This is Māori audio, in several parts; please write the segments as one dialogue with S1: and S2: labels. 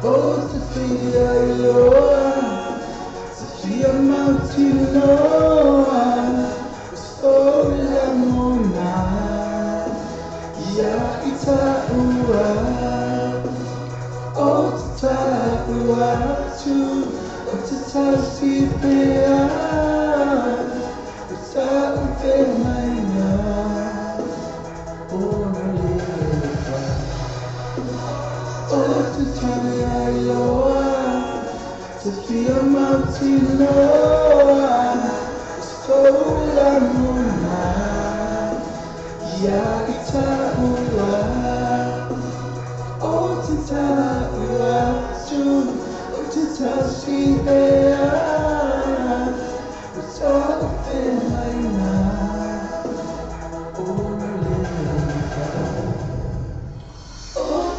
S1: Oh, Sophia, Lord, Sophia Mountain, oh, Lamona, Ya Itaua, oh, Tataua, tu, oh, Tatasipea, Taupemaina, oh, Nalifa. Oh, to try Lord, Sophia Mountain Lord, Sola Mona, Ya Itaua, oh, to Taua, oh, to Tasipea, Taupemaina, oh, Nalifa.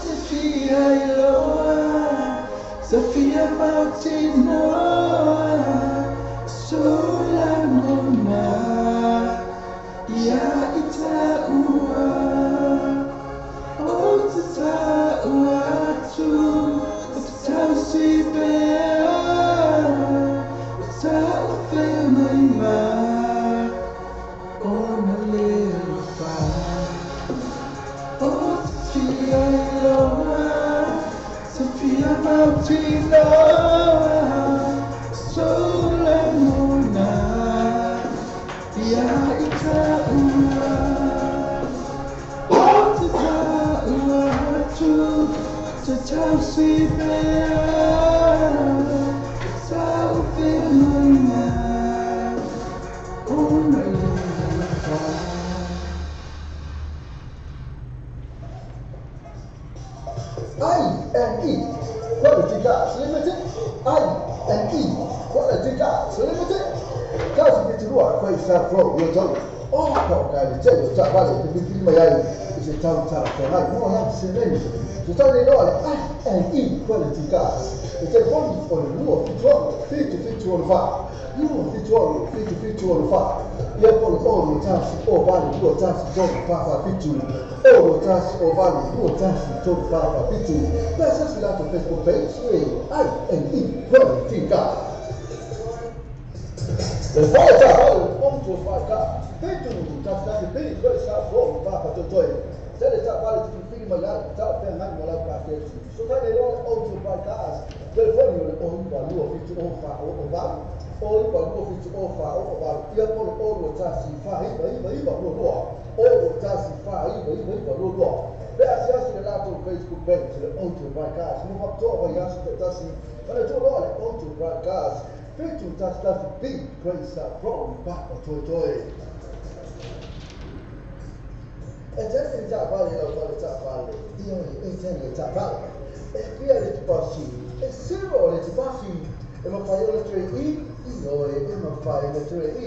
S1: Sophia, Lord, Sophia Mountain, Lord, Sola Mona, Ya Itaua, oh, Tataua, tu, Tatasipea, Taupemaina, oh, Nalifa. Oh, Sophia, Lord, Sophia Mountain, Lord, Sola Mona, Ya Itaua, oh, Tataua, tu, Tatasipea, Taupemaina, oh, Nalifa.
S2: I&E Quality Gas Limited. I&E Quality Gas Limited. Kazi kitirua kwa isafu yoto. Oh, kwa cheo cha wale kipindi mayai isitamu cha hai no ya semeni. Tutani dola I&E Quality Gas. It's a bond on luo fitwalo fit on fire. Luo fitwalo fit on fire. Yapo ono tasi o bali luo tasi jogo papa fitu. Ono tasi o bali luo tasi jogo papa fitu. Pesa silato Facebook page I&E Quality Gas. The fire on to fire. Fitu tasi pili kwa sababu papa totoe. Sele ta bali tukifiki magari ta pia ngani mola kwa kesi. So tani lo on to fire. Telefoni yule on luo fitu on fire o bali. All but no fit offer about all tasify, even no law. All tasify, even no law. There's just a lot of Facebook page onto broadcast. Move up to over yes, that's it. But I told all onto broadcast. Fit to touch that big grace from back to toy. And just in that valley of the top valley, the only 8 top valley. It's clear it's bossy. It's zero, it's bossy. If I letter E, if I letter E,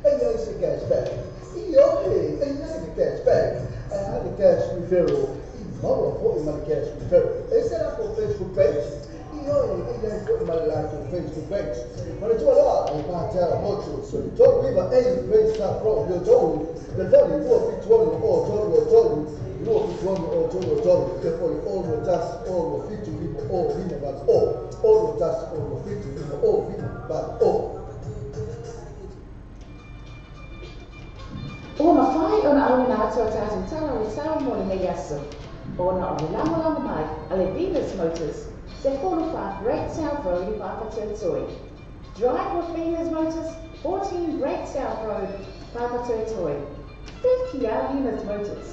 S2: and there's a cash back. And there's a cash back. I had a cash referral. Mother put my cash referral. They set up on Facebook page. And there's put my life on Facebook page. But I do a lot. I can't tell a motor. So you told me about any great stuff from your told. The funny, you know, if one or told. You know, if one or told. Therefore, all the tasks, all the fit to be all him about all the tasks, all the fit to be all him about all.
S3: Uma fai ona alunato tatu tala risau moni me yasu. Ona orulamo mai ale Venus Motors. Se follow Great South Road in Papa Territory. Drive with Venus Motors, 14 Great South Road, Papa Territory. 50 Venus Motors.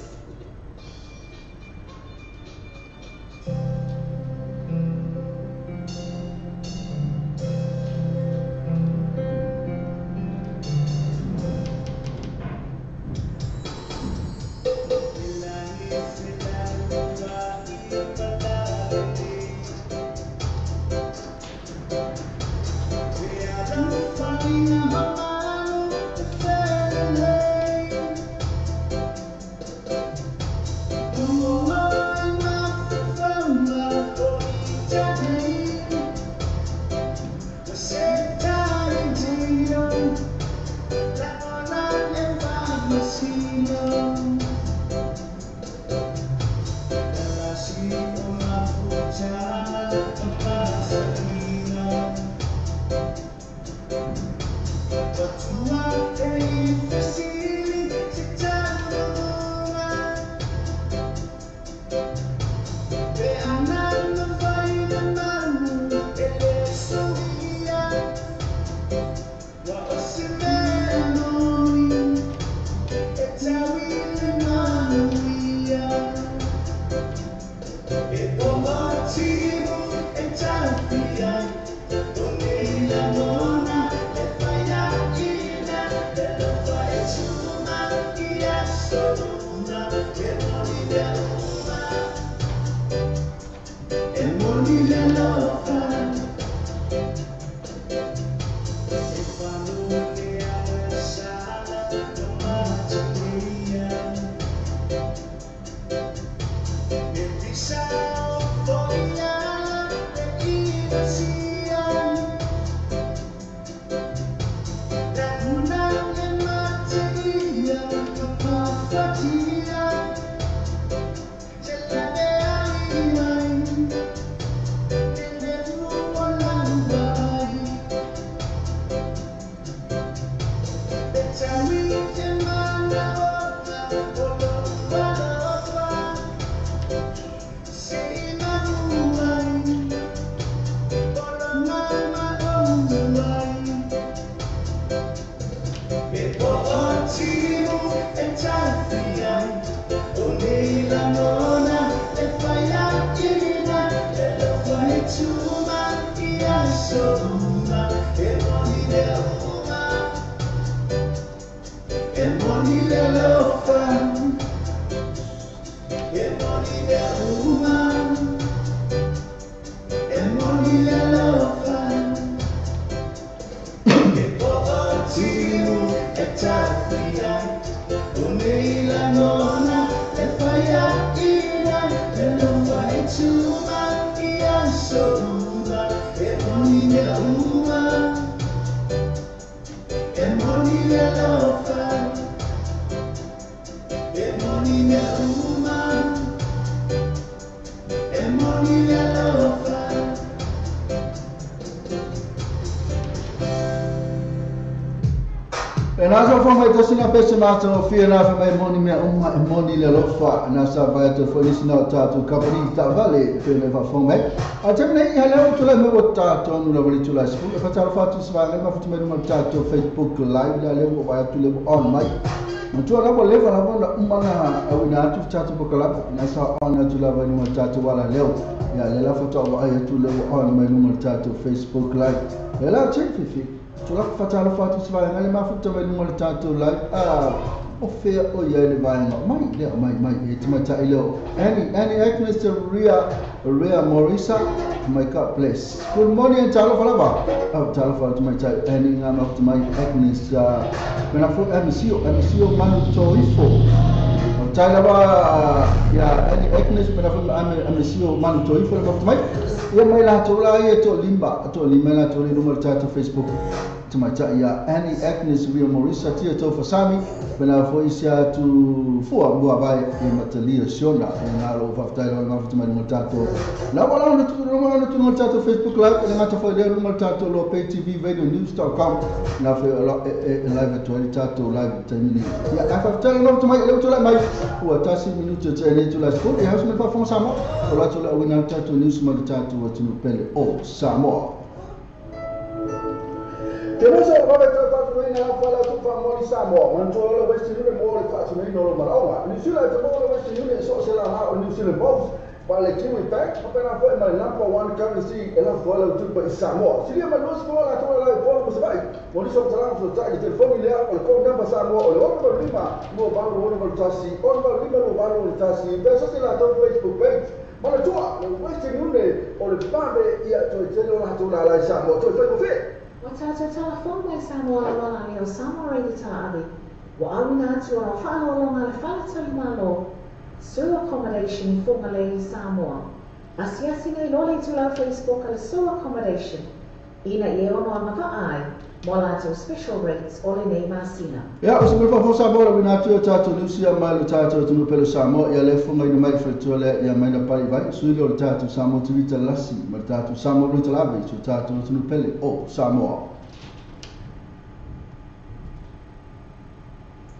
S1: En as of my just na pese mato fia na fa mai moni me uma moni le lofa na sa vai to for listen out to company ta vale fe me va fome a temne ya le to le me wota to no le to la spu fa ta fa to swa le ma fu me no ta to Facebook live la le ko va to le on mai to na bo le fa na bo uma na au na tu ta to bokala na sa on na to la va no ta to wala le ya le la fa to wa ya to le on mai no ta to Facebook live la check fifi Tulak fatala fatu sivai ngale mafuta mai numar tato lai o fea o ya le vai no mai it mata ilo any Agnes Ria Morisa my cup place good morning talo fala ba talo fala tu mai tai any ngama tu mai Agnes mena fu MCO manu to ifo tai la ba ya any Agnes mena fu MCO manu to ifo ba tu mai ya mai la to la ye to limba la to ni numar tato Facebook Tumata ya Annie Agnes Ria Morisa tia to fasami bena foisia tu fua bua vai e matalia shona na ro faftailo na futuma ni mutato na wala na tu mutato Facebook live na ngata foi de mutato lo pay TV video news.com na fe live to tato live tamini ya faftailo na futuma ile to la mai kwa tasi minuto tene to la sport e house me pa fon samo wala to la wina tato news mutato watu pele o samo Temos a Robert
S2: na fala tu fa mo sa mo man to lo Western Union mo le ka so ni no lo marawa ni sila te mo lo Western Union so se la na New Zealand boss para le Kiwi Bank pa na foi ma number one currency ela fala tu pa Samoa sila ma no se la to la fo mo se vai mo ni so tala so ta telefone le o le ko number Samoa o le o lima mo ba lo no tasi o ba lima lo ba lo tasi pe so se la to Facebook page ma le tua le Western Union o le pande ia to te no la to la Samoa to foi mo fe
S3: Watata telefon mai Samoa wala ni o Samoa i tāri. Wa awina atu o whanolo ngā le whanatari malo. Sewer accommodation for Malay Samoa. Asiasi nei lole tu lau Facebook ala sewer accommodation. Ina i ono amaka ai. Mola atu special rates ole nei masina.
S1: Ya, o se me fa fosa bola wina atu tato Lucia mai lo tato tunu pelo Samoa ia le fonga ina mai fretole ia mai na pai vai suile o tato Samoa tivita lasi ma tato Samoa lo talabe so tato tunu pele o Samoa.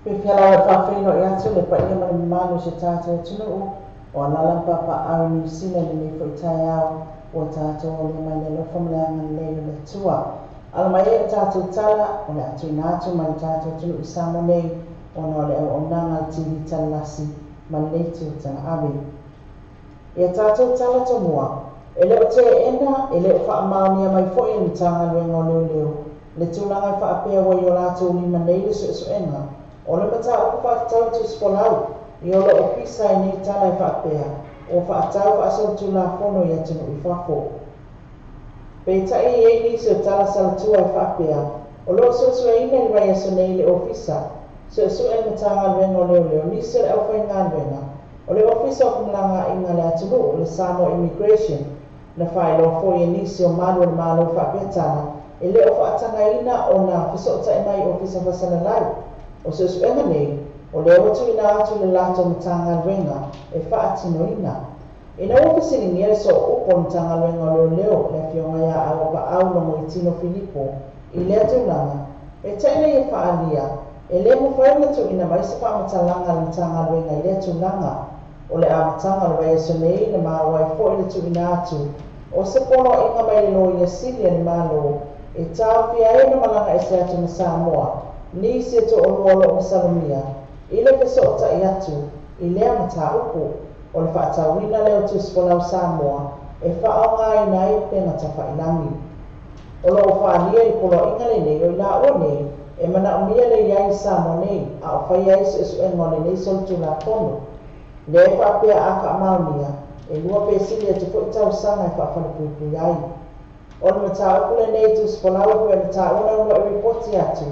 S4: Pe fiala whawhino i atu le pa ia mani manu se tato tunu o na lampa pa au New Zealand ni fo itai au o tato o le mai le lo whamleanga le le tua. Ala mai e tātou tala, o le atu ina atu mai tātou tunu i Samoa nei, o na le au nanga tiri talasi, ma leitu tana awe. Ia tātou tala to mua, e leo te ena, e leo wha maonia mai fo i ni tanga luenga o leo leo, le tūnanga wha apea wai o lātou ni manei le so enga, o le mata o wha tau tu spolau, i o le opisa i ni tala i wha apea, o wha tau wha asau tu la fono i atunu i whafo. Pei tai e ni se tala salatua e whapea, o lo so e ina i rai aso nei le ofisa, so e matanga renga o leo leo, ni se au whai ngā renga, o le ofisa o kumlanga i ngā le atunu o le Samoa Immigration, na whai lo fo i ni se o malu le malu whapea tana, e le o whaatanga ina o na whisota e mai ofisa whasana lau, o so e nei, o le o tu ina atu le lato matanga renga, e whaatino ina. Ina ofisi ni ngere so upo mtanga luenga leo le fionga ya awa pa au no mo itino Filipo i lea tūlanga. E taina i whaalia, e le mo whaina tu ina maisa pa matalanga le mtanga luenga i lea tūlanga o le amatanga le wai aso nei na maa wai fo ina tu ina atu. O se pono inga mai lo i asilia ni malo, e tau fia e na malanga e se atu na Samoa, ni se to o luolo o Salomia, i le pesota i atu, i lea mata upo. O le whaatawina leo tu spolau Samoa, e whaonga i nai pena ta whailangi. O lo o whaalia i polo ingale nei o la o nei, e mana umia le iai Samoa nei, a o whai ai su e ngone nei soltu la pono. Le e whaapea aka maunia, e lua pe silia tu fo itau sanga e whaafalipui ai. O le mata ukule nei tu spolau e kue mata una ua i reporti atu,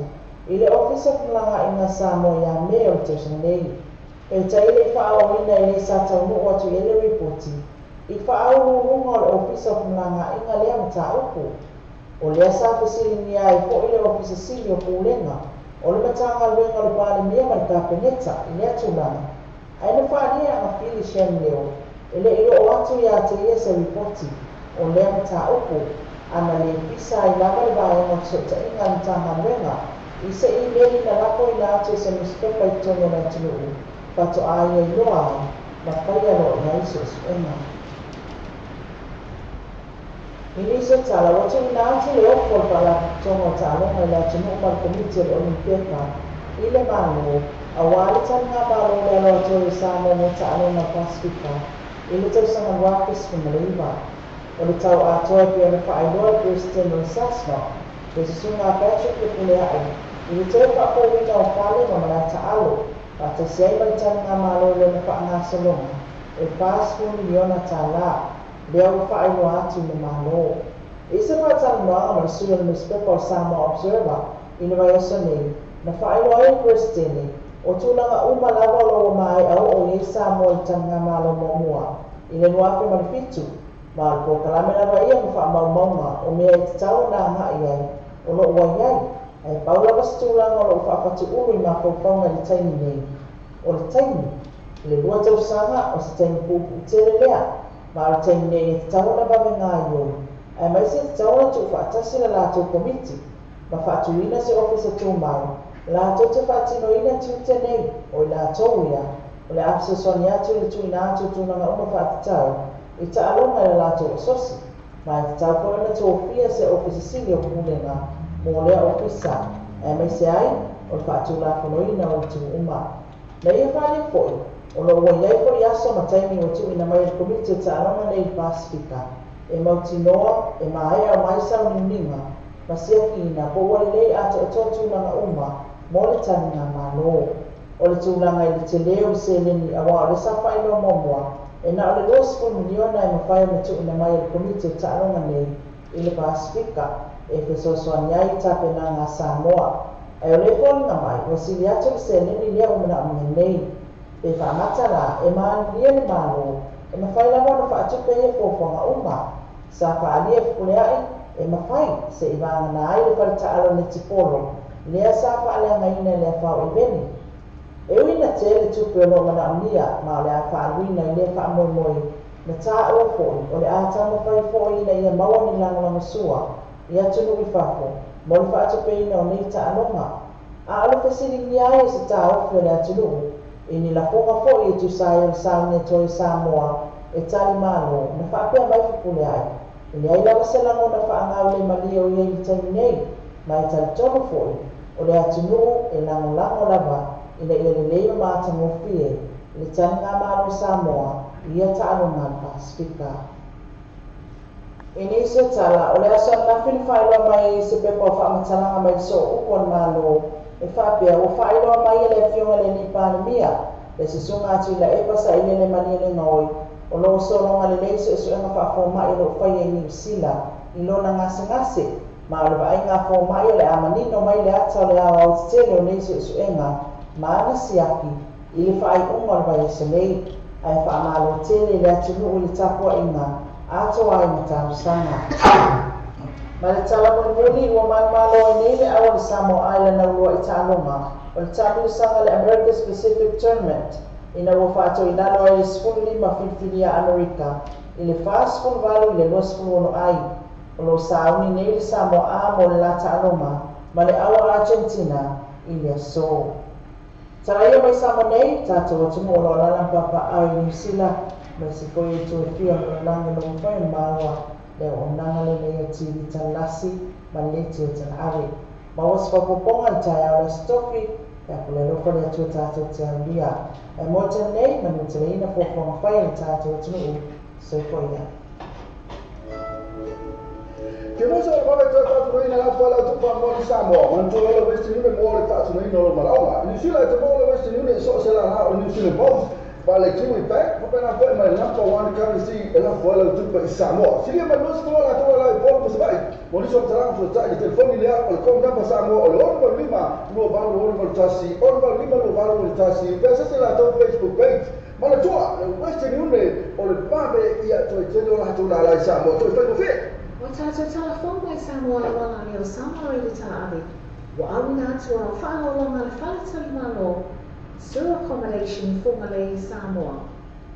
S4: i le ofisa kulanga i ngā Samoa ia mea o te nei. E taile whaau ina i le sata unu o atu ele reporti. I whaau runga o le ofisa kumlanga inga lea mata upu. O lea sa fasili ai fo i le ofisa sili o kulenga. O le matanga luenga le pāle mea marika peneta i lea tūlanga. Aina whaania a fili shen leo. Ele ilo o atu ia te ia se reporti. O lea mata upu. Ana le pisa i lama le vāia o tsota inga mtanga luenga. I se i leli na lako i la atu se muspepa i tonga na tunu. Pato aia i loa, ma whaia lo i aiso suena. Ini se tala, watu ina atu le opol pala tongo talonga i la tunu mal komite le olimpieka. Ile malo, a wale tanga balo le lo atu i Samoa mo talonga Pasifika. Ile tau sanga wakis kumaliwa. O le tau atoa pia na whailoa Kristen Rosasno. Kesi sunga Patrick le kulea ai. Ile tau whakowina o pale ma malata alo. Pata sei maitanga malo le na whaanga salonga. E pasku miliona tala. Lea u whaino atu le malo. Isa whaatanga noa ma sua le muspepa o Samoa Observer. Ina mai aso nei. Na whaino ai Kristeni. O tūlanga uma lava lo mai au o ye Samoa i tanga malo momua. Ina nuafe manifitu. Ma ko kalame lava ia ma wha maumaunga. O mea i te tau na ngai ai. O lo ua iai. Ai paula pastulanga o lo whaafatu uru i mawhauwhaunga li taini nei. O le taini, le lua tau sanga o se taini pupu tere lea, ma o taini nei te tauna bawe ngā ioi. Ai mai se te tauna tu whaatasi la lātou komiti, ma whaatu ina se ofisa tū mai, lātou te whaatino ina tūte nei o i lātou ia, o le afisa soni atu le tu ina atu tūnanga uma whaatatau, i ta alonga le lātou sosi, ma i te tau korona tō fia se ofisa sili o kulenga, mo lea ofisa, mai se ai o le whaatula whanoina o tu uma. Na ia whane foi, o lo ua iai foi aso ma taimi o tu ina mai komite ta alonga nei Pasifika, e mauti noa, e maaya o mai sau niuninga, ma sia ki ina po wale lei ate o totu langa uma, mo le tani ngā mālo. O le tūlanga i le te leo se leni awa o le safa ilo momua, e na o le $2 miliona e mawhai me tu ina mai le komite ta alonga nei i le Pasifika, e fe sosoani ai tapena ngā Samoa. E o le wholinga mai, o sili atu le se leni lea umana ume nei, e whaamata la, e maalia le mālo, e mawhai lamo na whaatupe e fōwhanga uma, sa whaalia fukuleai, e mawhai se i vanga na ai le whalita alo ne tipolo, lea sa whaalea ngaina lea whao i beni. E uina te le tupe o lo mana umia, ma o le a whaaluina i lea whaamoimoi, na tā o fōi, o le a tāma whai fōi ina ia maua ni langalanga sua, i atunu i whako, mo le whaatupe ina o nei ta alonga. A alo whesiri ni ai e se tā ofi o le atunu, e ni la fonga fōi e tu sa e saune toi Samoa, e tali malo, na whaapea mai fukule ai. E ni ai lawa se lango na whaangau le malia o iei i taimi nei, ma e tali tono fōi, o le atunu e lango lango lava, ina ia le leima maata ngofie, le tani ngā malo Samoa, ia ta alonga Pasifika. E nei se tala, o le aso na whini whailoa mai se pepa o whaamatalanga mai so upon malo, e whaapea o whailoa mai e le fionga le ni pandemia, le se sunga atu ila e pasa i le mani le ngoi, o lo solonga le leise e suenga whaafoma i lo whai e New Zealand, i lona ngase, ma o le vai ngā whaoma i le amanino mai le ata o le awa o tele o leise e suenga, ma ana siaki, i le whai unga le vai e se nei, ai whaamalo tele le atu nuu le tapua inga, ato ai matausanga. Ma le tala muli ua malo e nei le awa le Samoa Island au lua i tālonga, o le tapulisanga le America Specific Tournament, ina ua whaato i nalo e le 15 whiwhinia Amerika, i le 4 i le 2 ai, o lo sauni nei le Samoa a mo le la tālonga, ma le awa Argentina i le aso. Taraia mai Samoa nei, tātou atumu o lo alalang papa au i New Zealand, mai se foi e tue fia o langa no whai maua, leo o nanga le nei o tiri talasi, ma leti o talare. Ma was whapoponga i tai au le stofi, e ako le roko le atua tātou te alia. E mo te nei, ma no te leina whaponga whai le tātou tunu, se foi ia.
S1: Ke mosa o kore te tātou ina la whala o tupa mo ni Samoa, man tō lalo Western Union mo le tātou ina o maraunga. New Zealand te mo le Western Union so se la na o New Zealand Post, pa le Kiwi Bank, papena koe mai number 1 currency e la whala o tupa i Samoa. Silia mai mosa koe la toa la i polo mo se vai, mo niso taranga fo tai i telefoni lea o le kong number Samoa o le 1 lua valu o le tasi, 1 lua valu o le tasi, pesa se la tau Facebook page, ma le toa, le Western Union o le pape ia toi tene o la hatu la i Samoa, toi whai mo fie.
S3: O tātou telefon mai Samoa le wala ni o Samoa i le tala awe. Wa awina atu o whaolonga le whaletali malo, sewer accommodation formally Samoa.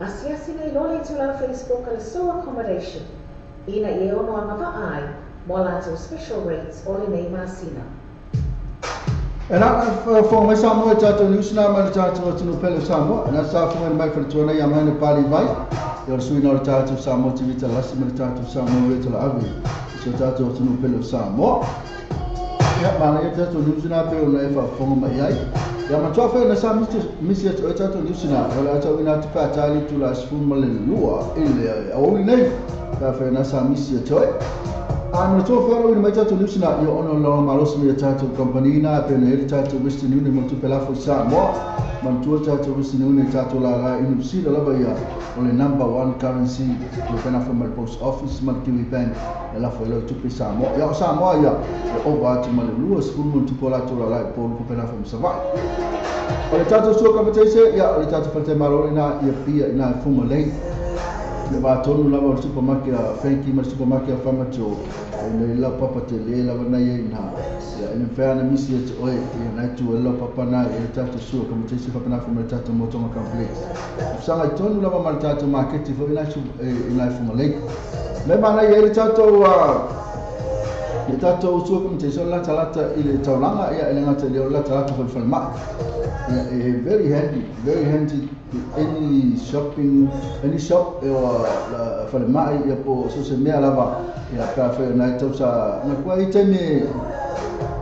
S3: Asiasi nei lole tu la Facebook le sewer accommodation. Ina i ono amava ai, mo lato special rates o le nei masina.
S1: E nā whonga mai Samoa e tātou niusina mai le tātou atunu pele Samoa, nā sa whonga mai whanatona i amai ne pāli vai, i ora suina o le tātou Samoa te vita lasi mai le tātou Samoa e tala awi, so tātou atunu pele Samoa. Ia mana ia tātou niusina pe o na e whonga mai ai. Ia matua whai na sa misi atu e tātou niusina, o le atau ina atu pātali tu la sifuma le lua, i le aoli nei, ka whai na sa misi atu e. Ana to fero ina mai tātou niusina i ono lo malosi me tātou kompanina pe na ele tātou Western Union mo tu pelafo Samoa man tu tātou Western Union tātou la la inu sila lava ia o le number 1 currency le pena from the post office man Kiwi Bank e la fo lo tu pe Samoa ia o Samoa ia e over atu ma le lua skulu mo tu pola tu la la po lo pena from Savai o le tātou sua kapatese ia o le tātou falte malori na ia pia ina fuma lei le va tonu lava o supermarket Frankie ma supermarket Famato e la papa te le lava na ye na ina fea na misi e oe na tu la papa na e tatu sua como te se papa na fuma tatu moto ma complex sanga tonu lava ma tatu market fo ina su ina fuma le me mana ye tatu e tatu sua como te so la talata ile taulanga ia ele ngata le la talata fo falma very handy any shop or for the mai ya po so se mea lava ya ka fe na to sa na kwa iteme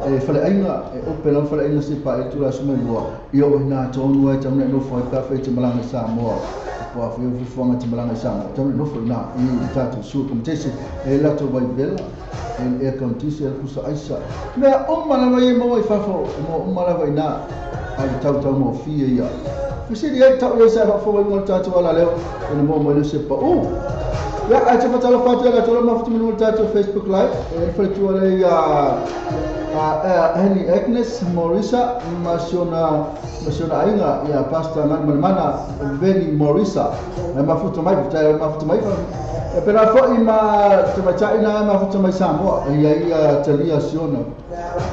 S1: e fale ainga e opela fale ainga se pa e tula sume lua io na tonu e tamne no foi ka fe te malanga sa mo po afu fu fonga te malanga sa mo tamne no foi na I tatu su kom tese e lato vai bela e kontisi e kusa aisa me o mala vai mo I fafo mo mala vai na ai tau mo fia ia fisi dia tau ia sa fo mo tatu ala leo e mo mo se pa ya acha patalo fatu ya tolo mafuti mo tatu Facebook live e fa tu ala ya Annie Agnes Morisa Masiona ainga ya pasta mana Benny Morisa na mafuta mai e pera fo ima te macha ina mafuta mai samo ia talia siona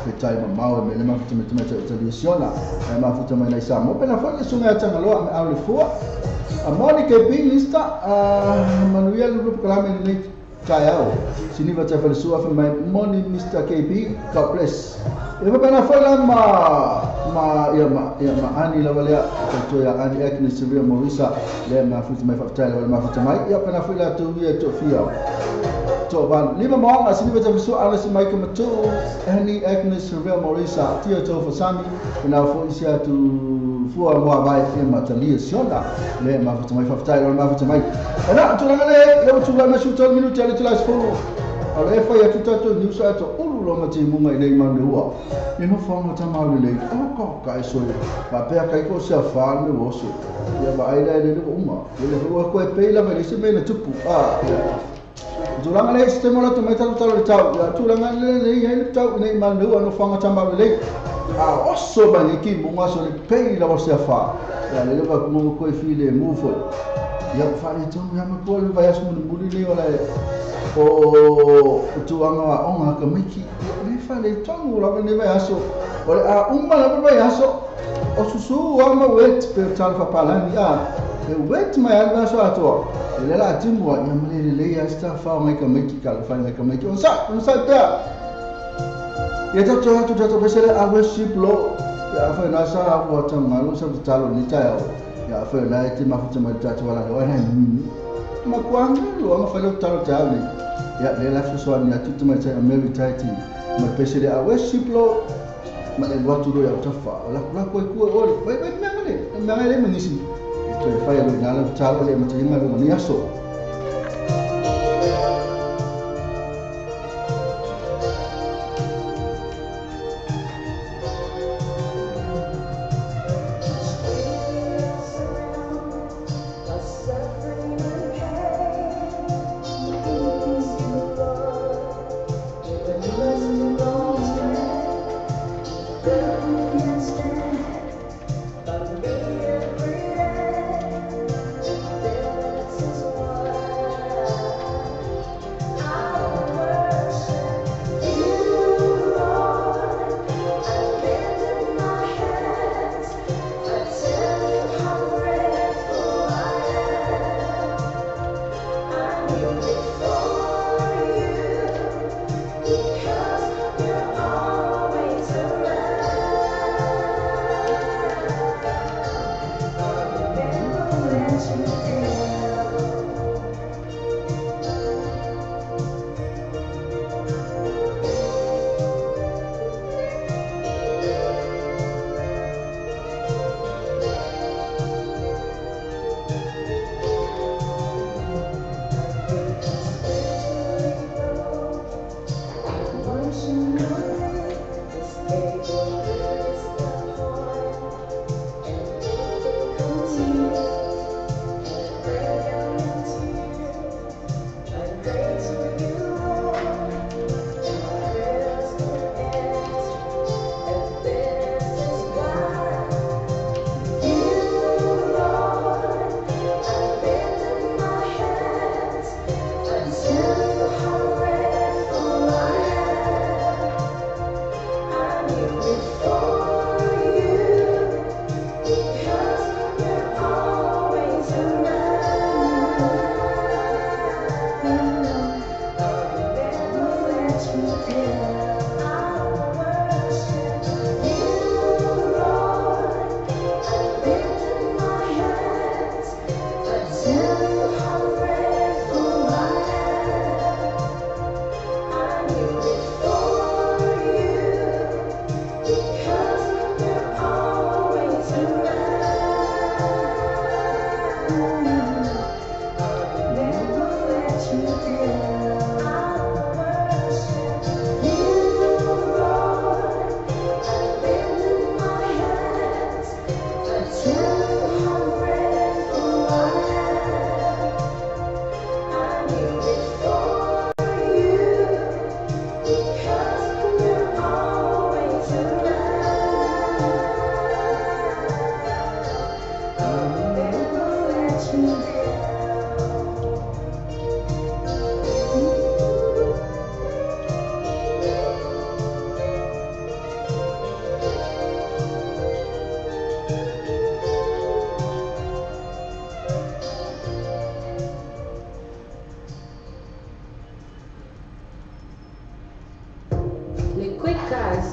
S1: pe tai mau me mafuta mai talia siona mafuta mai nei samo pera fo le sunga tanga lo me aule fo a Monica Pinista Manuel grupo kalame nei Kayao, sini baca bersua firman Morning Mr. KB, God bless. Ia pernah film Ani lawalia tu ya Ani Agnes Sevilla Morisa le mafuta mai fakta le mafuta mai ia pernah film tu dia tu fia. Coba lima mohon sini baca bersua ala si mai kemetu Ani Agnes Sevilla Morisa tia tu fasami kena fo isia tu fua mo vai firma talia siona le mafuta mai fakta le mafuta mai. Ana tu ngale le tu la mashuta minuti ale tu la sfo. Ala e fai atu tatu ni usa atu ulu lo mati munga i nei mande ua. Ni no whango tamau lei, ko kai so. Pa pea kai ko se fa me woso. Ia ba ai dai de uma. Ia le ko e peila me se me na tupu. Tulanga le sistem ola tu mai tau le tau. Ya tulanga le ia tau nei mande ua no whango tamau lei. Oso ba ni ki munga so le peila wo se fa. Ya le ba mo ko e file mufo. Ia fa ni tu ya me ko le vai asu muli ni ola o tuanga onga ka miki le fa le tongu la ne vai aso o a umma la vai aso o susu ama wet per talfa palani e wet mai alva so ato le la timu ya mele le ya sta fa mai ka miki ka fa mai ka miki on sa ta ya to besele a worship lo ya fa na sa wa tamalu sa talo ni ta ya fa na ti mafuta mai ta wala do na makwanga lo ama fa lo talo ta ni ya le la so ni atu mai ta Mary Taiti ma pesele a worship lo ma le watu do ya utafa la ko o vai ngale mengisi to fa ya lo na la talo le ma ta ngalo ni aso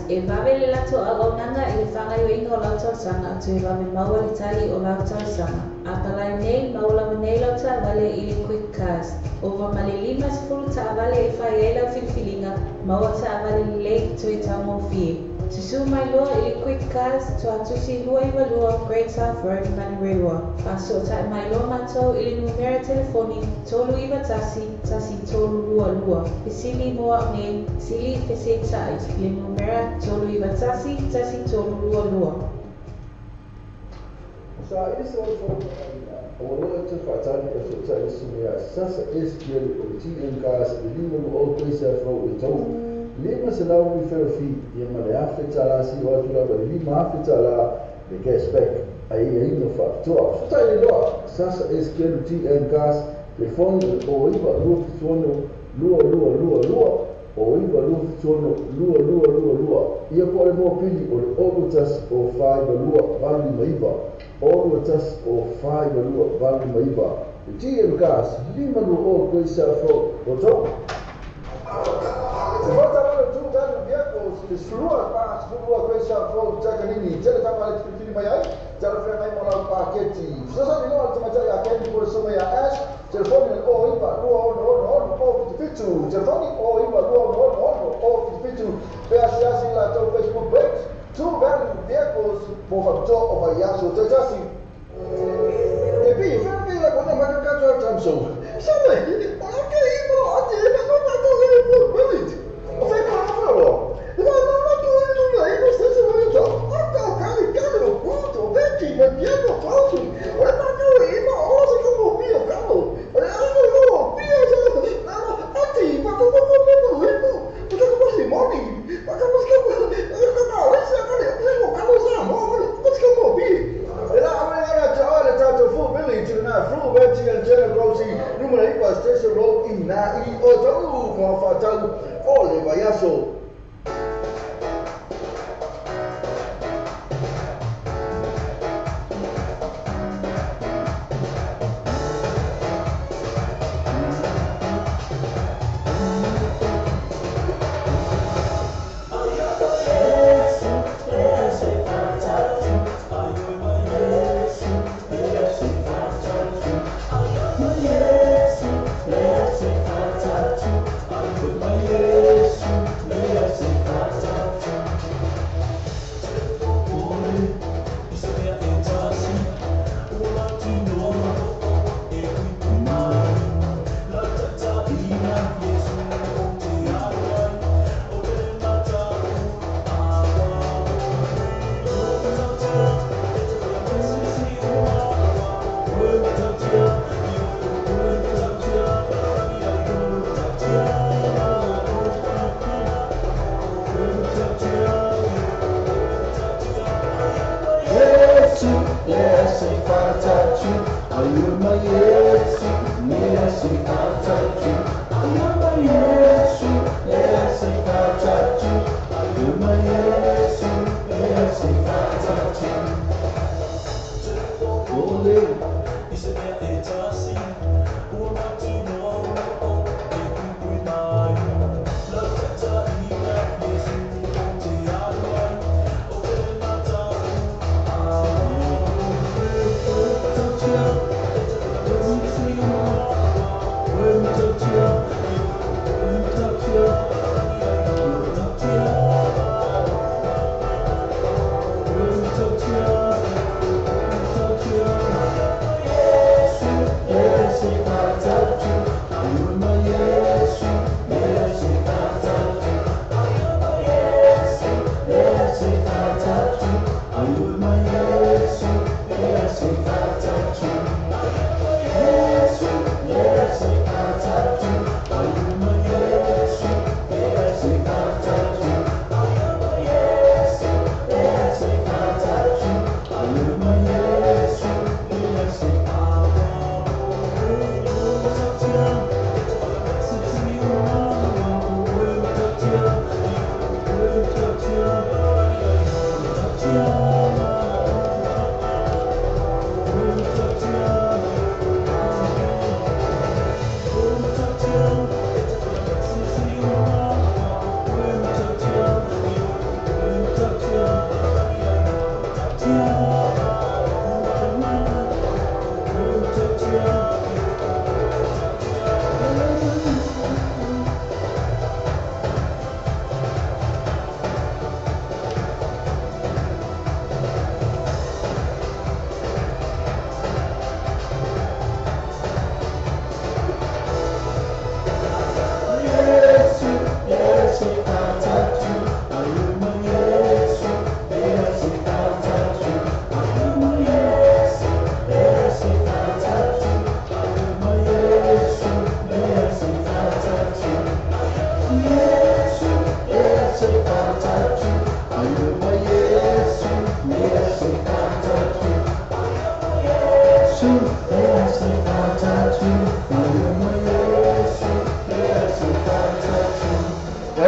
S5: E vave le lato agonanga e le whanga i ingo lauta sanga tu e vave maua le tali o lauta sanga. A palai nei maula manei lauta vale i le quick cars. Ova male lima se furu ta vale e whai e lau filfilinga maua ta vale le tu e tamo fie. Susu mai loa i le quick cars tu atusi lua i walua Great South Road Manurewa. Paso ta mai loa matou i le numera telefoni tolu i batasi tasi tolu lua lua. Pisili moa ne sili pese tai le numera tolu i batasi tasi tolu lua lua.
S2: Sa ini soal orang tu fatani efektif isimia sasa SQL OTM gas lima no pesa for itu lima selalu referfi yang mana afetala si waktu la lima afetala de cashback aí no factor so tá ele sasa SQL OTM gas telefone ou iba lua o iba lua ia pode mo pili o overtas o fiber lua vale maiba overtas o fiber lua vale maiba TM gas lima no o coisa fo o to Selua pas selua coisa fo jaganini jadi tambah lagi mai ai jadi frame mai mola paketi sasa ni no macam ya kan por semua ya as telefon o iba no fitu telefon o iba no fitu PSS lá to Facebook page tu velho vehicles por factor of a yaso tajasi depi frame la quando vai cá já Samsung sabe ok iba até não tá tudo bonito o que falou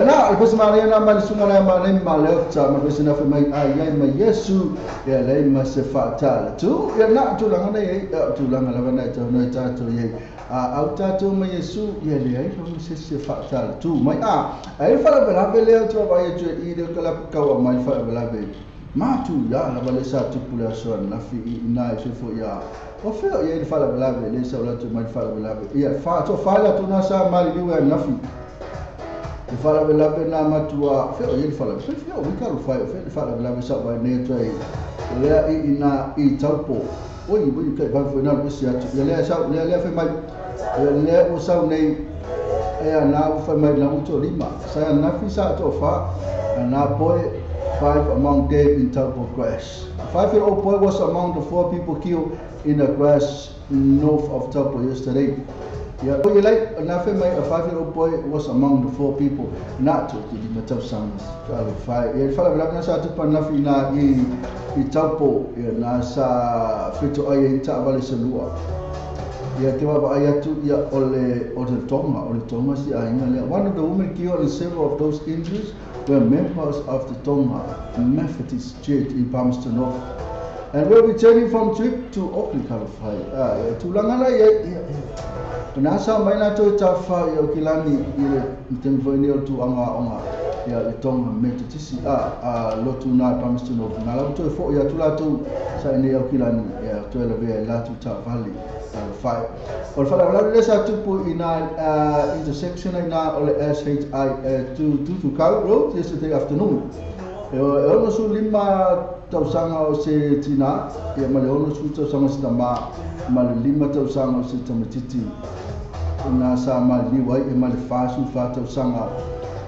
S1: Na le pesmaria na mali sungana ma le maleta ma pesina fe mai ai mai Yesu ya le ma se fatale tu ya na tu langa nei tu langa la na tu no ta tu ye au ta tu mai Yesu ya le ai no se fatale tu mai ai fa la bela bele tu va ye tu I de kala ka mai fa bela be ma tu ya la bale sa tu pula so na fi na se fo ya o fe ye fa la bela be le sa la tu mai fa la bela be ya fa to fa la tu na sa mali ni wa na fi e fala bela na matua fe o ye fala fe o ka lo fai fe fala bela sa ba ne to ai le ina I taupo o I bu ka ba fo na lo sia tu le sa le fe mai le o sa nei e ana o fe mai na to lima sa na fi sa to fa na boy 5 among dead in Taupo crash. A 5-year-old boy was among the 4 people killed in a crash north of Taupo yesterday. Yeah, you like na fe mai a 5-year-old boy was among the 4 people not to the matau sangs. Ye fala bela na sa tu pa na fi na I Taupo ya na sa fito ai ta vale selua. Ya te wa ai tu ya ole Tonga si ai ngale. One of the women killed and several of those injuries were members of the Tonga Methodist Church in Palmerston North. And we're returning from trip to Auckland, California. Tulangala ye nasa mai na to tafa ya kilani ile mtemvoini tu anga ya Tonga Methodist lotu na Palmerston North. Na la to fo ya tulatu sa ni ya kilani ya to eleve la tu ta valley. Fire. Or for the lesa tupu ina intersection ina ole SHI to Cow Road yesterday afternoon. Ono su lima tausanga o se tina ya male ono su tausanga se tama male lima tausanga o se tamatiti na sa mali wai e male fasu fa tausanga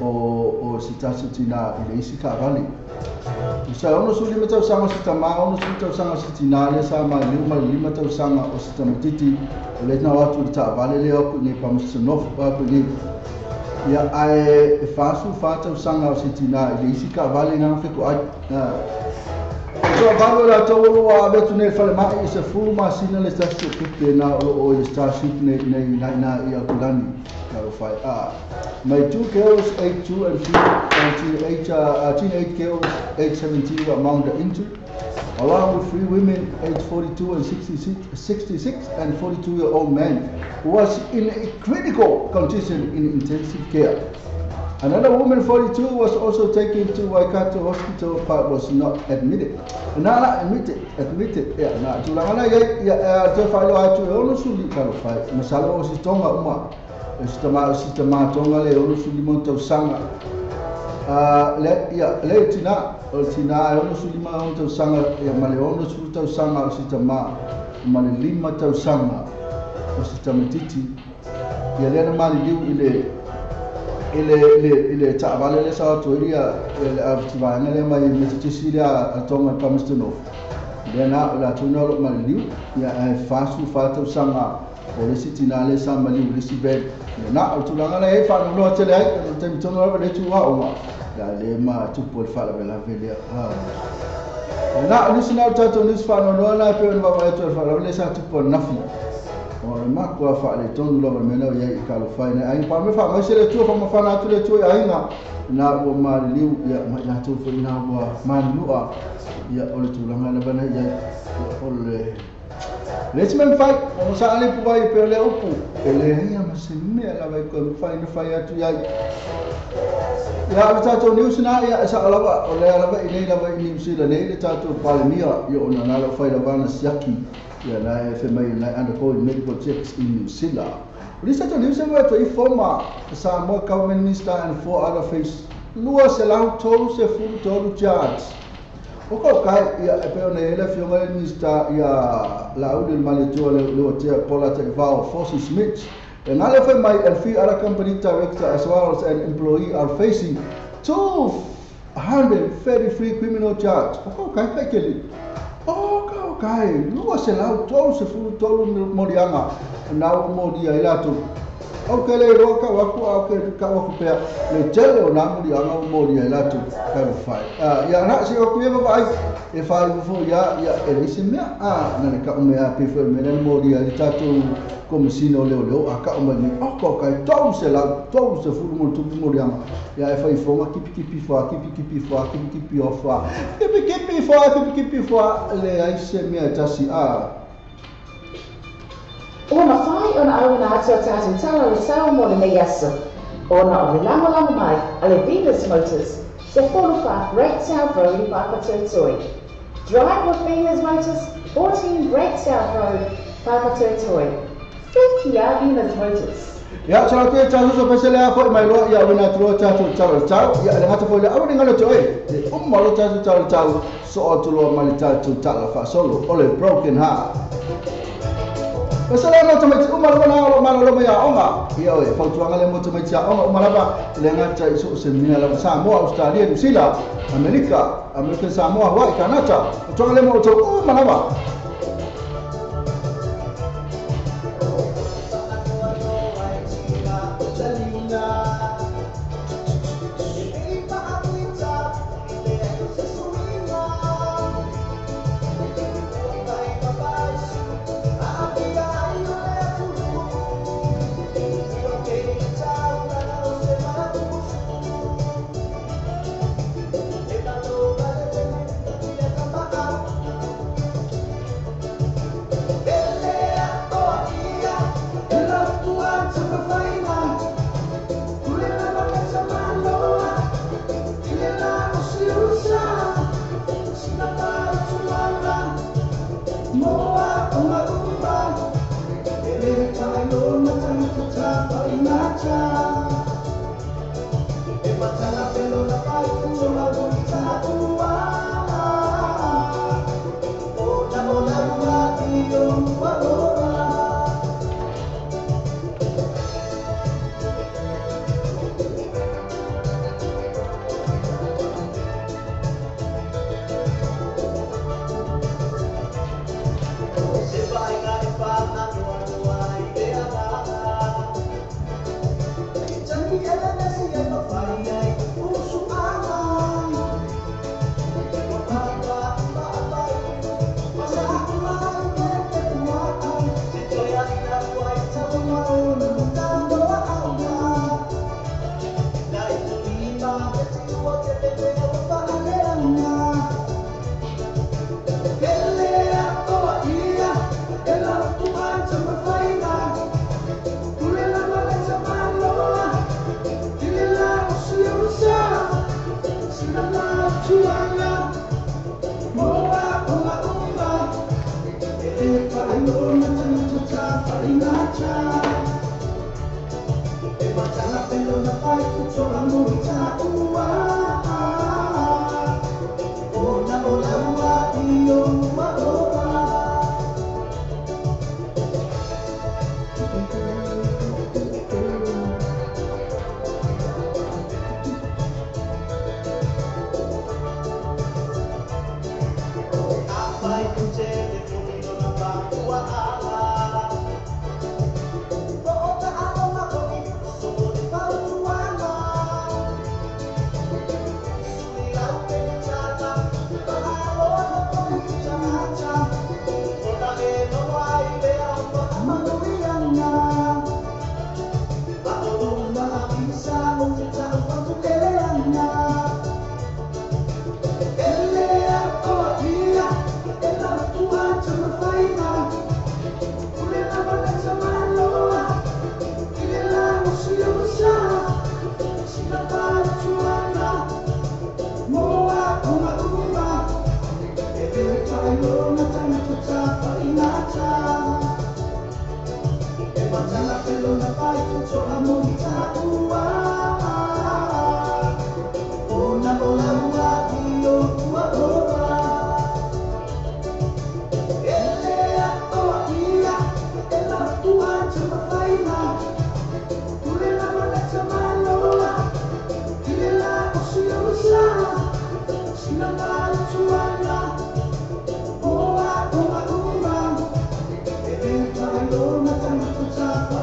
S1: o se tasu tina ile isi ka valley. Sa ono su lima tausanga se tama ono su tausanga se tina le sa mali lima tausanga o se tamatiti le na watu ta vale le o ni Palmerston North pa ni ya ai fasu fa tausanga o se tina ile isi ka vale na fe ko ai so valo la to wa betu ne fale ma is a full masina le tasu ke na o starship ne na ya kulani clarify my 2 girls 8-2 and 3 teenage girls 8-17 were among the injured along with 3 women aged 42 and 66 and 42-year-old man who was in a critical condition in intensive care. Another woman, 42, was also taken to Waikato Hospital but was not admitted. Nala admitted. Yeah, na tulangana ya te falo atu ono suli karo fai. Masala o si tonga uma. Sistema tonga le ono suli monta sanga. Le tina ono suli monta sanga ya male ono suli tau sanga o sistema male lima tau sanga o sistema titi. Ya le na mali liu ile ta vale le sa to ria ile avtiva ngale mai metisilia atonga Palmerston North dena la tuno maliu ya fasu fatu sanga polisi tinale sa maliu risibe na tulanga le fa no tele ai tem tono le tu wa oma la le ma tu pol fa la bela velia na nisina tato nisfa no na pe no ba to fa le sa tu pol nafi or ma ko fa le ton lo me no ye ka lo fa na ai pa me fa ma se le tu fa ma fa na tu le tu ai na o ma liu ya ma na tu fa na wa ma lu ya o le tu la na bana ya o le let's men fa o sa ale pu vai pe le opu ele ya ma se me la vai ko fa ya tu ya tato news na ya sa ala o le ala ile la vai ni si le ne tato palmia yo na na lo fa la bana siaki ya na FMI na undergoing medical checks in New Zealand. Research on New Zealand to former Samoa government minister and 4 other face lua se lau tolu se full tolu charge. Oko kai ya peone ele fiona minister ya laude manager le te polata vao Fossey Smith and all FMI and 3 other company director as well as an employee are facing 233 criminal charge. Oko kai kele lua se lau tolu se fulu tolu morianga na mo dia ilato au ke le roka waku au ke ka waku pe le tele o na muri anga mo dia la tu ka fai ya na si o ku e vai e fai fo ya e lisi mea na le ka o mea pe fo me le mo dia li tatu como sino leo aka o mani oko kai tau se fu mo tu mo dia ya e fai fo ma kipi fo le ai se mea tasi
S3: Ona whai ona au na atua tātou tala le sao mo le mei aso. Ona o le lama mai a le Venus Motors se whonowha Great South Road I Papatūtoi. Drive with Venus Motors, 14 Great South Road, Papatūtoi. Whiki a Venus Motors.
S1: Ya tsara ke tsalu so pese le afo mai lo ya wina tro tsalu ya le ngata pole au ngalo toe lo tsalu so o tulo mali tsalu fa solo ole broken heart. Pasal ano tamai umar mana malo maya onga ia oi pautuanga le mo tamai tia onga umaraba le ngata isu semina la Samoa Australia New Zealand Amerika Samoa Hawaii Canada pautuanga le mo to umaraba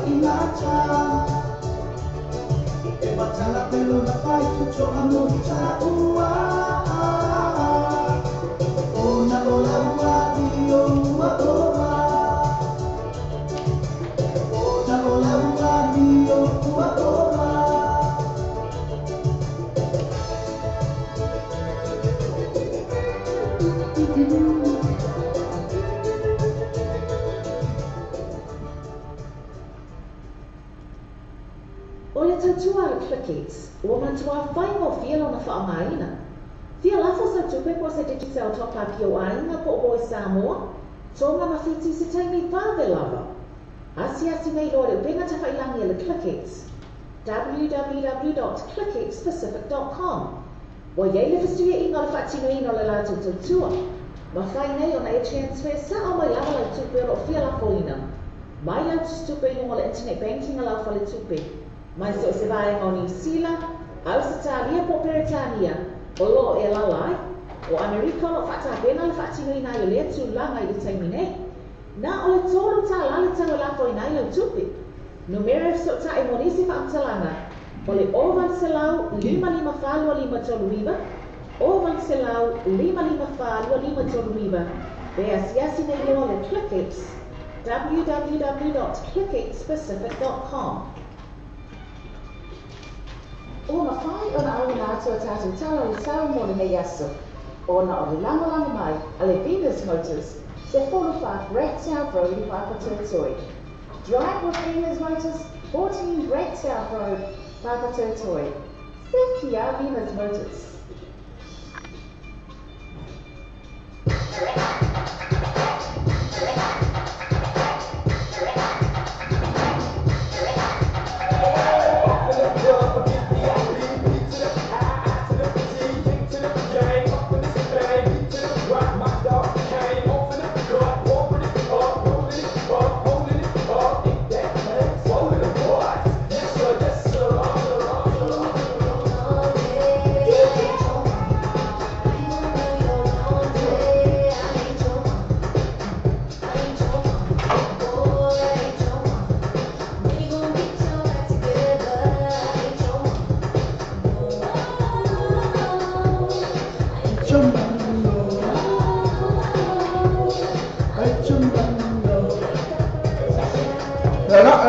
S2: Inacha
S3: O le tautua le Clickets, ua matua whaingo whia na whaamaina. Whia lafo sa tupe po sa digital top-up o ainga po o Samoa, tonga mawhiti se taimi whawe lava. Asi nei loa le benga ta whailangi le Clickets. www.clicketspacific.com. Wa yei le festuia inga le whaatino ino le lātou tautua. Ma whai nei o na e transfer sa o mai lava le tupe o whia lafo ina. Mai lau tupe inga le internet banking a lau whale tupe. Mai so se vai o New Zealand, Australia po Peretania, o lo e lalai, o Amerika lo whata bena le whatino ina i lea tu langa i le taimi nei. Na o le tolu ta lale tau lafo ina i lau tupi. Numero so ta e monisi whaamtalanga, o le ovan selau 5555 ovan selau 5555 be asiasi nei loa le Clickets, www.clicketspacific.com. O na whai o na au na atua tātou tala o sau mo le nei aso. O na o le langalanga mai, a le Venus Motors, se 45 Great South Road I Whakatūtoi. Drive with Venus Motors, 14 Great South Road, Whakatūtoi. Safety our Venus Motors.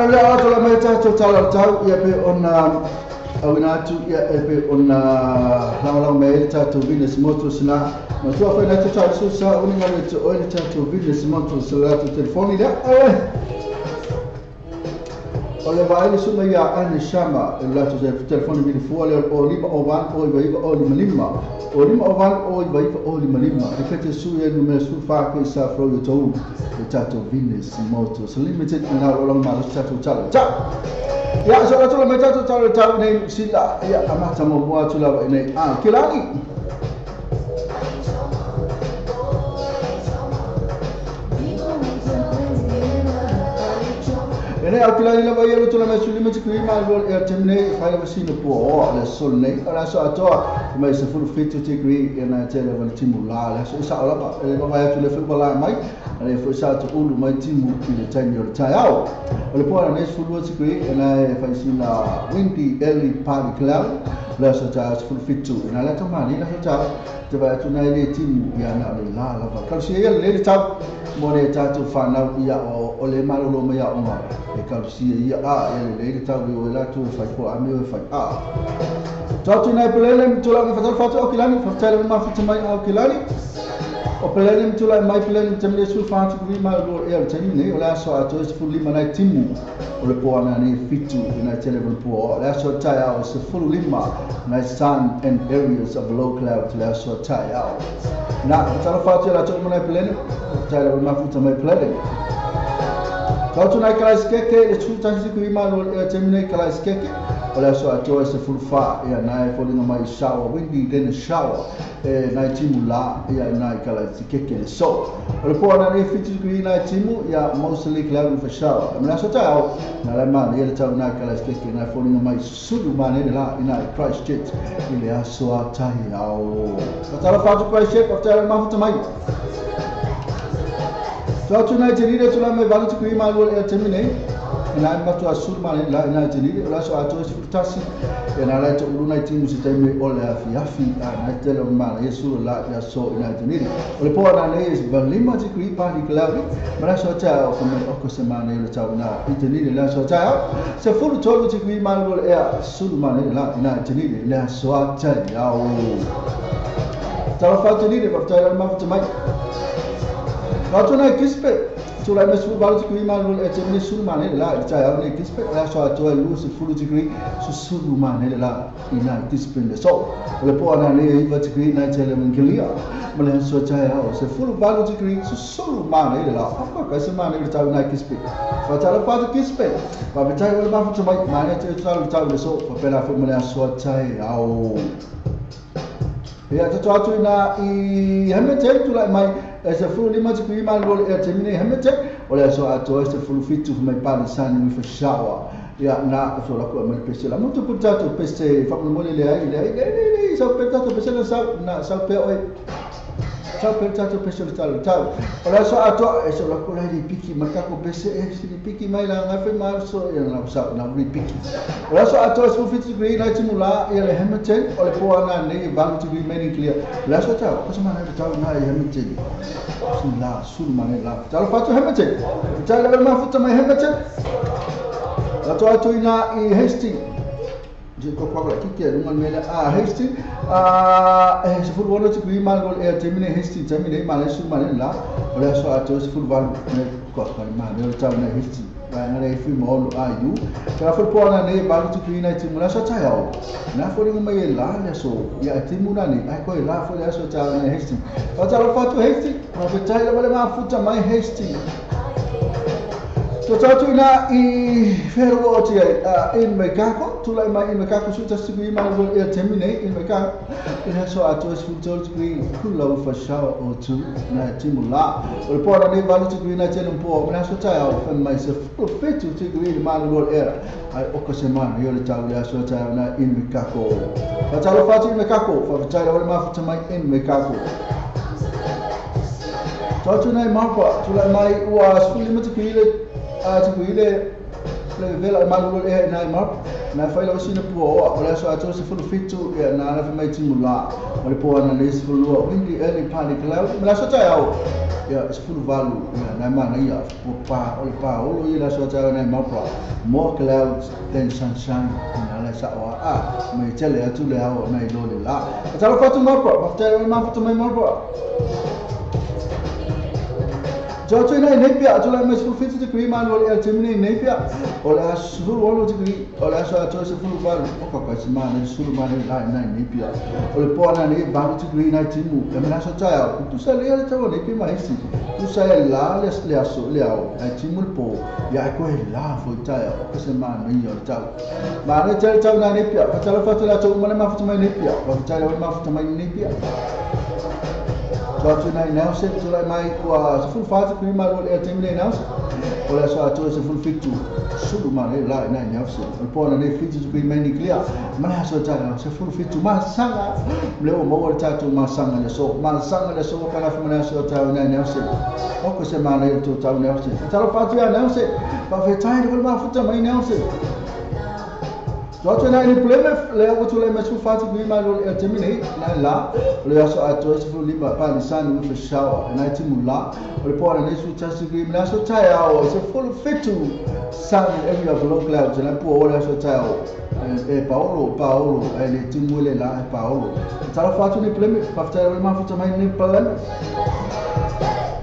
S1: le ato la mai tātou tala tau ia pe ona awina atu ia pe ona lau mei le tātou Venus Motors na ma tua whai nai tātou su sa uninga le te oi le tātou Venus Motors le ato telefoni lea o le vai le suma ia ane shama le ato telefoni vini fua le o lima o van o iwa iwa o lima lima o lima o van o iwa iwa o lima lima e kete su e numera su whake sa fro le tau le tātou Venus Motors Limited me nā rolong ma le tātou tala ta ia so ato la mai tātou tala tau nei sila ia amata mo mua tu lawa nei Kilani Ene au kilani la vai alo tula mai suli mati kui mai lo e temne fai la vasino po o le sol nei ala so atoa mai se fulu fitu te kui e na tele val timu la la so sa ola pa e vai atu le fulu la mai ale fo sa tu ulu mai timu ki le time yo tai au o le po na nes fulu ti kui e na fai sina windy early party club la so ta fulu fitu na la tamani la so ta te vai atu na le timu ya na le la la ka si e le ta mo le tatu whanau ia o le marolo mai a oma e kausia ia a e le tau i o e latu e whai po a meo e whai a tatu nai pelele mi tula mi whatal whatu au kilani whatele mi mawhita mai au kilani o pelele mi tula mai pelele mi tamile su whatu kuri mai o e al tani nei o le aso a to e sifu lima nai timu o le po ana nei fitu i nai telefon po o le aso tai au se fulu lima nai sun and areas of low cloud le aso tai au na whatala whatu e la tō manai pelele tala o mafuta mai pelele Tautu nai kalai skeke, le tūtasi kui manu e temine kalai skeke o le aso atoa se fulfa ia nai folinga mai shawa, windy then shawa e nai timu la ia nai kalai skeke le so o le poa nai fitu kui nai timu ia mostly cloudy for shower e mena so tai au na le mani ia le tau nai kalai skeke nai folinga mai sulu mani la i nai Christchurch i le aso a tahi au Katala whatu Christchurch of tala mafuta mai Tautu nai te rire tula mai wala tukui mai lua e temine na matu asul male la ina tini la so ato futasi ena la to uluna timu siteme ole afi na tele mala yesu la ya so ina tini ole po na le is balima ti kri pa di klavi mara so cha come oko semana ile cha na tini la so cha se fulu to ti kri mal gol e sul male la ina tini la so cha ya o tava fatto lì per fare il mafia mai fatto una kispe sulla messo valore qui ma non è nessun male là cioè ha una kispe la so a tu lui si fulu di su sul male là in kispe le so le può andare i vati qui na tele mangilia ma le so cioè se fulu valore di su sul male là ma questo male che una kispe fatto la fatto kispe ma betai il mafia mai ma ne c'è le so per la famiglia so cioè ya to atu na I hamete tu la mai se fu lima tu ki mal gol e termine hamete ola so atu se fu fitu mai palisan mi fa shawa ya na so la ko mai pese la molto portato pese fa mole le ai so portato pese la sa na sa pe oi sa portato pese la tal ola so atu e so la ko la di piki makako pese e si di piki mai la ngafe mal so ya na sa na ri piki ola so atu se fitu ki na timula ya le hamete ole po na ne bang to be many clear la so ta ko sama na ta na ya hamete sulla sul mane la ta fa to hamete ta la ma futa mai hamete la to atu ina I hasty je ko pa ki ke rungal mele hasty se fu wono to be mal gol e termine hasty termine mal sul mane la ola so atu se fu val ne ko pa ma ne ta na hasty na le fi mo ayu tra fu po na ne ba tu ki na ti mula so cha ya na fu ni mai la ne so ya ti muna ni ai ko la fu ya so cha na hasty o cha lo fa tu hasty ma pe cha le ma fu cha mai hasty to cha tu na I ferro ti in mekako tu la mai in mekako su ta si ma go e termine in mekako ina so atu fu to ki ku lo fa sha o tu na ti mula o po na ne ba tu ki na chen po na so cha ya fa mai se fu fetu ti ki ma go era ai o ko semana yo le cha ya so cha na in mekako fa cha lo fa ti mekako fa cha lo ma fa mai in mekako to tu na ma tu la mai wa su limit ki le tu ile le vela malul e na map na fa lo sina po o la so ato se fu fitu e na na fa mai timula o le po na le se fu lo quindi e le panic cloud la so ta ya se fu valu na ma na ya po pa o pa o lo la so ta na map more clouds than sunshine na la sa wa me tele atu le ha na I lo le la ta lo fa tu map pa ta ma fa tu mai map Jojo na nepia tu la mas fu fitu de crema no el termine nepia ola sul wolo de ola so ato se fu val o ka pa semana sul mane la na nepia ole po na ne ba tu green na timu e me na so cha tu sa le ta wo nepia mai si tu sa la le aso le ao na timu po ya ko la fo ta o semana ni yo ta ma ne ta na nepia fa ta fa ta to ma ma fa mai nepia fa ta ma fa mai nepia Wat na nou se tu la mai kwa se fu fatu ki ma ro e termine nou o la so atu se fu fitu sulu ma la na nou se o po na ne fitu ki mai ni clear ma na so ta se fu fitu ma sanga le o mo ta tu ma sanga le so pa na fu ma so ta na nou se o ko se ma na tu ta nou se ta lo fatu ya nou se pa fe tai de ma fu ta mai nou se Jojo na ni problema le o tu le mas fu fatu ki ma ro e termine na la le so atu se fu liba pa ni sanu fu shawa na ti mula o po na su ta si ki na so ta ya o se fu fitu sun every of low clouds na po o la so ta o e Paolo e le ti mule la Paolo ta fatu ni problema pa ta ma fu ta mai ni problema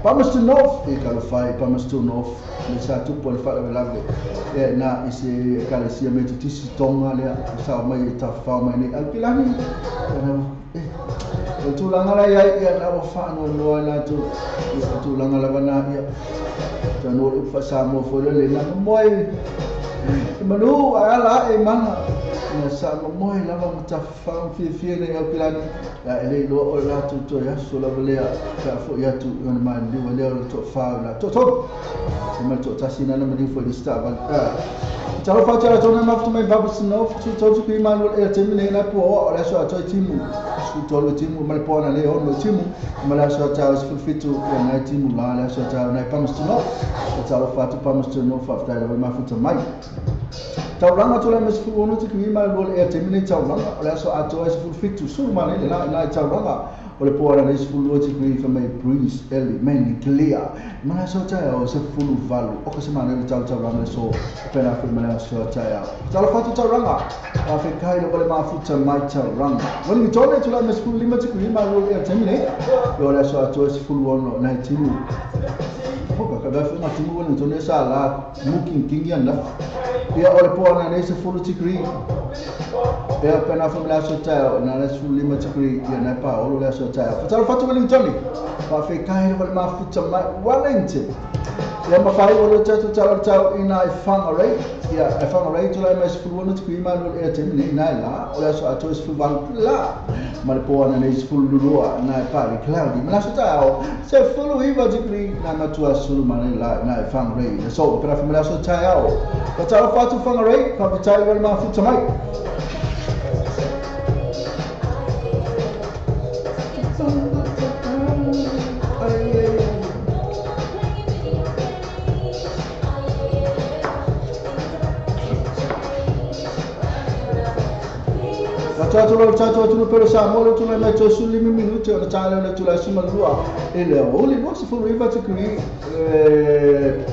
S1: Pamas to North e ka fai Pamas to North le sa tu po le fa la lave e na ise ka le sia me tu tisi tonga le sa mai ta fa mai ni alpilani e tu langa la ya na fa no no na tu langa la bana ya ta no fa sa mo fo le na moi manu ala e mana na sa moi la va ta fa fi le alpilani ya ele lo o la tu to ya so la le ka fo ya tu on ma ndi wa le to fa la to ma to ta sina na mani fo di sta ba ta lo fa ta to na ma fu mai babu sino tu to ki ma lo e termine na po o la so to timu su tolu timu ma le pona le ono timu ma la so ta se fitu ya na timu la so ta na pamstuno ta lo fatu pamstuno fa ta le ma futa mai tauranga tula mes fu ono te ki ma gol e termine tauranga la so ato es fu fitu su ma le la tauranga o le pōra le sifulu o te kui fa mai breeze, eli, meni, clear. Mana so tai o se fulu valu. O ka se mana le tau ranga le so pena kui mana so tai au. Tala fatu tau ranga. A fe kai le wale mafuta mai tau ranga. Wani mi tōne tula me sifulu lima te kui ma lo e temine. Yo le so ato e sifulu ono nai timu. Hoka ka gafu ma timu wani tōne sa la muking kingi anda. Ia o le pōra le sifulu te kui. Ia pena fa mala so tai o na le sifulu lima te kui ia na pa o le so Fatalo fatu Wellington. Pa fe kai le ma futa mai Wellington. Ya ma fai o le tatu tau ina I whangarei. Ya I whangarei tu lai mai sifuru ana tuku ima lo e temi nei nai la. O le aso ato sifuru wang la. Ma le po ana nei sifuru lulua na I pari cloudy. Ma naso tau se fulu iwa tukuri na matua suru mani la na I whangarei. Na so pera fa aso tai au. Fatalo fatu whangarei. Pa pitai wale ma futa mai. Tatu pero sa mo tu na to suli minuti o tale na tu la sima lua ele o li mo se fu riva tu qui e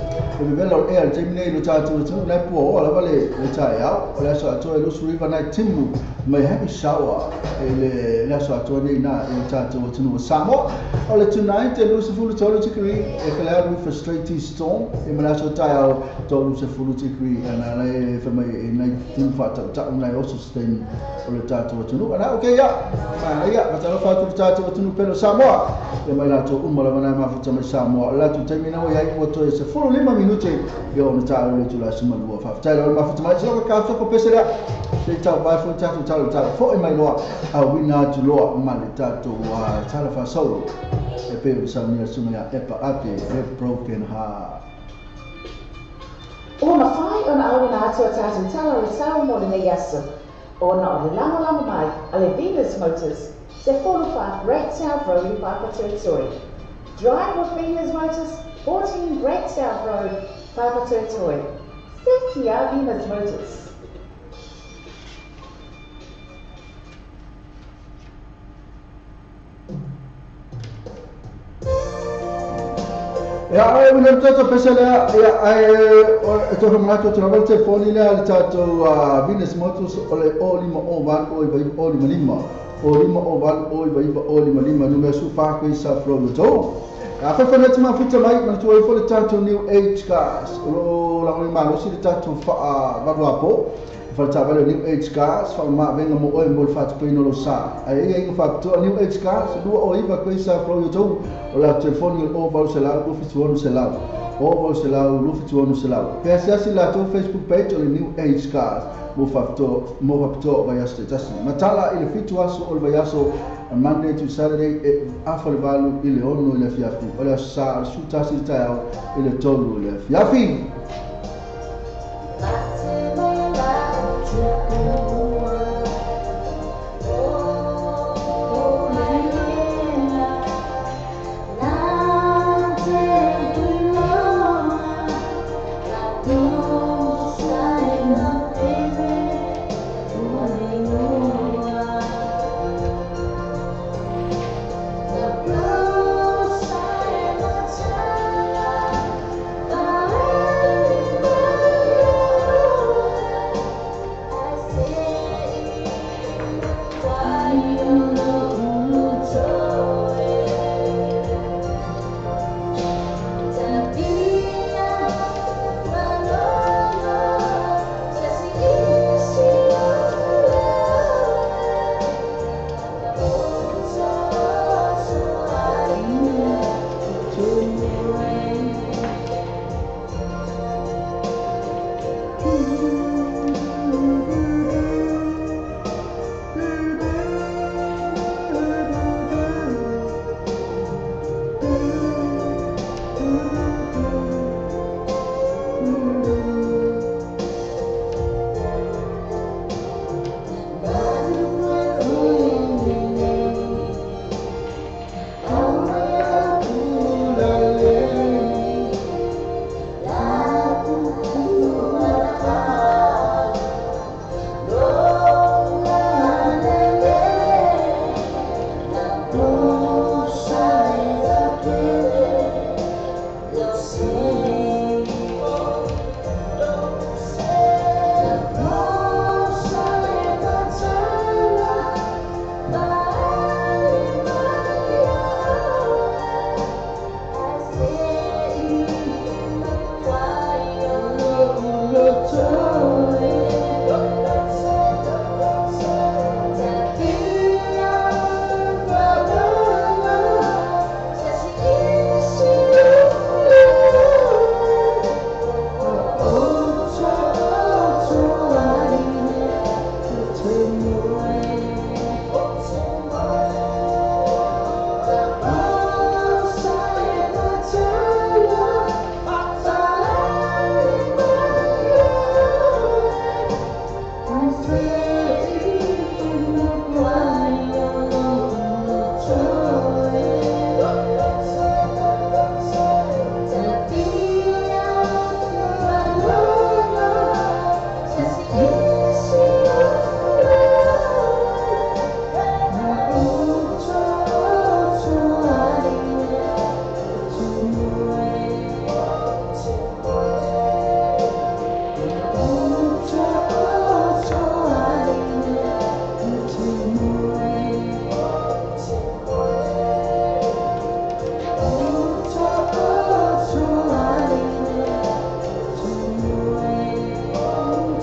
S1: bello e al termine lo tatu tu na po o la vale le taia o la so to lo su riva na timu mai happy shower ele la so to ni na e tatu tu no samo o le tonight e lo se fu to lo tu qui e clear with frustrating storm e me la so taia to lo se fu tu qui na le fa mai na tim fa ta na o sustain o le tatu tu no na okay ya ya matalo fa tu tatu tu no pelo Samoa e mai la to umala mana ma futa mai Samoa la tu termina o ya ko to se fu 5 minuti yo na talo le tu la sima lua fa talo ma futa mai so ka so ko pesera se tau vai fu tatu talo fo e mai loa a wina tu loa ma le tatu wa talo fa solo e pe sa mia suma e pa ate e broken heart
S3: Ona whai ona awina atua tātou tala o sao mo nei aso. Ona o le lama mai a le Venus Motors se whonowha Great South Road I Papatoetoe Toi. Drive with Venus Motors, 14 Great South Road, Papatoetoe Toi. Thank you, Venus Motors.
S1: Ya ai wina tata pesela ya ai to homa to travel te phone le tato Venus Motors ole oli mo o van oi vai oli malima oli mo o van oi vai oli malima no me su fa ko isa from to a fa fa net ma fita mai ma to fo le tato new age cars lo la ma lo si le tato fa va po falta vale new age cars fa ma venga mo o mo fa to no lo sa ai fa to new age cars do o iva ko isa from to o la telefone o va se la o fitu ono se la o va se la o fitu ono se la pe sia la to Facebook page o new age cars mo fa to vai aste just matala ile fitu aso o vai aso Monday to Saturday afal valu ile ono ile fiafi o la sa su tasi ta ile tolu ile fiafi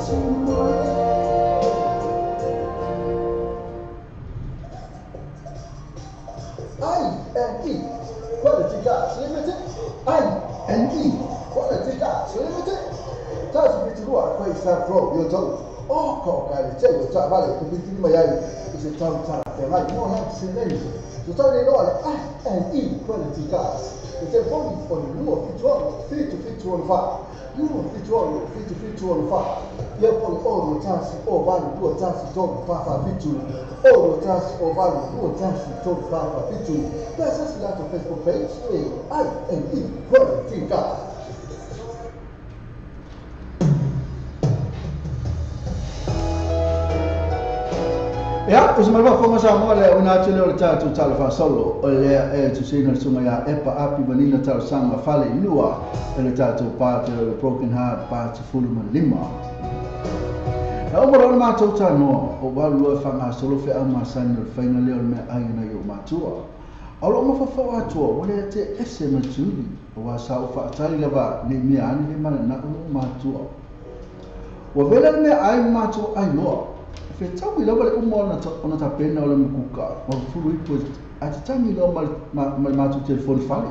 S2: I&E Quality Gas Limited. I&E Quality Gas Limited. Tazi vitilua kwa isafro yoto. Oko kali cheyo tabale kubitili mayai ise tamu tana temai mo ha sineni. So tawi no I&E Quality Gas. Ite boni on luo fitwalo fit luo fitwalo fit ya pon oro tasi o vale luo tasi to papa fitu oro tasi o vale luo tasi to papa fitu. That's us like a Facebook page. I&E Quality Gas.
S1: Ya, usimalva fonga sa mo le una tele o tatu talfa solo o le tu sina sunga ya epa api vanina tal sanga fale lua le tatu parte o broken heart parte fulma lima. Na o moro ma tota no o ba lua fanga solo fe ama sanyo faina le me aina yo matua. Alo mo fa atu o le te esema tuli o wa sa o fa tali lava ni mi ani le mana na o matua. O vela me ai matua ai no. Fe tawi lava le umona ona ta pena ola mkuka o fulu ipo atitami lo mal matu telefoni fale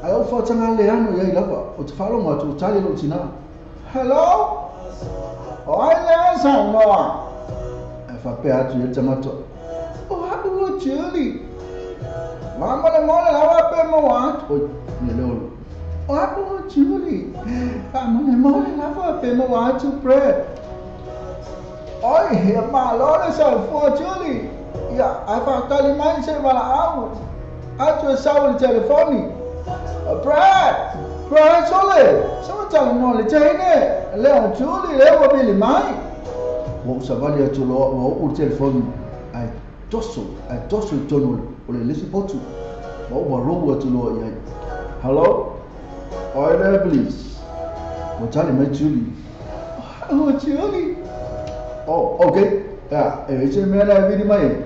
S1: ai o fa tanga le ano ya lava o te falo matu tali lo tina hello o ai le sa no e fa pe atu ye tamato o hapo Julie mama le mole lava pe mo wa o ne lo o hapo Julie mama le mole lava pe mo wa to pray. Oi, ma lore sa Julie. Ya, apa kali main saya malah out. Atu sa le telefoni. Brad sole. Sama jalan no le jahine. Le Julie le wa bili mai. Wo sa vali atu lo wo telefoni. Ai toso tono ole lesi potu. Wo ba ro atu lo ya. Hello? Oi there please. Wo tali mai Julie. Oh Julie. Oh, okay. Ya, ese me la vidi mai.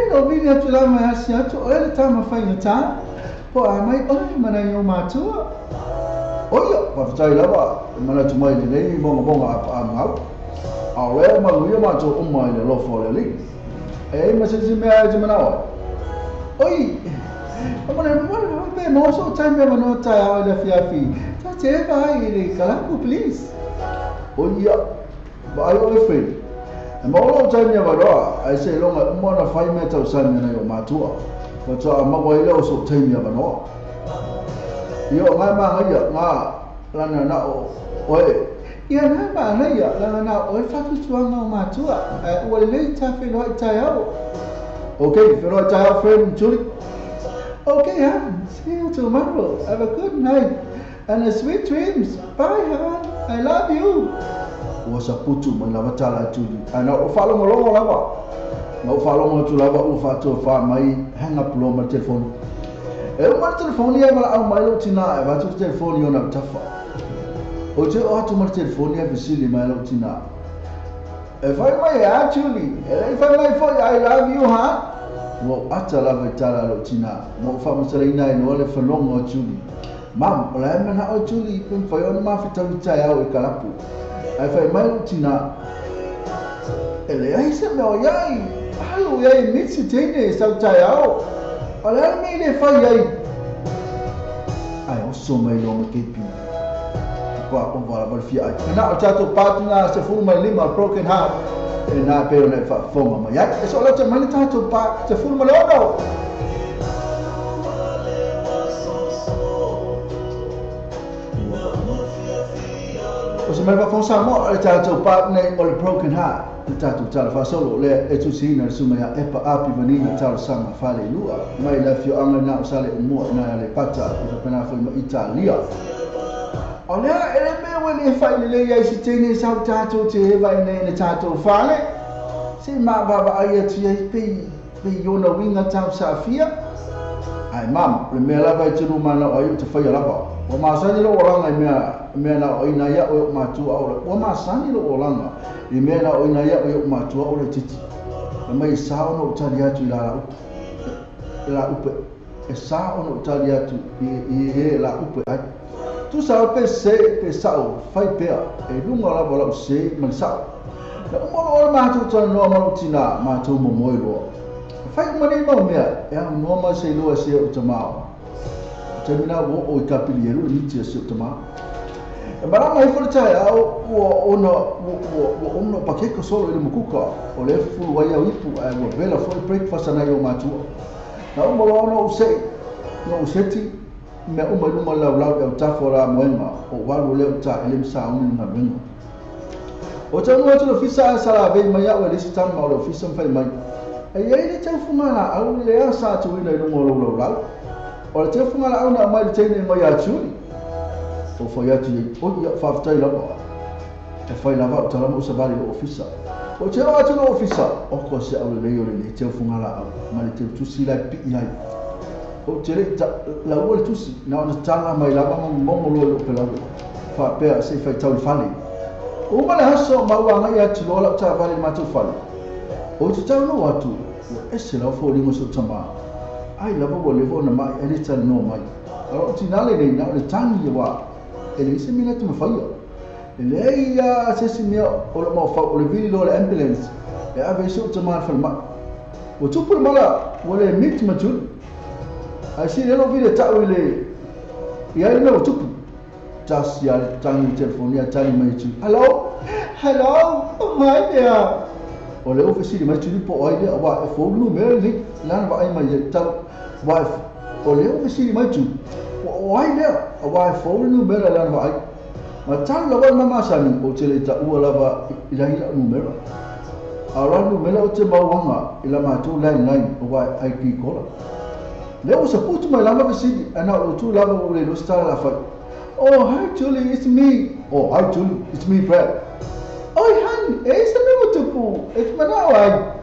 S1: No vidi atu la mai asia tu ele ta ma fai ta. Po a mai o mana yo matua. Oyo, pa tai la ba. Mana tu mai le bonga apa mau. Awe ma lu yo ma tu o mai le lo fo le li. Ma se me a je mana wa. Oi. Mana be no so time me no ta ya le fiafi. Ta te vai le kalaku please. Oyo. But I always feel, and all the time you have I say, long I'm on a 5 meter sun in your matua, but I'm a way also time you have an all. You're my man, Lana now, oi. Yeah, my man, Lana now, oi, Fatu Chuang matua, well, later feel like Tayo. Okay, feel like Tayo friend, Julie. Okay, Han, see you tomorrow. Have a good night and a sweet dreams. Bye, Han. I love you. Wasa putu mana batala tuli ana o falo mo lo lava no falo mo tu lava o fato fa mai hang up lo ma telefon e o ma telefon ya mala au mai lo tina e va tu telefon yo na tafa o je o tu ma telefon ya bisili mai lo tina e fa mai actually e fa mai for I love you ha mo atala batala lo tina mo fa mo sala ina no le falongo o tuli mam la mana o tuli pun fa yo ma fita vita ya o kalapu ai fai mai tina ele ai se me oyai halu yai mixi tene sa taiao ala me le fai ai ai o so mai lo me kepi kwa o vala val fia na o tato partner se fu mai lima broken heart e na pe ona fa foma mai ai so la te mani tato pa se fu mai lo o se mai va fonsa mo le tato partner o le broken heart le tato tala fa solo le e tu sina suma ya epa api vanina tala sama fale lua mai la fio anga na o sale mo na le pata o pena foi Italia o le ele me wele fai le ya si tene sa tato te vai ne tato fale se ma baba ai tu ya pe yo na winga tam safia ai mam le me la vai tu ma na o te fai la ba o ma sa ni lo oranga me na o ina ya o ma tu o ma sa ni lo oranga i me na o ina ya o ma tu o le titi mai sa o no tali atu la upe e sa o no tali atu i la upe ai tu sa pe se pe sao fai pe e lunga la bola se man sao na mo ma tu to no ma tina ma tu mo mo lo fai mo ni mo me e no ma se lo se o tama termina o kapiliero ni ti se o tama e bara mai for chai o ono pakeko solo ile mukuka o le fu wa ya ipu o vela for breakfast na yo ma tu na mo lo no se no seti me uma luma lau e tafora moenga o walu leo ta ele sa un na bengo o tanu atu lo fisa sala ve mai ya le sitan ma lo fisa fai mai e ye le tau fumana au le sa tu ina no mo lau o le tau fumana au na mai tene mai ya tu o foi atu o ya fa tai la e fai la va tala mo sa bali o fisa o tau atu lo fisa o ko se au le yo le tau fumana au mai te tu sila pi ai o tere la ua le tusi na ona tala mai lava momolo lo pela fa pe se fai tau fale o ma le haso ma ua ngai atu lo la ta vale ma tu fale o tu tau no atu o ese la fo ringo so tama ai lava wo le vona mai e tal no mai o tinale nei na le tangi wa e le se mina tu fai e le ia se si mio o lo mo fa o le vili lo le ambulance e ave so tama fa ma o tu por mala wo le mit ma tu asi le no vile ta wile ya le no tupu tas ya tangi telefonia tani mai tu hello hi there o le ofisi di mai tu po ai le wa phone number ni lan wa ai mai ta wa o le ofisi di mai tu o ai le wa phone number lan wa ai ma tan la wa mama sani o tele ta u la va ila numero ala numero o te bawanga ila ma tu line o wa ai ki kola leo se putu mai lama besidi ana o tu lama o le stara la fai oh hi Julie it's me oh hi Julie it's me Brad oh han e se me mutupu it's manawai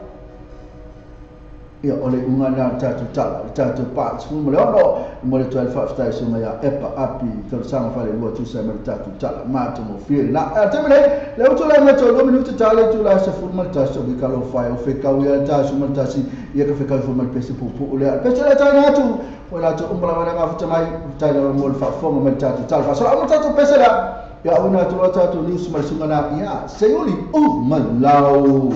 S1: ia ole unga na tatu tala tatu pa mo le ono mo le 12 stai so mai epa api to sama fale lo tu sa me tatu tala ma to mo fie na temele le tu la me to 2 minuti tale tu la se forma tasso di calo fai o fe kawia tasso mo tasi ia ka fe ka forma pesi pupu ole pe tele tana tu wala tu umbra wana ka futa mai tale mo fa forma me tatu tala fa so mo tatu pesa la ya una tu tatu news mal sungana ia seuli malau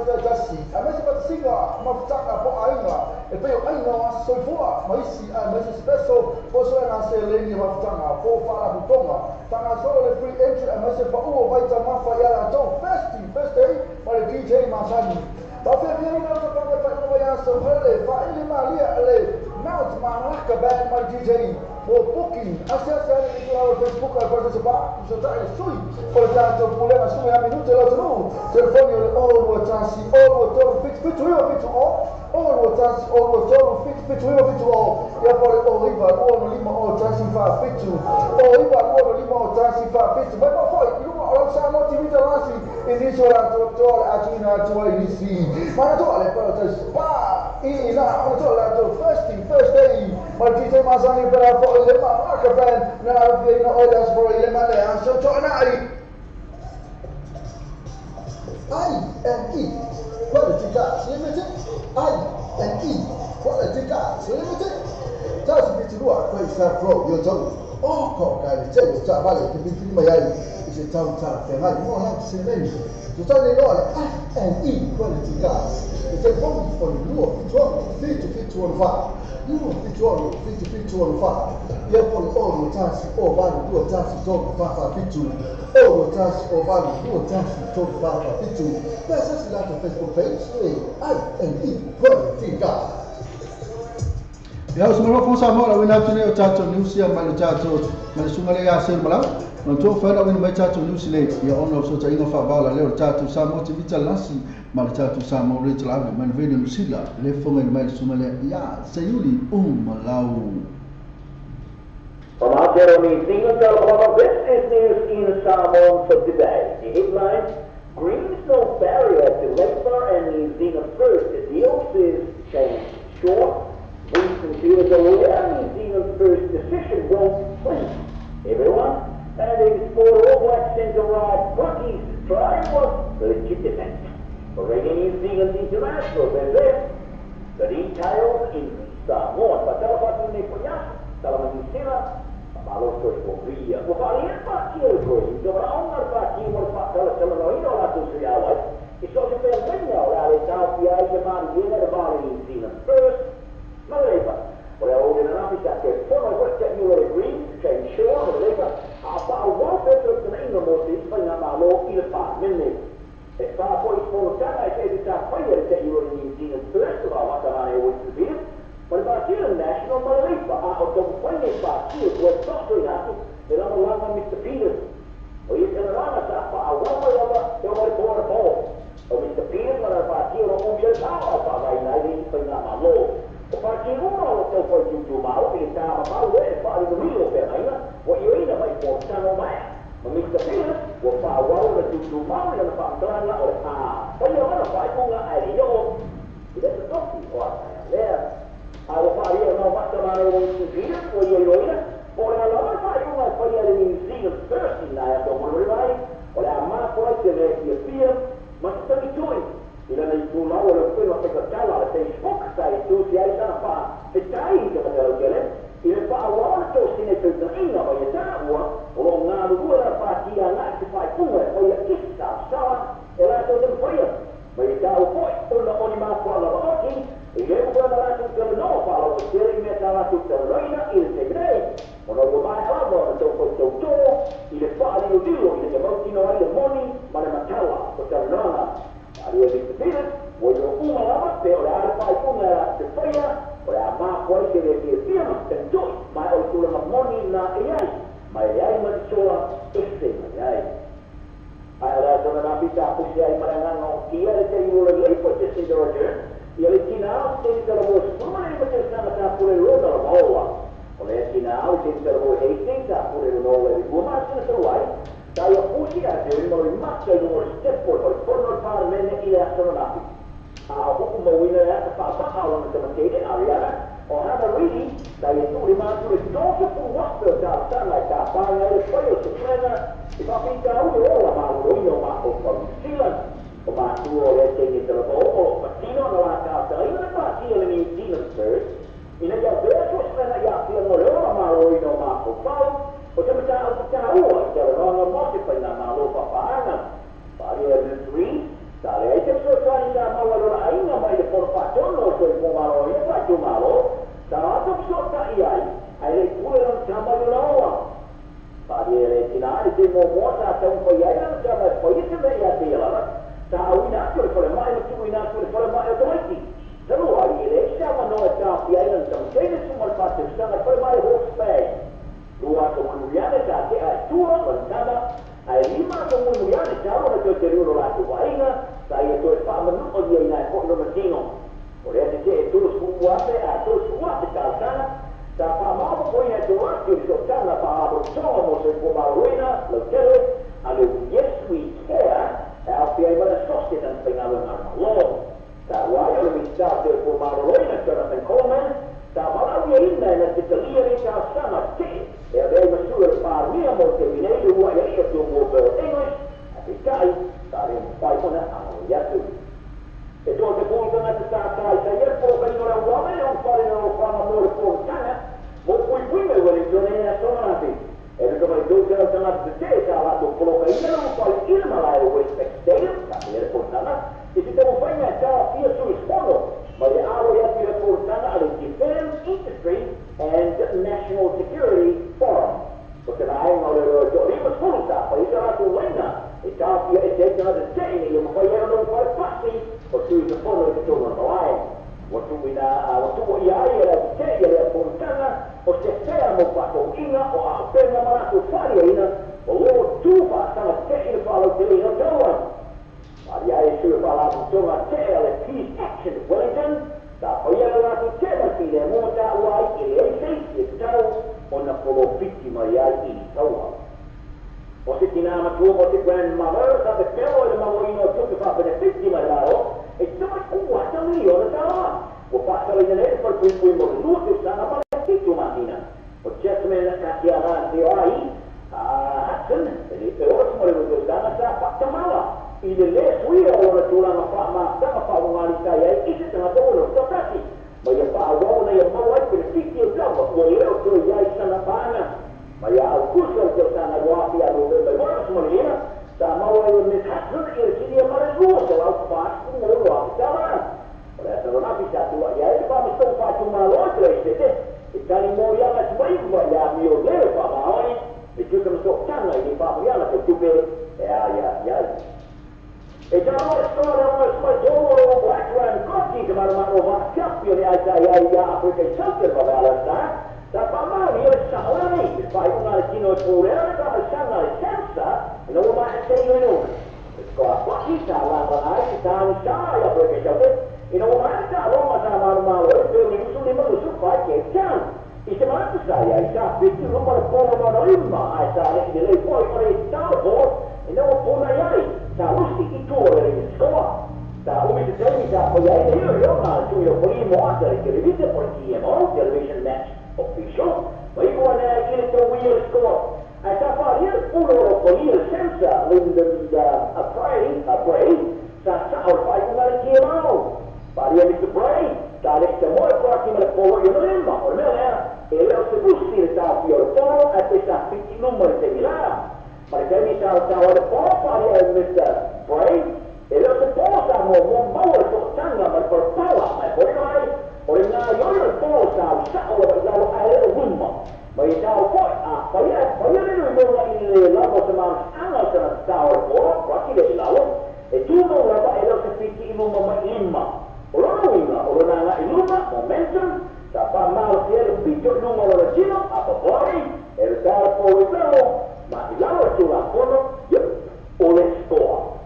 S2: Jasi, a mesi pa singa mafutaka po ainga, e peo ainga wa soifua, maisi special po so na se leni mafutanga po fala butonga, tanga solo le free entry a mesi pa uo baita mafa ya to first day, ma le DJ Masani. Ba fe vieni na to pa no ya so hele, fa ili malia le Mount Malaka band ma DJ. Mo booking, acessa il nostro Facebook al partecipa, usate sui, portato pure ma su a minuto lo trovo. Telefoni all what tassi, all what todo fit all what tassi, all what todo fit all. E poi oliva, uomo lima all tassi fa fit. Oliva, uomo lima all tassi fa fit. Ma poi lo sanno ti vita lasi, inizio la dottore Agina tua inizi. Ma dottore però te spa, in la first day, ma DJ Masani per le Malaka band na vino olhas por ele maneira so tornari I&E quality gas limited I&E quality gas limited just bit lua questa flow yo zo ko ka le che yo sa vale che bit ma yai se tau ta fe mai mo na se ne so ta le no I&E quality gas it's a bomb for you fit to va you fit to va ye poi o tasi o vale due tasi to fa fitu o tasi o vale due tasi to fa fitu questa è la Facebook page I&E quality gas.
S1: Ya semua fosa mo la wina tune o tato nusia ma tato ma sungale ya sen bala no to fa la wina mai tato nusile ya ono so ta inga fa bala le tato sa mo ti vita lasi ma tato sa mo le tla ma vene nusila le fonga mai sungale ya sayuli malau.
S6: From our Jeremy Singleton, this is news in Samoan for today. The headline: Greens no barrier to Labour and New Zealand First. The deal is changed short. Recent years away, New Zealand First decision won't win. Everyone, and it's for All Black Centre Ride Bookies try was legitimate. Already New Zealand International, there's this. The details in Samoan. But tell about the Neponyas, tell about New Zealand. Kalau terus bukan pak kiri koi, jika orang pak kiri pak kalau selama ini orang tu siawat, itu supaya banyak orang tahu dia cuma dia ada balik New Zealand First, mereka. Oleh orang yang nak bisa ke, semua orang cakap you will agree, change sure mereka. Apa awal betul kena ingat mesti banyak malu ilfah minit. Kalau kau ikut cara saya bisa bayar cakap you will New Zealand First, kalau macam mana you will be. Partido National Malaysia, autocompanhia partido, o sócio yato, ele não lava Mr. Peters. O isso não lava sapa, a uma lava, eu vou embora bom. O Mr. Peters para partido não ambiental, para vai lá e foi na malo. O partido não o foi de mal, ele estava mal, ele fala do Rio Pereira, o eu ainda vai forçar no mais. O Mr. Peters, o pau da do mal, ele não faz lá, olha agora vai com a areia. Ele é top, olha. Kalau saya mau macam mana orang New oh iya iya, orang lawan saya mau saya ada New Zealand First ini lah, atau mana lain, oleh amat saya dia film, masih tak dicuci. Bila nak pulau orang film masih berjalan, ada Facebook saya itu saya apa, percaya kepada orang. Ia pak awal tu sini tu ingat apa yang saya buat, orang ngalu dua parti yang nak cepat pun, saya kisah salah, orang tu terfaya. Mereka upoi, orang orang masuk Allah bagi. Ia bukan orang tu terlalu kalau sering mereka tu terlalu integrate. Orang rumah apa untuk betul-betul ia paling dulu ia mesti nak ada money mana masalah terlalu. Ada dikit, walau umur apa, orang ada pun ada supaya orang mak boleh dia tentu, mai orang tu money na ayai, mai ayai mesti istem ayai. Ada orang nak bisa punya marangan dia ada yang lagi pun sesuatu. Ele tinha tem que ter o semana ele vai ter que por ele não boa. Olha tinha o tem que ter o tem que por ele não ele como assim se vai. Daí o puxia ele não mais que no step por não para men e a sonora. O winner é para a aula de matemática Ariana. O hada really daí tu lima tu todo por water da sana da para ele foi o suprema e para ficar o mas o Zealand. O batu oleh tinggi terbawa, Patino nak kata, ini nak kira New Zealand First. Ini dia betul sebenarnya yang dia mula malu ini mahu kau. Macam tahu, kalau orang masih pernah malu apa-apa. Pada hari three, dari itu selesai o dia ina ko no matino o le te tulus kuate a tulus kuate kalsana ta pa ma ko ina to ati so tana pa abo tomo se ko baruina lo tele ale yes we care al pia mana soste tan pengalo na lo ta wa yo mi sta te ko baruina tana tan komen ta ma ina ina na te lia ni ta sama te e avei masura pa mia mo te minei wa ya to mo English ati kai tare pai ona a ya tu e to te punto na te sta sai ieri po per ora uomo e un fare no fa amore po kana mo poi me vuole giornare a sonati e do come do che la te ta la to coloca in no poi il malaio West Stadium ta ieri po kana e ti devo fare ta io su rispondo ma le area di reportana alle defense industry and national security forum perché dai ma le io sono sta poi sarà tu lena e cambia e già da te io poi non fare passi o tu ti porto di torno online waktu ia era te ia portana o se fermo fatto ina o appena marato fare ina o loro tu fa sta te il fallo te no trovo Maria e suo parlato torna te alle peace action Wellington da poi era tu te la fine monta uai e sei ciao ona polo vittima ia in tawa o se tinama tu o te grandmother sa te pelo e mamorino tu che fa benefici ma laro e insomma guarda lì ora da o passa le nere per cui mo luto stanno a tu mattina o Jasmine che avanti ai Hudson e te ora mo lo stanno sa fatta mala il le sui ora tu la ma fa una lista e che se non devo sto casi ma io fa uomo e ma vuoi benefici e già ma io tu ya stanno bana ma ya al curso che stanno guapi a dove ora sono lì sta ma vuoi mi Hudson e ci dia mare giù se la fa un lo a adesso non ha bisogno di ieri fa mi sto facendo una volta e tali moria la sbaglio ya mio le fa ma oggi e tu come sto tanto di fa moria la che tu vedi e già ora storia una sbaglio background così che ma va cappio di ya perché sempre va bene da fa ma io sa ora ne fai una latino pure ora da passare la senza e non va a sei minuti qua ci sta la ci sta un saia perché c'è e non manca a Roma da normale per mi sono ma su qualche can e se manca sai ai sa più non per poco ma rimma ai sa le poi per stato e non può mai sa usti i tuoi in scuola da come ti sei da poi io ma tu io primo a che riviste poi chi è no television match official ma io non è che tu vuoi scuola ai sa fare il puro poi senza a pray sa o fai una richiamo Maria Mr. Bray, tale che muore prossimo al polo io non è ma ormai e leo se bussi il tapo io il polo e questa fitti numero di Milano ma che mi sa il tapo del polo Maria Mr. Bray e leo se polo sa un mauer sottanga ma per pala ma poi mai ormai io il polo sa o la a rumma ma io sa poi poi non il lavoro se ma hanno sta il polo quasi del lavoro e tu non la e leo se fitti in un momento Orang iluma momentum dapat mal dia bijo numero regino apa boleh ergar polibelo ma ilawa curang kono oleh store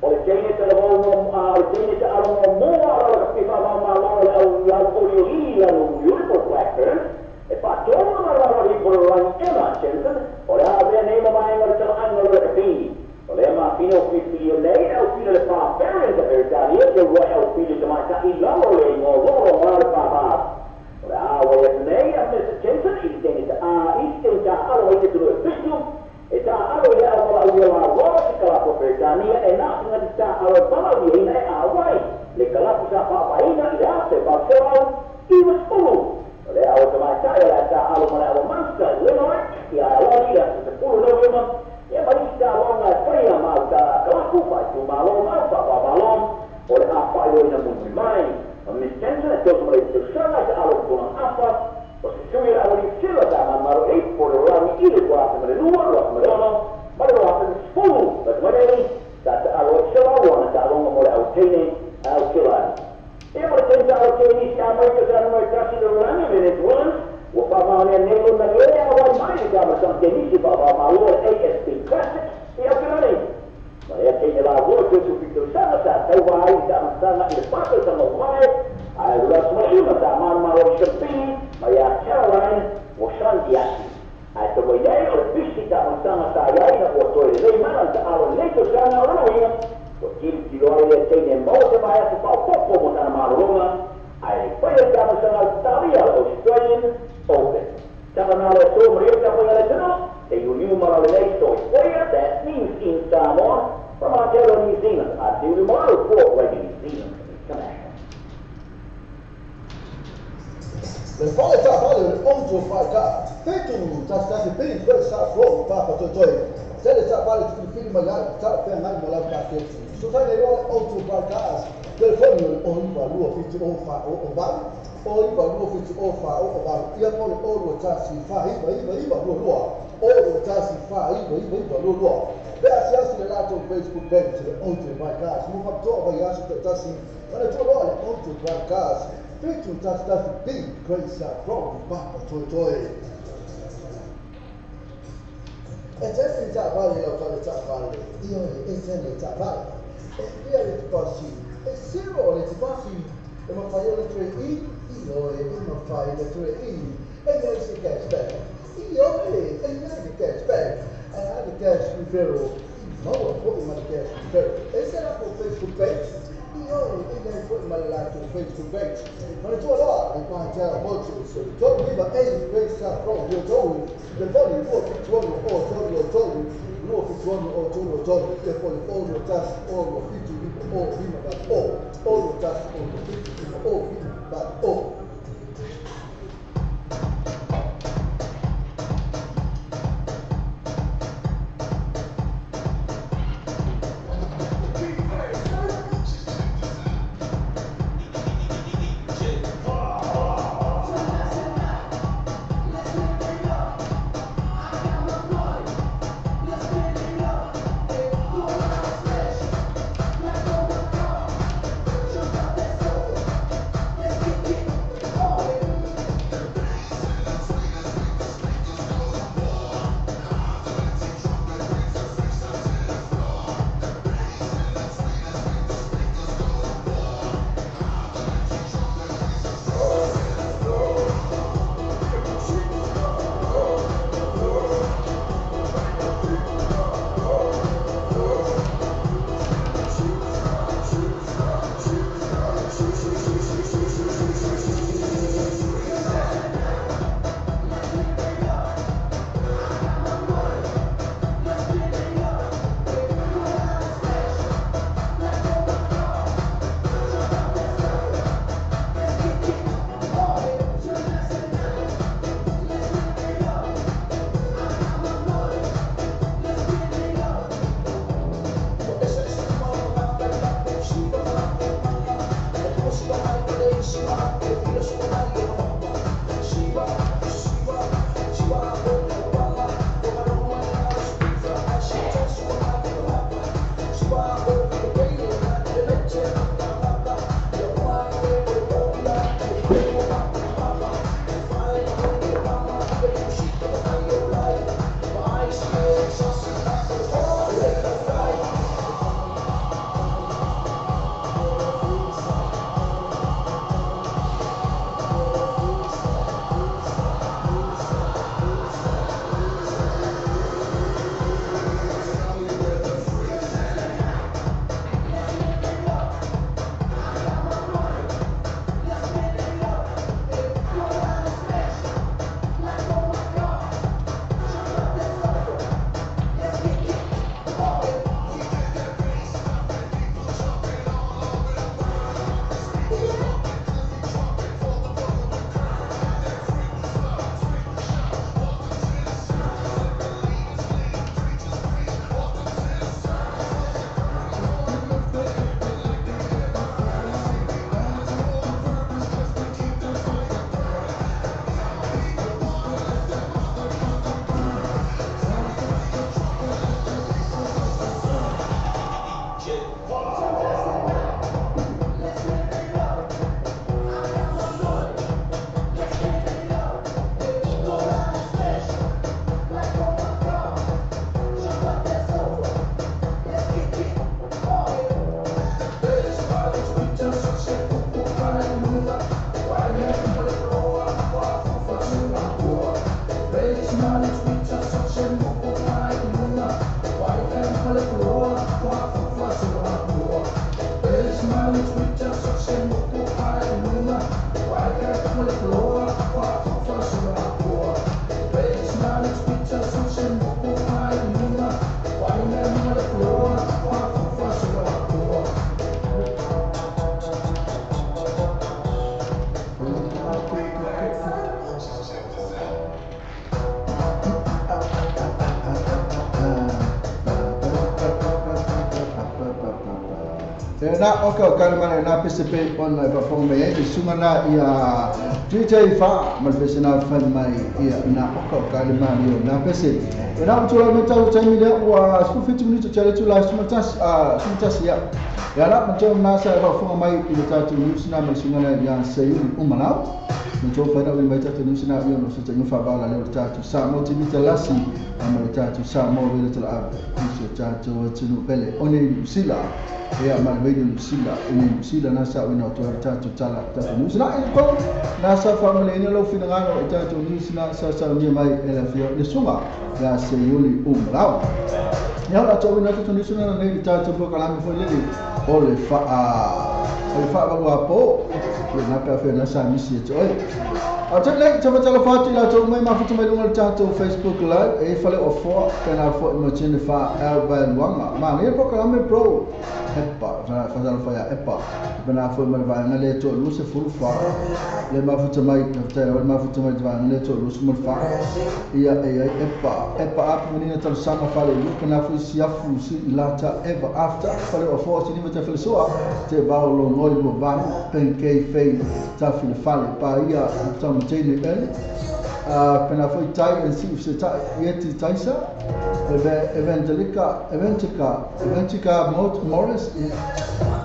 S6: oleh jenis terlalu oleh jenis terlalu muar oleh pipa mama lalu lalu lalu blackburn patron lalu berlang emergency oleh ada nama main berjalan oleh ini Olema fino fili lei au filo le pa parent per dali e royal filo de mata il loro le no loro mal pa ora wa lei a Mr. Jensen il tenita il alo e tu e alo ya alo ya loro che la per dali e na sta alo pa ina e wai le kala sa pa ina ya se pa solo i was solo ora automaticamente la alo ma master le no ya alo ya se puro no ya barista longa fria malta kelaku baju malom apa balom oleh apa yang namun main Jensen itu mereka sangat alur pulang apa posisi awal sila zaman maru por orang ini kuat merenung luas merenung baru akan 10 bagaimana kata alur sila wana calon mulai autene alkilan ia bertanya autene siapa itu dan mereka sudah orangnya Venezuela وطبعا النيلو النجاري أول ما يجي مثلا تنيسي بابا معلومة ASP Classic هي كمان ما يبقى إلى عبور كنتو في الدرسانة sa tawai sa masanga ipasa sa mawai ay ulas mo ima sa maro Champagne maya Caroline Washan Diaki ay tawai dai o bisita masanga sa ayay na portoy lay manan sa aron leto sa na ruya to kilo ay tay ne mo sa maya sa popo mo na marunga ay pwede ka masanga Italia Australian Open sa manalo so mo ka po na dito ay yung maralay so where that means in Samoa from Aotearoa, New Zealand. I do tomorrow report where New Zealand is coming.
S2: Le fale ta fale onto faca. Fetu ta sta se per questa pro papa to joy. Se le ta fale tu film magari ta per mai mala parte. So ta le onto faca. Le fale on va lu officio o fa o va. O va lu officio o fa o va. Ia pole o ta si fa i va lu lu. O ta si fa i va lu lu. Beh, se la tua Facebook page onto faca. Mu fa to va ya ta si. Ma le to lo onto faca. Fetu ta sta se per questa pro papa to joy. E c'è già vale la qualità vale, io e se ne già vale. E via le passi, e se no le passi, e ma fai le 3i, io e ma fai le 3i, e lei si cashback. Io e lei si cashback. E ha di cash rivero, no, poi ma di cash rivero. E se la può Facebook page, io e lei poi ma la tua Facebook page. Ma il tuo là, e qua c'era molto, se tu viva e questa proprio tu. Le voglio nuovo figliuolo o giorno e poi lo tas o lo figlio o prima da o lo tas o lo figlio o prima da o.
S1: Na oka kalmana na PCP on my perform e sumana ia DJ fa mal pesena fan mai ia na oka kalmana yo na PC na mtula meta time dia wa 50 minutes chale tula sumatas ya na mtula na sa perform mai ile tatu news na sumana ya sayu umanao mtula fa na mai tatu news na yo no sa nyufa bala le tatu sa mo tibita lasi ama tatu sa mo ile tala iso tatu tunu pele oni sila ya malvedi musila nasa wina tatu tala tatu musila ko nasa family ni lo finangano tatu musila sa ni mai ela fio ni suma ya se yuli umrao ya la to wina tatu musila na ni tatu ko kala mi foleli ole fa ba po na ka fe nasa misi to Atendek coba calo fati la to mai mafutu mai lungal tatu Facebook live e fale ofo kana fo imagine fa Alban Wanga ma ni po kala me pro epa fa fa ya epa bana fo mai va ngale to lu se full fa le mafutu mai tafta le mafutu mai va ngale to lu smul fa ia epa ap menina tal sama fale lu kana fu siafu si lata ever after fale ofo si ni meta fale soa te ba lo ngoli bo ba penke fe ta file fale pa ia Jane Ben pena foi tai and see se tai yeti taisa evangelika Morris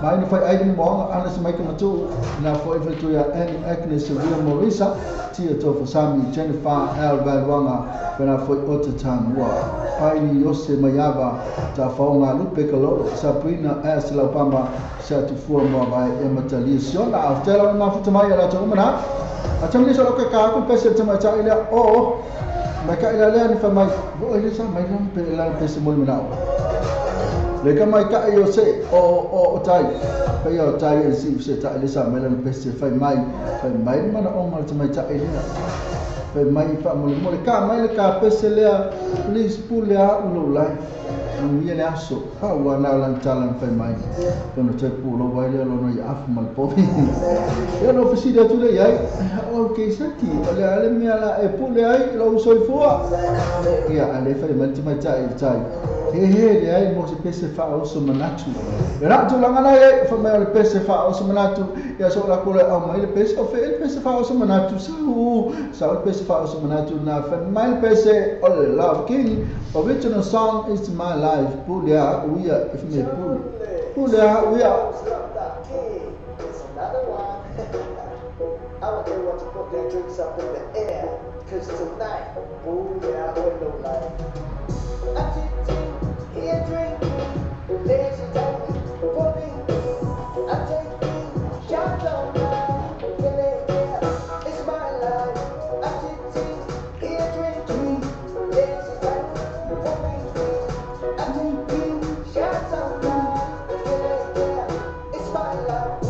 S1: mai no foi Aiden Wong anas mai como tu na foi feito ya Agnes Sevilla Morisa tia to for Sami Jennifer Alban Wanga pena foi Otatam wa pai ni Jose Mayaba ta faunga Lupe Caloro Sabrina Asla Pamba sa tu forma vai emataliação na altera na futamai la tomana Macam ni soal kakak aku pesen macam macam ini mereka ilalah ni famai boleh sama macam ilalah pesen mul menau mereka mereka ayo se tai ayo tai si se tak ilisa melan pesen famai mana orang macam ini famai famul mereka mereka pesen dia please pull dia ululai Mungkin ya so, hawa na lang talang famai. Kono cepu lo wale lo no ya afmal pobi. Ya no fasida tu le yai. Okay saki. Ole ale mi ala e pule ai lo usoi fua. Ya ale fa macam tai. He ai mo se pese fa o so manatu. Ya na tu lang ana e fa mai le pese fa o so manatu. Ya so la kula au mai le pese o fe le pese fa o so manatu. Sa le pese fa o so manatu na fa mai le pese ole love king. Original song is my life. Pulia, we are if me Pulia, we are.
S2: It's another one. I want everyone to put their drinks up in the air, cause tonight, Pulia, with no life. I drink, here drinking, there's a time for me. I take shots on mine, yeah, it's my life. I drink, here drinking, there's a time for me. I drink shots on mine, yeah, it's my life.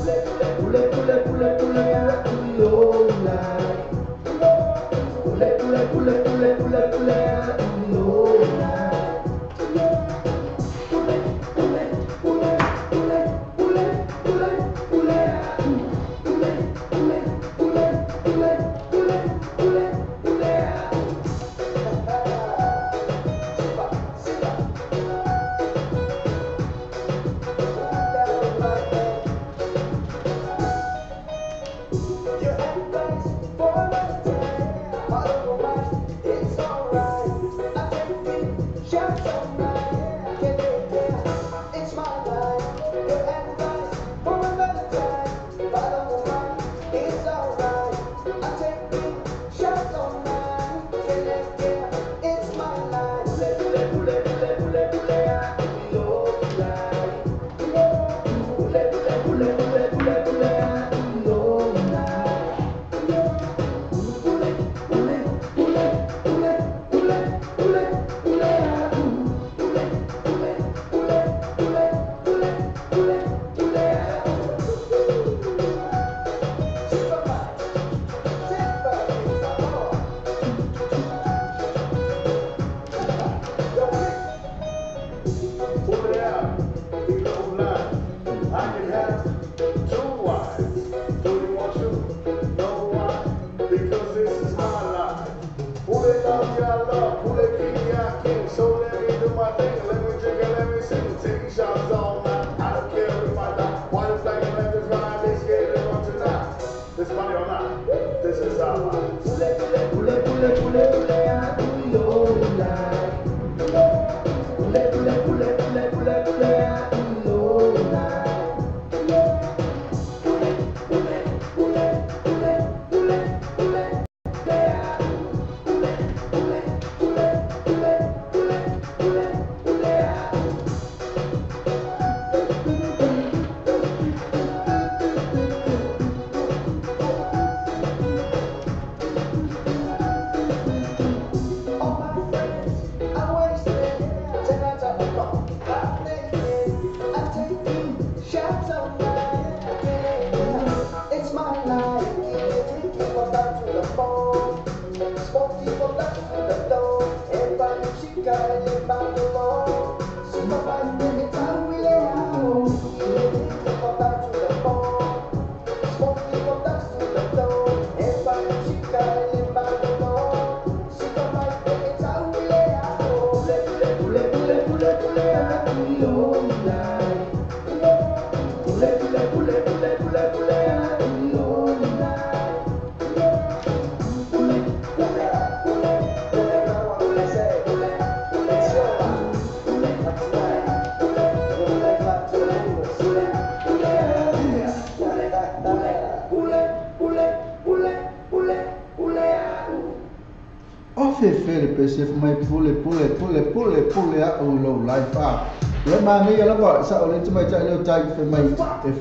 S1: Fele pese mai pule a o lo life a le ma me la ba sa o le mai ta le tai fe mai e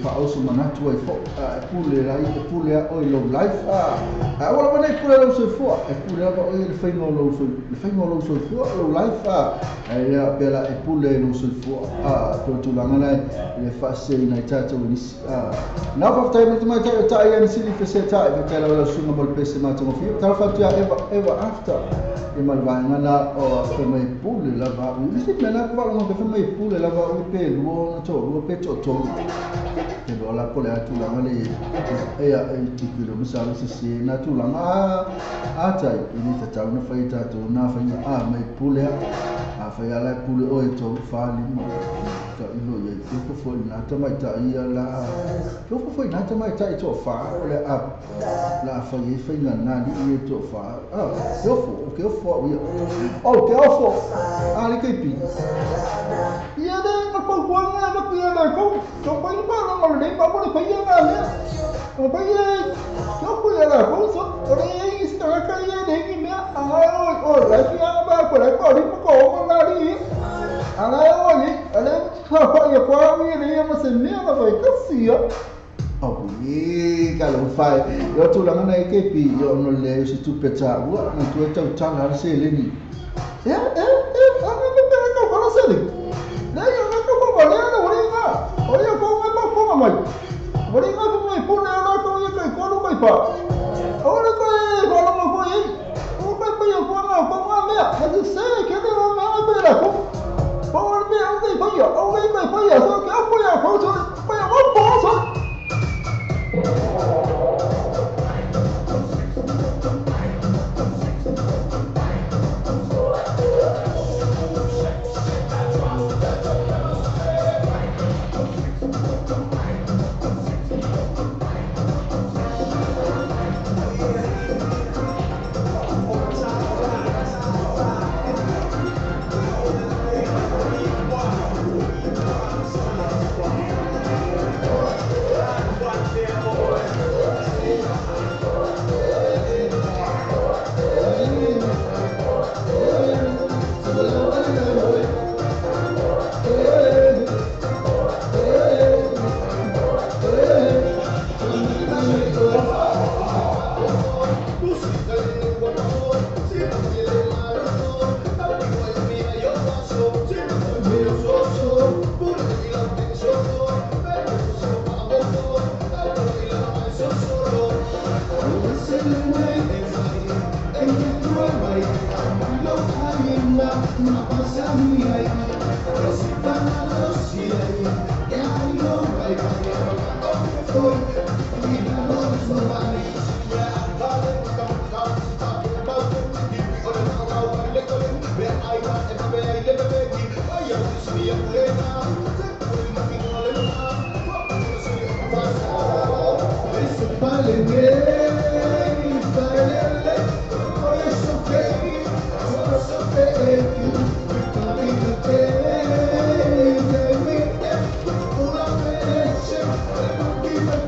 S1: fa o su mana tu e fo pule a o lo life a wala ba nei pule lo so fo e pule ba o le fe no lo so fo lo life a ya pela e pule lo so fo to tu langa le fa se na ta to ni na fa tai mai ta ya si li fe se ta e ta la su ma pese ma to fi ta fa tu ever after e malvanga na o fe mai pule la va mi si plena ko lo fe mai pule la va o pe lo to lo pe to e do la pole a tu la male e a ti ki lo sa si na tu la ma a tai ni ta ta na fa ta to na fa a mai pule a fa ya la pule o to fa ni mo ta ilo ye ko fo na ta mai ta ia la ko fo na ta mai ta to fa le a la fa ye fa na ni to fa que fo wi o que fo ali que pi ia de na ko ko na ma ku ya na ko pa pa na ma le pa pa ya na le ko pa ya ko ku ya na ko so re is ta ka ya de ki me o la ki ya ba ko le ko ri ko na ri ala o ni ala ko ya ko mi ri ma se ne na vai ka sia oh ye kalau fai yo tu lang na ke pi yo no le si tu peta wa na tu ta ta na se le ni ana no te ko para se le na yo no ko ba le na ori na o yo ko ma ko ma mai ori na ko mai pu na na ko yo ko no mai pa ora ko ko no mo ko ye o ko pa yo ko na ko ma me ma tu se ke de no ma be la ko por me o de pa yo o me pa yo so ke pa yo ko so pa yo ko so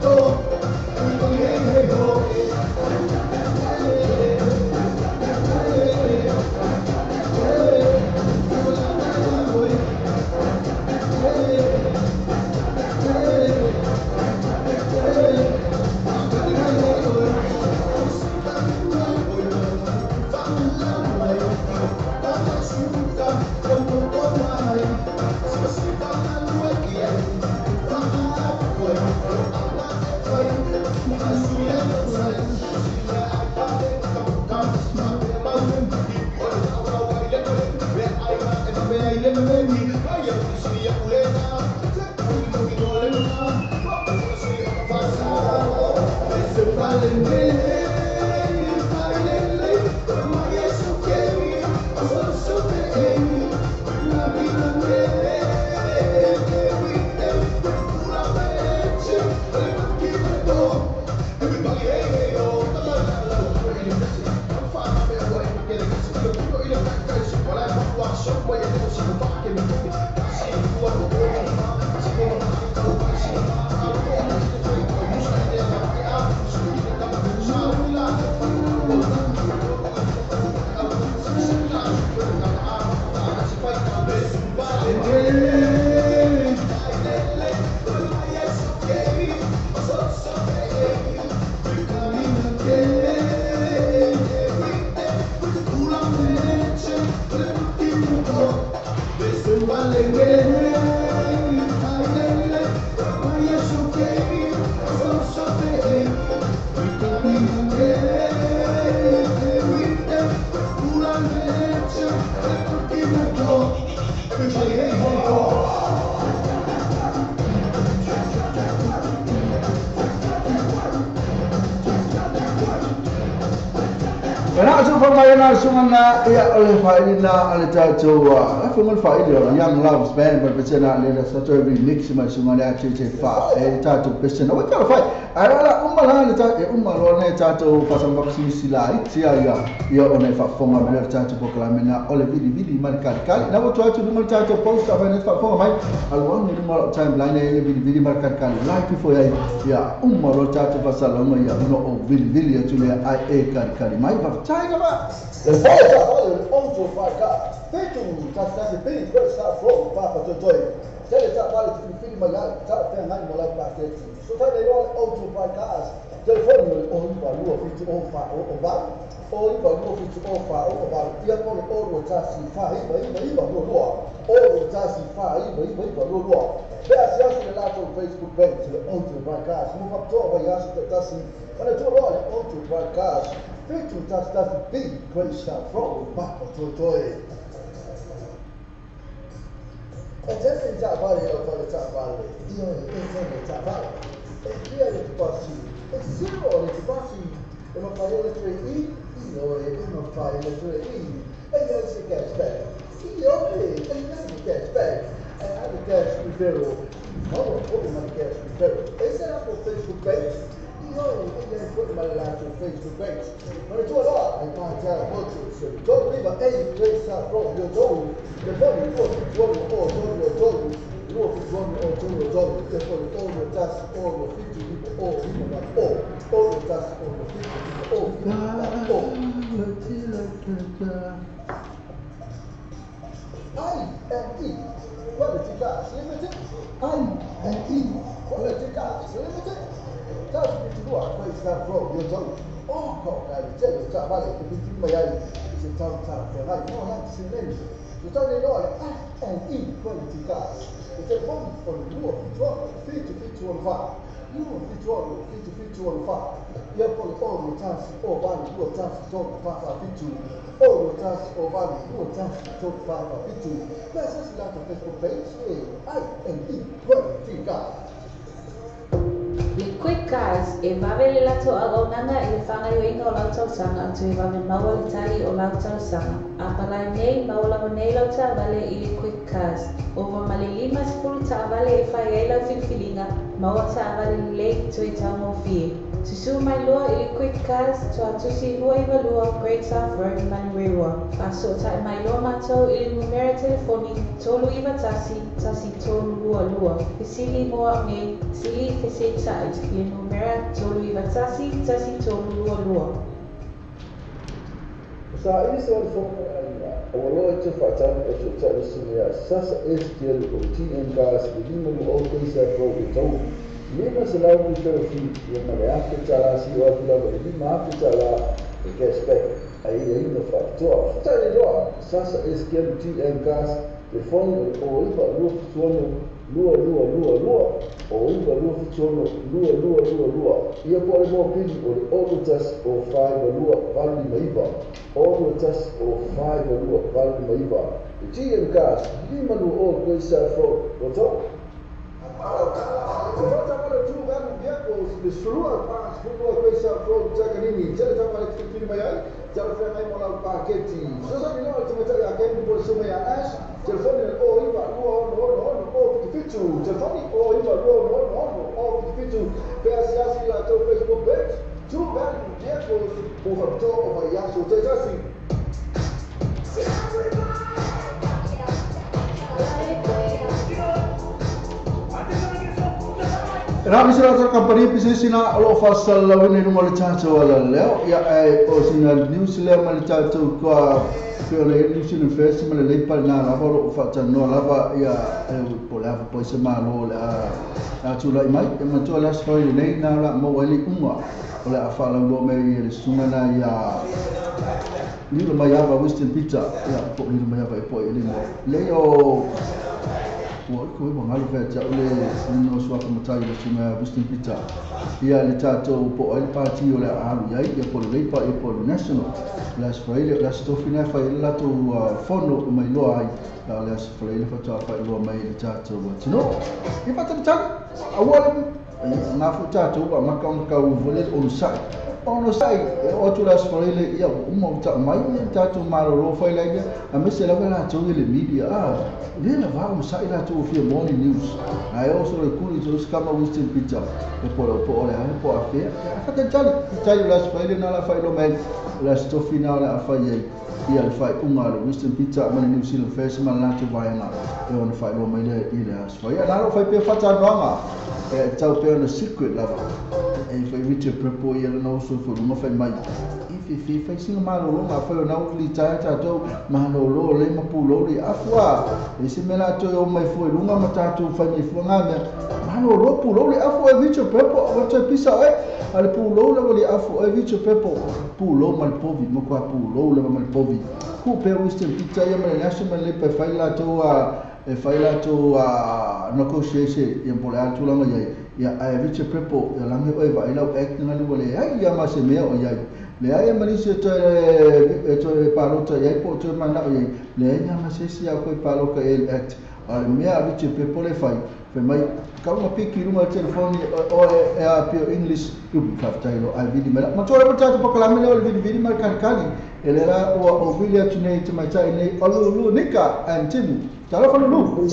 S1: Oh Ana asu pemaina sungana ia oleh failina ale tatua. Afu mal failio Young Loves Band bersama le satu remix mai sungana fa tatu bersama. Wa ka fai. Ara umala le tatu umalo ne tatu pasang baksi silai tia ia ona fa fonga me tatu poklamena ole vidi man kali. Na watu atu mal tatu post apa ne fa fonga mai. Alwan ni mal timeline ia vidi man kali. Like before ya umalo tatu pasal ma ya no vidi ya tu ai kali mai China ba.
S2: The boys are all on to fight up. They do that's the big first start from Papa to joy. Tell us about it to feel my life. Tell them I'm like back there. So tell they all on to fight cars. Tell them all you are to offer over. All you are to offer over. You are all taxi fire, all taxi fire, there's just a lot of Facebook page on to broadcast. Move up to over Yashi Tassi. When I do all on to broadcast. Victor that's a big great shot from Papa Toy. And just in Tabali or for the Tabali, you know, it's in the Tabali. It's really to pass you. It's zero, it's passing. In a priority E, you know, in a priority E. And then she gets back. He only, and then he gets back. And I would guess we zero. No one put him on the gas we zero. Is that up on Facebook page? No, they put my life on Facebook page. But it's all up. I can't tell what to say. Don't leave any place out from your door. The very good is one or your door. You know if it's one or your door. Therefore, all your tasks, all your 50 people, all people like all your tasks, all your 50 people, all I&E Quality Cars Limited. I&E Quality Cars Limited. That's what you do. I place that from your door. Oh, God, I tell you, Tabali, if you think my eye is a town for life, no, that's the name. You tell me, no, I&E Quality Cars. It's a phone for the new of each 50-50-15. You know, each one, 50-50-15. You have all your tasks, all value, your tasks, don't pass our 50. All your tasks, all value, your tasks, don't pass our 50. There's just a lot of Facebook page. I&E Quality Cars.
S5: Le quick cars e vavele lato agonanga e fanga yo inga o lautau sanga atu e vave maua le tali o lautau sanga. A palai nei maula mo nei lauta vale i le quick cars. Ova male lima sifuru ta vale e whai e lau whiwhilinga maua ta vale le to e tau mo fie. Susu mai lua i le quick cars to atusi lua iwa lua Great South Road Manrewa. A so ta e mai lua matou i le numera telefoni tolu iwa tasi tolu lua lua. Fisili moa me sili fese tai le numera tolu iwa tasi tolu lua lua.
S2: Sa ini soal forma awal itu fakta itu cakap semua sasa STL OTN gas lima mau kisah pro itu lima selalu terfi yang mana aku cara si waktu lalu lima aku cara respect ayah ini faktor tadi doa sasa STL OTN gas telefon o iba lu funciona lua o iba lu funciona lua ia pode mo pedi o outras o five lua vale maiba outras o five lua vale maiba e tinha gas lima no o coisa fro botou para tu vamos vehicles de sua para por coisa fro jacanini já já para que tu mai ai já foi mai mola paquete só sabe não tu vai ter aquele por cima ya as telefone o iba no o fitu telefone o iba no o fitu PSS lá teu Facebook page tu vai vehicles por todo o vai aço já assim
S1: Rami sila company pisi sina alo fasal lawin ni mo chacho wala leo ya ai o sina news le mo chacho ko pero news ni fest mo le pa na la bolo fa no la ba ya po la po se ma lo la tu la mai mo tu la so ni na la mo wali umwa ola fa la lo me le sumana ya ni lo mai ava Western Pizza ya po ni lo mai ava po ele mo leo ko ngalo fa ja ole no so ko matai le suma Western Pizza ia le tato po ai party ole alu ia ia po le pa e po national las fraile las tofina fa la to fono mai lo ai la las fraile fa ta fa lo mai le tato no e pa tan awal nga fu tatu ba maka vole on sai o tu las foile ia mo ta mai tatu malo foi la ia a me se la vela tu le media le va on sai la tu fi morning news ai also le kuri tu skama Winston Peter e por le po a fe fa te tali las foile na la fai lo mai la sto finale a fai ia le fai unga le Winston Peter ma New Zealand First man la tu vai na e on fai lo mai le ile as fai na lo fai pe fata donga e tau pe on secret lava e fai Richard Prepo ia no so fo no fai mai if fai singa malo lo ma fai na uli ta to ma no lo le ma pu lo li afwa e se mela to o mai fo lunga ma ta tu fai mai fo nga me ma no lo pu lo li afwa Richard Prepo o te pisa e al pu lo le li afwa Richard Prepo pu lo mal povi mo kwa pu lo le mal povi ku pe Winston Peter ia ma national le pe fai la to e fai la to no ko se ia pole altu la mai ia ai Richard Prepo ia lange oi vai la act na lu le ai ia ma se me o ia le ai ma ni se to palota ia po to ma na ia le ia ma se sia ko palota el act al mea Richard Prepo le fai pe mai ka uma piki ruma telefoni o e a pio English tu faftailo ai vidi mela ma tore bota to pakala mele o vidi mal kankani ele era o vilia tune to mai tai nei lu nika and timu telefono lu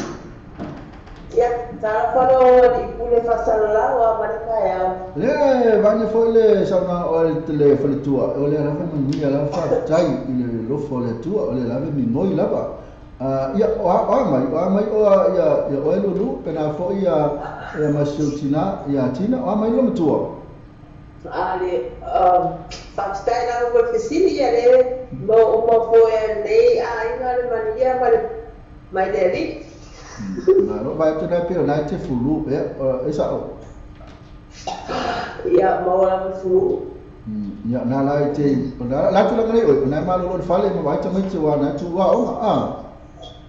S4: ya telefono di pule fasala wa barka ya
S1: le vanye foi le sana o il telefono tua o le rafa mi la fa tai il lo fo le tua o le lave mi noi lava ia o mai o ia o lu pena fo ia masutina ia tina o mai lo tua
S4: ale fakstai na ko fisili ya le mo fo nei ai na le mania mai deli
S1: na lo vai tu na pio na te fulu esa
S4: ya mau la fulu
S1: ya na la te la tu la ngai o na ma lo fale ma vai tu mai tu wa na tu wa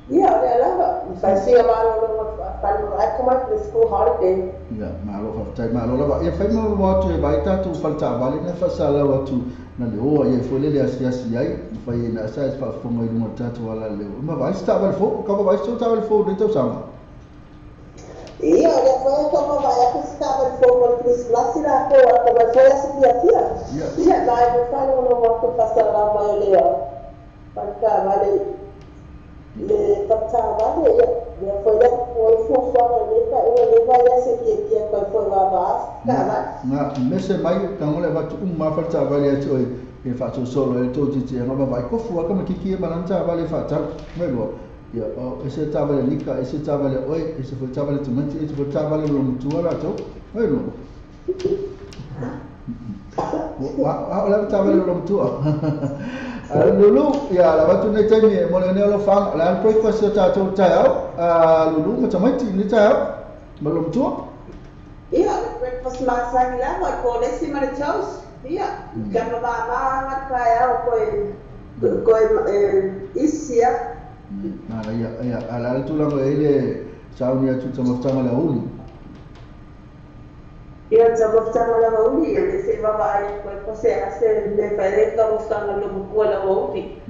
S4: ya la fa sia ma lo fale ma come up the school holiday
S1: ya ma lo fa tai ma lo la ya fa ma wa tu vai ta tu falta vale na fa sala wa tu na le o ia foi le asia ai fai na sa fa fo mai no tatu wala le ma vai sta val fo ka vai sta val fo de tau sama
S4: ia le foi ka ma vai ka sta val fo mo Christmas ira ko ka vai foi asa dia ia vai do fa no mo ko passa la mai le para vale le pata vale ia foi da foi fo le vai asa dia ko foi va
S1: na mese mai ka ngole va tu ma fa ta vale atu e fa tu solo e to ti nga vai ko fu ka ma kiki ma nan ta vale fa ta me lo ya e se ta vale lika e se ta vale oi e se fu ta vale tu menti e se fu ta vale lo tu ala to me lo wa la ta vale lo tu lulu ya la va tu ne tani mo le ne lo fa la pro ko se ta to ta lulu ma ta mai ti ni ta ma lo tu
S4: iya breakfast masak lah buat kole si mana chaus iya kan mama kaya ko isi ya
S1: na ya ala tu la ele sauni tu tama la uli
S4: iya tama la uli ya se baba ai ko se hace de pere ka buscando lo ko la uli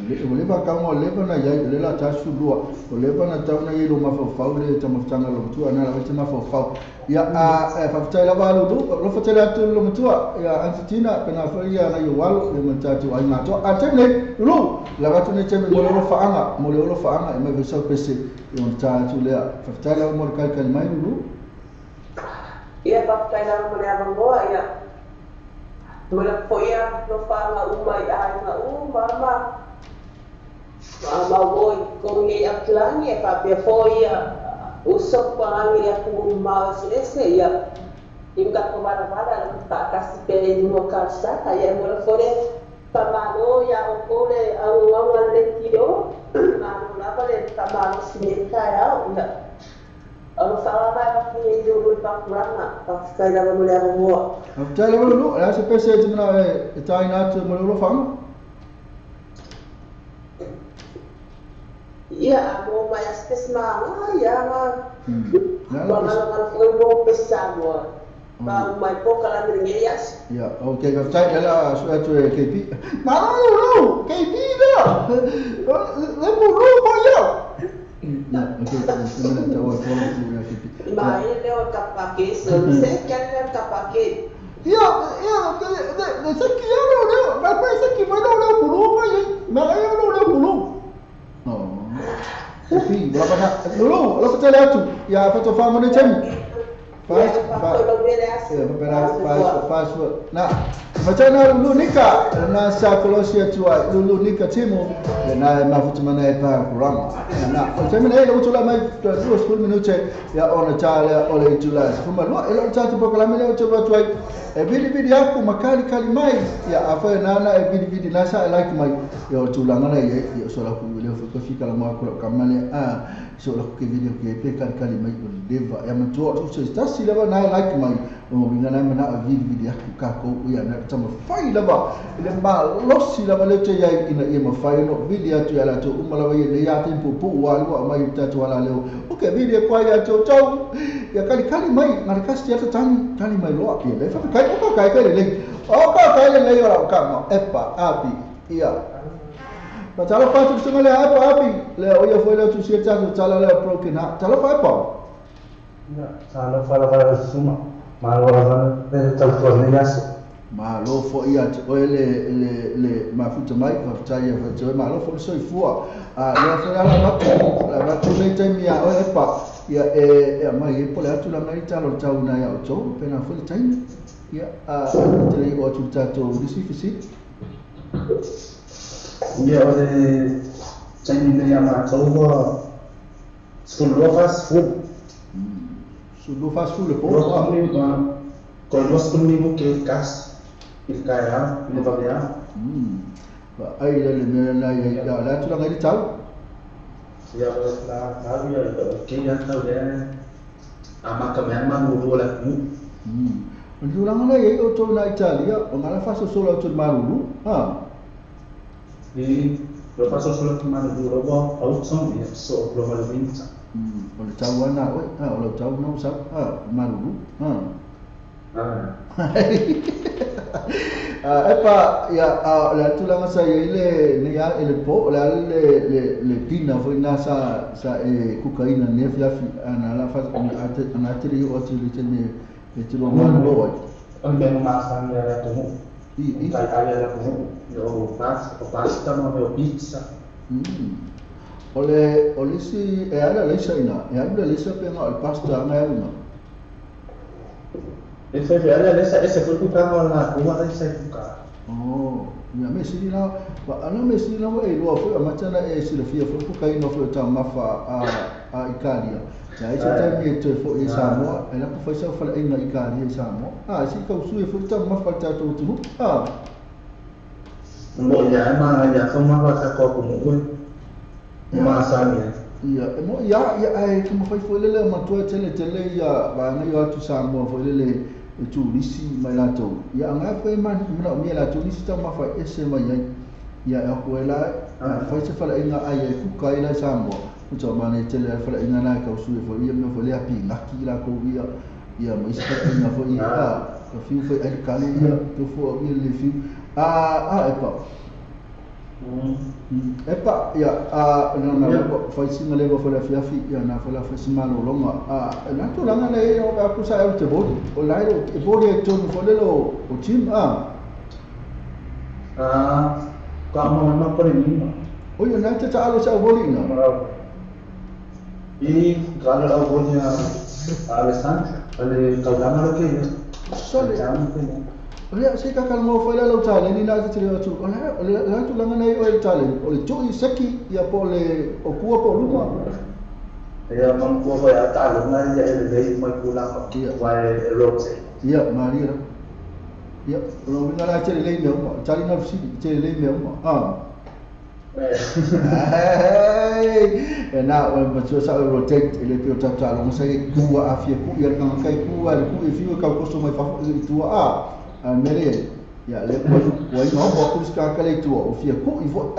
S1: le va ka mo le na ya le la ta su do o le na ta na yelo ma fa le tama lo tu ana la ma fa ya fa fa la ba lo fa la tu lo tu ya antina pena fa ya na yo wal le mata tu ai na to atene lo la ba tu ne teme mo lo fa anga e me ve so pese yo ta tu le fa la mo ka mai lo
S4: ia pakai dalam melihat bawa ia melihat foya profile umai ai mama boy kami aplan ia pakai foya usap pangi aku mau selesai ia tingkat kemana-mana tak kasih ke dua kasa ia melihat foya tamano ya okole awang lekio mano apa le tamano sineta ya ang sama ba ni dulu pak mana pak kaya ba mulai mo
S1: after la lu la se pese jina e tai na tu mo lu fam
S4: ya mo ba ya skesma ya ma ba na ko mo pesa mo ba mai po kala ni yes
S1: ya okay after la su atu KP no KP da le mo lu mo yo okay, sebenarnya jawab orang tu yang kita.
S4: Mai lewat kapake, selesai kan kapake.
S1: Ya, sekian orang, apa sekian orang burung aja, mereka orang burung. Oh, tapi berapa nak dulu, lo percaya tu, ya apa tu faham mana macam? Fast food. Nah, macam mana dulu nikah? Nasa kalau sia tua dulu nikah cemu, na mafu mana apa kurang. Nah, macam mana lo cula mai 10 minit ya ona cala oleh cula. Cuma lo elo catu pokoknya lo coba cuai. Bidi aku makali mai ya apa nana bidi nasa like mai ya cula ngana ya soal aku boleh fokus kalau mau aku kamane soal aku video ke kali mai deva ya menjual tu stasi laba na like mai mo bingana mana video aku kako ya na sama fai laba ile ma losi laba le ya ina ia ma fai no video tu ya la tu umala ya ya tempo pu wa mai ta tu ala leo okay video kwa ya tu ya kali mai ngarkas dia tu tani mai lo ya le fa kai le orang kamu api iya Kalau pasal semua le api le oya foi le tu sia tu cala le broken ha cala fa apa
S7: ya cala fa semua malo orang le tu tu ni as
S1: malo fo ia le mafuta mai fa taya fa tu malo fo soi fua le fa la tu le tem ya oya pa ya mai po le tu la mai cala tau na ya o pena fo le time ya dari waktu jatuh di sini
S7: ya oleh Chinese ni yang macam sudah fast food kalau seminggu ke kas ikaya ini bagaimana
S1: ai la tu lagi tahu
S7: ya tahu ya kian tahu dia amak kemen dulu lah
S1: Menjulang mana ya itu na Italia, orang faz solo tu malu,
S7: Di lepas solo tu malu robo, outsong ya so global winter.
S1: Oleh tahu anak, oleh tahu nak usah, malu, Apa ya la tu lang saya ile ni ya ile po la le pina foi nasa sa cocaína ne fiafi ana la faz ana tiri o tiri tene itu orang luar.
S7: Orang masak ya tu. Kaya tu. Yo pasta mau pizza.
S1: Oleh si ada lesa ina. Ya ada lesa pengal pasta ngai una.
S7: Ese fue tu kama na kuma lesa buka.
S1: Oh, ya mesti lah. Ana mesti lah luar foi macam na sila fia foi cocaína foi tam mafa Italia. Jadi saya itu for Samoa, ela foi só falar em Italia Samoa. Se kau suai foi tam mafa jatuh tu.
S7: Mbok ya mana ya semua bahasa kau kumu. Masanya.
S1: Iya, ai como foi lele matua tele ya, bang ya tu Samoa foi lele itu lisi mai la tu. Ya angai foi man mina mi la tu lisi tam mafa ese mai ya aku ela foi só falar em ai ku kai la Samoa. Macam mana tele falar em ana kau suai foi ia me foi api ngaki la kau ia mais ina foi fiu foi ai kali ia tu foi ia le fiu epa ya na foi singa leva foi la fiafi ya na foi la foi simalo longa na tu langa le aku sa te bodi o lai o bodi tu foi le o tim
S7: kamu nak pergi ni
S1: oh ya na ta alo sa bodi na
S7: ini kalau au bolnya Alessandro kalau lama lagi
S1: sorry oleh saya kalau mau file lo tale ni na cerita tu oleh tu langan ai oil tale oleh coi seki ya pole okua po rumah
S7: ya mampu ya tale na ya ele mai pulang wai rote
S1: ya mari ya lo ngala cari lain dia cari nafsi cari lain dia na macam saya rotate ele pio tata lo saya kuwa afia ku ya kan kai kuwa ku fiu kau kosto mai fa itu mere ya le wai no bo kus ka kale tu o fia ku I vo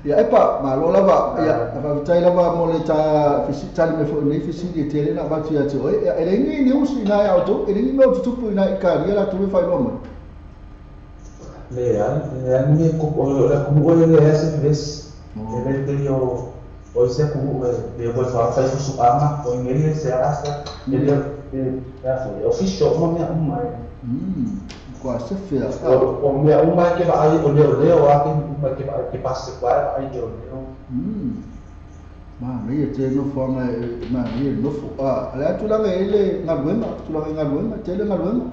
S1: ya epa malo lava ya apa tai lava mo le ta fisitali me fo nei fisiti tele na batu ya tu ele ni ni usi na ya tu ele ni mo tu pu na ka ya la tu fa no
S7: le ya ni ko la ko le ese ves ele te yo o se ku de bo fa fa su ama o ngeli se asa de official mo me uma
S1: qua se fia
S7: o me uma ke ba ai o le o ake uma ke ba ke passe qua ai de o
S1: ma ri te no fo ma ri no fo ala tu la ele ngalwema tu la ngalwema tele ngalwema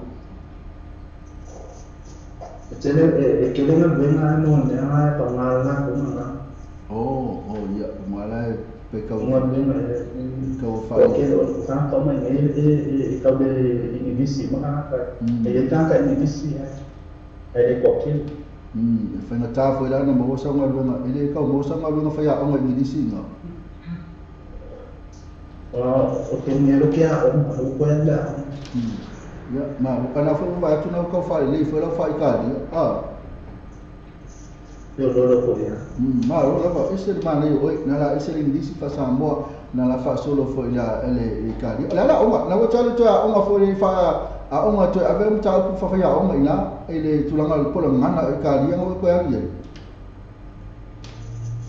S7: tele ke le ngalwema no ne ai pa ngala ko na
S1: ya malai pe kau
S7: ngalwema
S1: kau fa
S7: ke o fa to ma e ka de inivisi ma ka e ta ka inivisi ai ko ke
S1: fa na ta foi lá na mo sa ngalwema ele kau mo sa ngalwema fa ya o ngai di singa
S7: o dinheiro que o guarda
S1: ya ma kana fo ba tu na ko fa le fo la fa ka
S7: eu lo podia
S1: ma lo la fa ese ma ne o na la ese le disi fa sa mo na la fa solo fo ya ele ka di la o na wo chalo to o ma fo le fa o ma to ave mu ta ku fa ya o ma ina ele tu la ngal po la ngana ka di ngo ko ya ri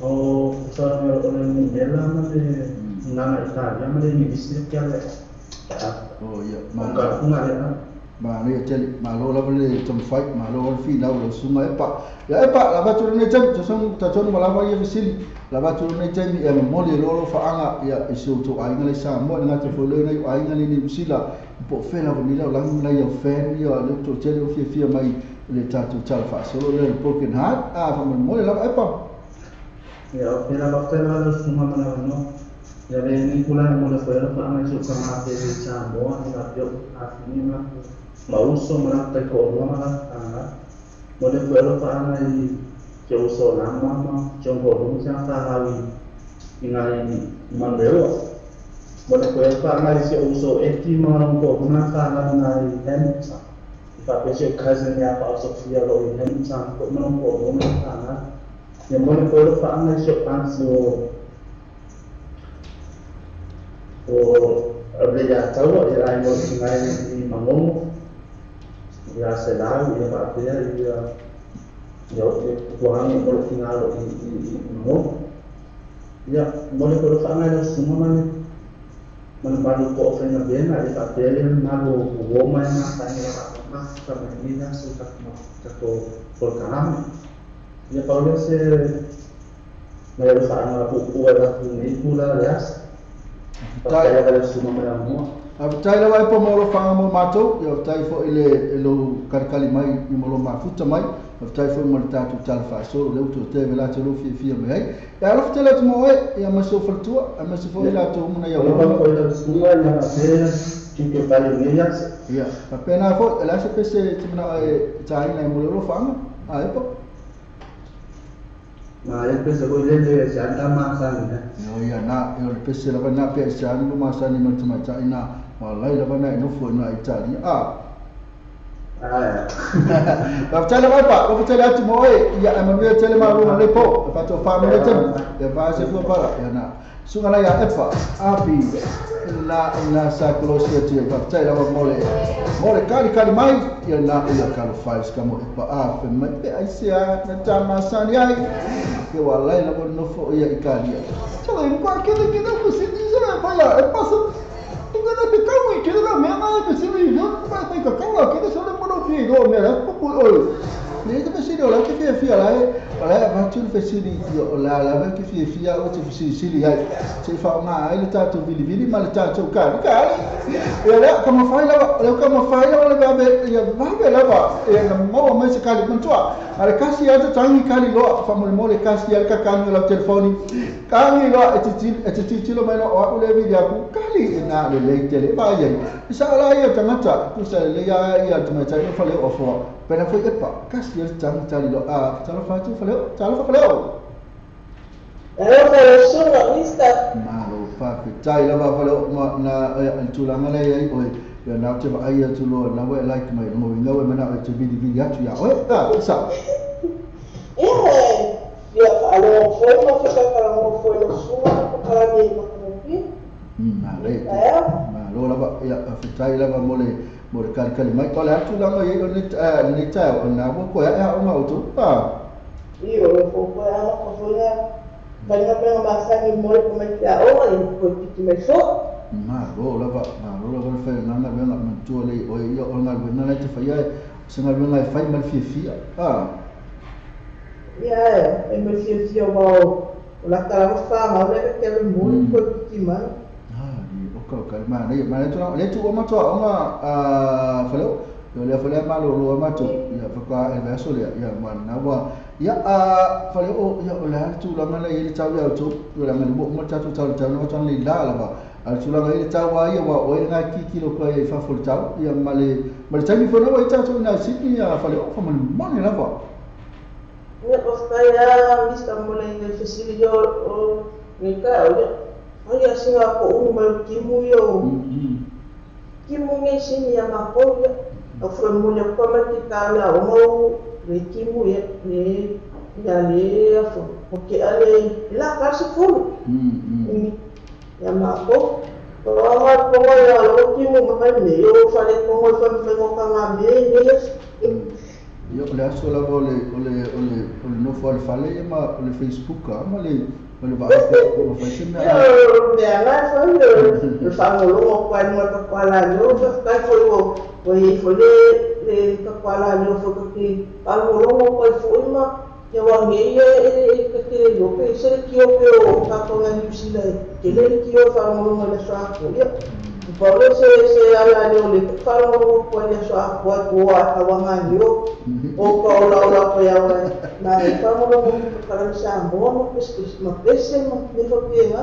S7: o sa me o le nela ma de nana Italia ma le inivisi che alle
S1: ya
S7: ma ka kuma le
S1: ma ne tele ma lo la le tom fight ma lo fi na lo suma ya la ba tu ne tem to son ta ton ma la va ye fisili la ba tu ne tem e mo le lo fa anga ya isu to ai ngale sa mo na te fo le na ai ngale ni fisila po fe la ni la na ya fe ni ya le to tele fi mai le ta tu tal fa solo le broken heart fa mo le la
S7: ya pe la ba fe la lo suma ma la no ya le ni kula mo le fa la fa anga su ka ma te le cha mo na yo a fini ma uso ma te ko no ma mo le fa la fa anga i che uso la mamma che un po' non si fa la in mandelo mo le fa fa anga si uso e ti ma un po' non fa la na i temsa fa piace casa ne fa Sofia lo in temsa ko ma un po' non fa na e mo le fa anga si penso o obbligatorio era in ordine di mammo ya se la ya va a ya kuangi kalau tinggal di mammo ya boleh kalau sana semua mana ko ofena bena di papel nalu goma na tanya mas kami ini suka ko volcano ya kalau se me sana ku era ni pula ya Taya kala suma meramu.
S1: Taya la wai pa mo lo fanga mo mato, ya taya fo ile lo karkali mai ni mo lo mafuta mai, taya fo mo ta tu tal fa so le to te vela te lo fi mai. Ya lo tele to mo ya ma so fo tua, ma so fo ila to mo na ya
S7: lo ko ila suma na se que vale medias.
S1: Ya, pa pena fo ela se pese timna taya na mo lo fanga. Pa
S7: ma el pese ko le se anda masani
S1: no ya na el pese la na pe se anda masani no tuma China wallahi la na no fo na Italia la tele vai pa lo tele ati mo ya ma me tele ma lo le po fa to family tem e va se po para ya na sunga ya efa abi la sa closia ti va tele la mole kali mai ya na ya kalo files kamo pa fe mai pe ai se na tama sani ai que wallahi la no fo ya Italia chala in qua che non si dice ma ya e passa tu che da cavo che da me ma che si mi io ma poi che cavo che sono mono figo me la po ne da si la che fia la va tu fesi la che fia o ti si ai si fa una ai ta tu vili ma le ta tu cari e la come fai la vabbè la va e mo ma si cali con tua ale kasi ya tangi kali lo fa mo le kasi ya ka kan la telefoni kali lo e ti lo mai no o le video ku kali na le tele ba ya isa la ya tangata ku sa le ya tu mai ta fa le ofo pena foi e pa kasi ya tali lo talo fa tu fa le
S4: sono vista
S1: ma lo fa che tai la va fa le na tu la ngale ai oi ya na te ba ai tu lo na we like mai no nga we mana te video atu ya oi sa
S4: ya allora foi lo suo para mim
S1: ma lo la ba ya fitai la ba mole kali mai ko la tu la ngo ye ni ta na ko ya o ma auto
S4: io lo fo Palinga penga masangi mole ko mai kia o ai ko tiki mai so.
S1: Ro lava fa nanga venga mantua le o ia o nga venga le te fai ai senga venga fai mal fia.
S4: Ia e me fia o la kala fa ma le ke le mole ko tiki mai.
S1: Ka mana le tu o matua onga faleo yo le falea malo lo matu ya fa e verso le ya mana wa ya faleo ya la tu la ngala ile tau ya tu la ngala mo tatu tau no tan le la ba al tu la ile tau wa ya wa o nga kilo ko e fa fol tau ya male tani fo no wa tatu na siti ya faleo fa man la ba
S4: ya postaya vista mole ile facility o ni ka Olha assim a uma kimu nge sini ya makoya afro mulher como que tá lá o kimu ya le afro porque ale lá caixa full ya mako como ya o kimu mas eu falei como foi com cangambe
S1: eu olha só lá ole no fale ma ole Facebook ma le Olha vai ser
S4: eu lá foi eu falo quando eu falo eu foi le kapala no foi que algo foi uma eu amei que eu pensei que eu tá com a Lucila que ele que eu falo uma da sua folha por se ala le falo com a sua folha a kawanganyo o kaula ko ya na falo no para sambo ma pese ma me fopia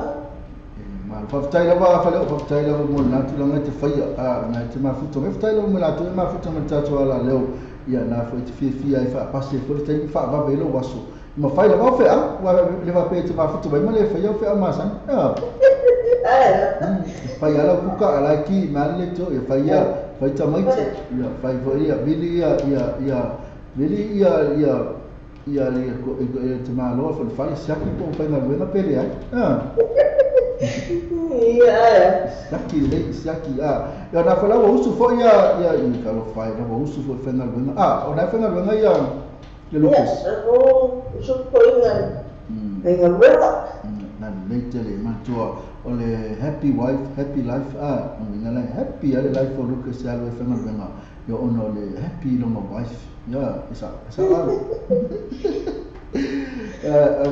S1: ma faftay lava falo faftay lava mo na tu langa te fai na te ma futo me faftay lava mo la tu ma futo me tatu ala leo ia na foi te fia e fa passe foi te fa va velo waso ma fai lava fe wa le va pe te ma futo me le fai fe ma san fai ala kuka ala ki ma le to e fai ta mai ia fai foi ia bili ia le te ma lo fa fai saki po fai na buena pele ai Saki ya na fala wa usu fo ya i ka lo fai na wa usu fo fenga buena o na fenga buena ya le Lucas
S4: usu fo ina fenga buena
S1: na leite le matua o le happy wife happy life na le happy ale life for Lucas ya lo fenga buena yo ono le happy lo ma wife ya isa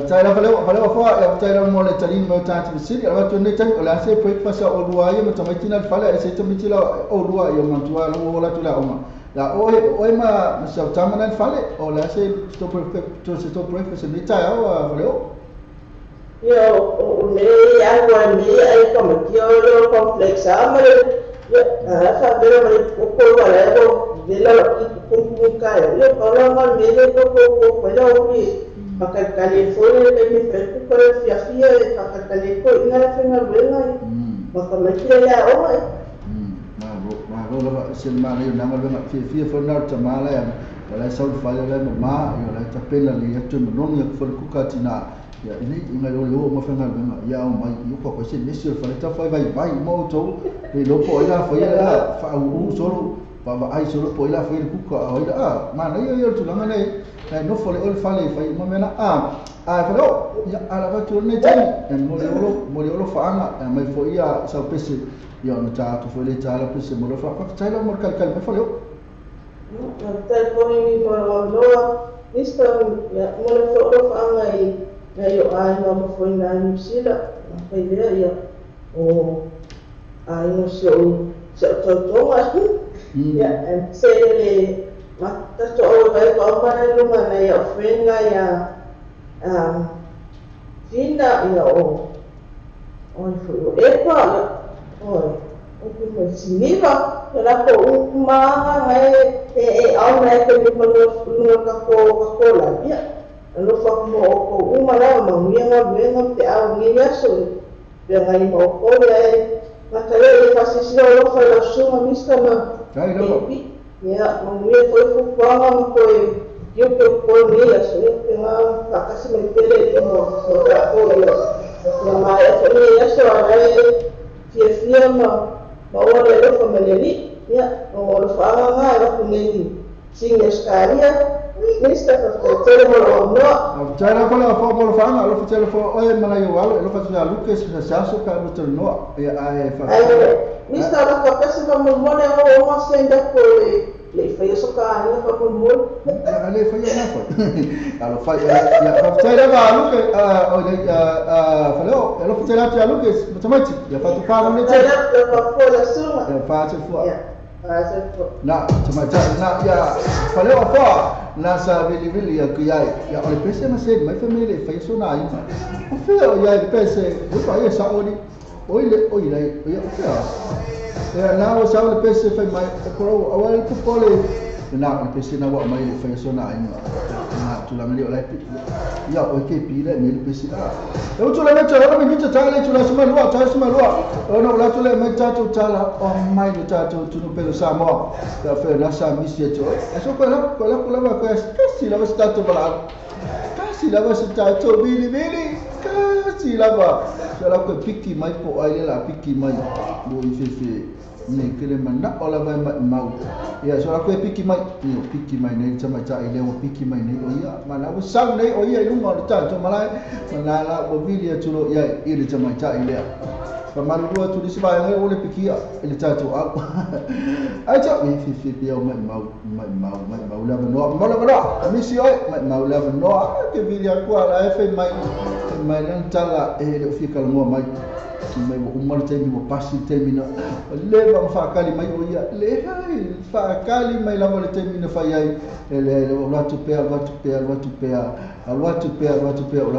S1: Taira faleo fa taira mo le talini mo tatu sili ala to ne tan ala se breakfast o lua ye mo tamatina fala e se tamitila o lua ye mo tua lo la tula oma la o ma sa tamana fale o la se to breakfast ni taira o faleo
S4: yo me algo me ai como que yo complexa amare fa vero me ko wala de la ko kai yo kalau mal me ko pela Pakakali foi ele feito para fia pakakali foi na fenga bela makamaki ya oi
S1: ma ro silma le na ma bela fia foi na tamala ya wala sau fale le ma yo la tapela le tu no ya foi kukatina ya ini inga lo ma fenga bela ya o mai yo ko se mesio fale ta foi vai mo to le lo po ila foi la fa u solo va ai solo po ila foi kuka ila ma na yo tu langa ne no fole ol fale fai mamena falo ya ala va tu ne tani en moliolo faanga mai fo ia sa pese ya no ta tu fole ta la pese mo fa ta la mo kalkal me falo
S4: ta poni mo lo isto ya mo fo faanga ya yo ai no fo na ni sila fa idea ya o ai no so to ya en se Mata soal baik apa ni rumah na ya fenga ya fina ya epa o siniva la ko uma au na ke ni no ka la ya lo fa mo ko uma la mo ngenga te au ngia so ya ngai mo ko ya mata le fasisi lo fa la suma mista na
S1: kai lo
S4: ya mungkin foi fukang foi eu por mim assim tem uma casa me pele como outra coisa ya mas foi isso aí fia ma olha eu família ali ya o fala na ela com ele sim escaria Mr. Telefon no.
S1: Cara pala fo mo fa alo fa telefon o mana yo walo lo fa sa Lucas sa so ka mo tel no ya ai fa.
S4: Mr. la ko pese fa mo mo ne o mo senda ko le fa yo so ka ni fa ko mo.
S1: Ale fa yo na fa. Alo fa ya fa tele ba Lucas o fa lo fa tele ta Lucas matamat ya fa tu fa mo ne
S4: tele fa ko la suma.
S1: Ya fa tu fa.
S4: Na
S1: macam nak ya kalau apa nasa bili ya kuyai ya oleh pese masih mai family fai sona ini apa ya pese bukan ya saudi oile ya apa ya na o saudi pese fai mai kalau awal tu boleh na pese na wa mai fai sona ini na tulang dia oleh ya okey pile mil pese dah eu tu lama cara lama kita cakap tu semua luar ono la tu lama tu cala oh mai tu tu pelo sama ya fe nasa misi tu eso kalau kasih lah start bala kasih lah start bili kasih lah kalau ke piki mai po ai la piki mai bo ife ni kele mana ola mai mau ya so aku piki mai ni sama cai le piki mai ni oh ya mana usang ni oh ya lu ngor ta so malai manala bo video tu ya ile sama cai le pamalu dua tu di sebayang oleh piki ya ile ta tu aku aja ni fi dia mai mau la beno misi oi mau la beno ke video aku ala fe mai yang tala le fi kalau mai mai umar temi mo pasi temi na le ba fa kali mai o ya le hai fa kali mai la mo temi na fa yai le la tu pe la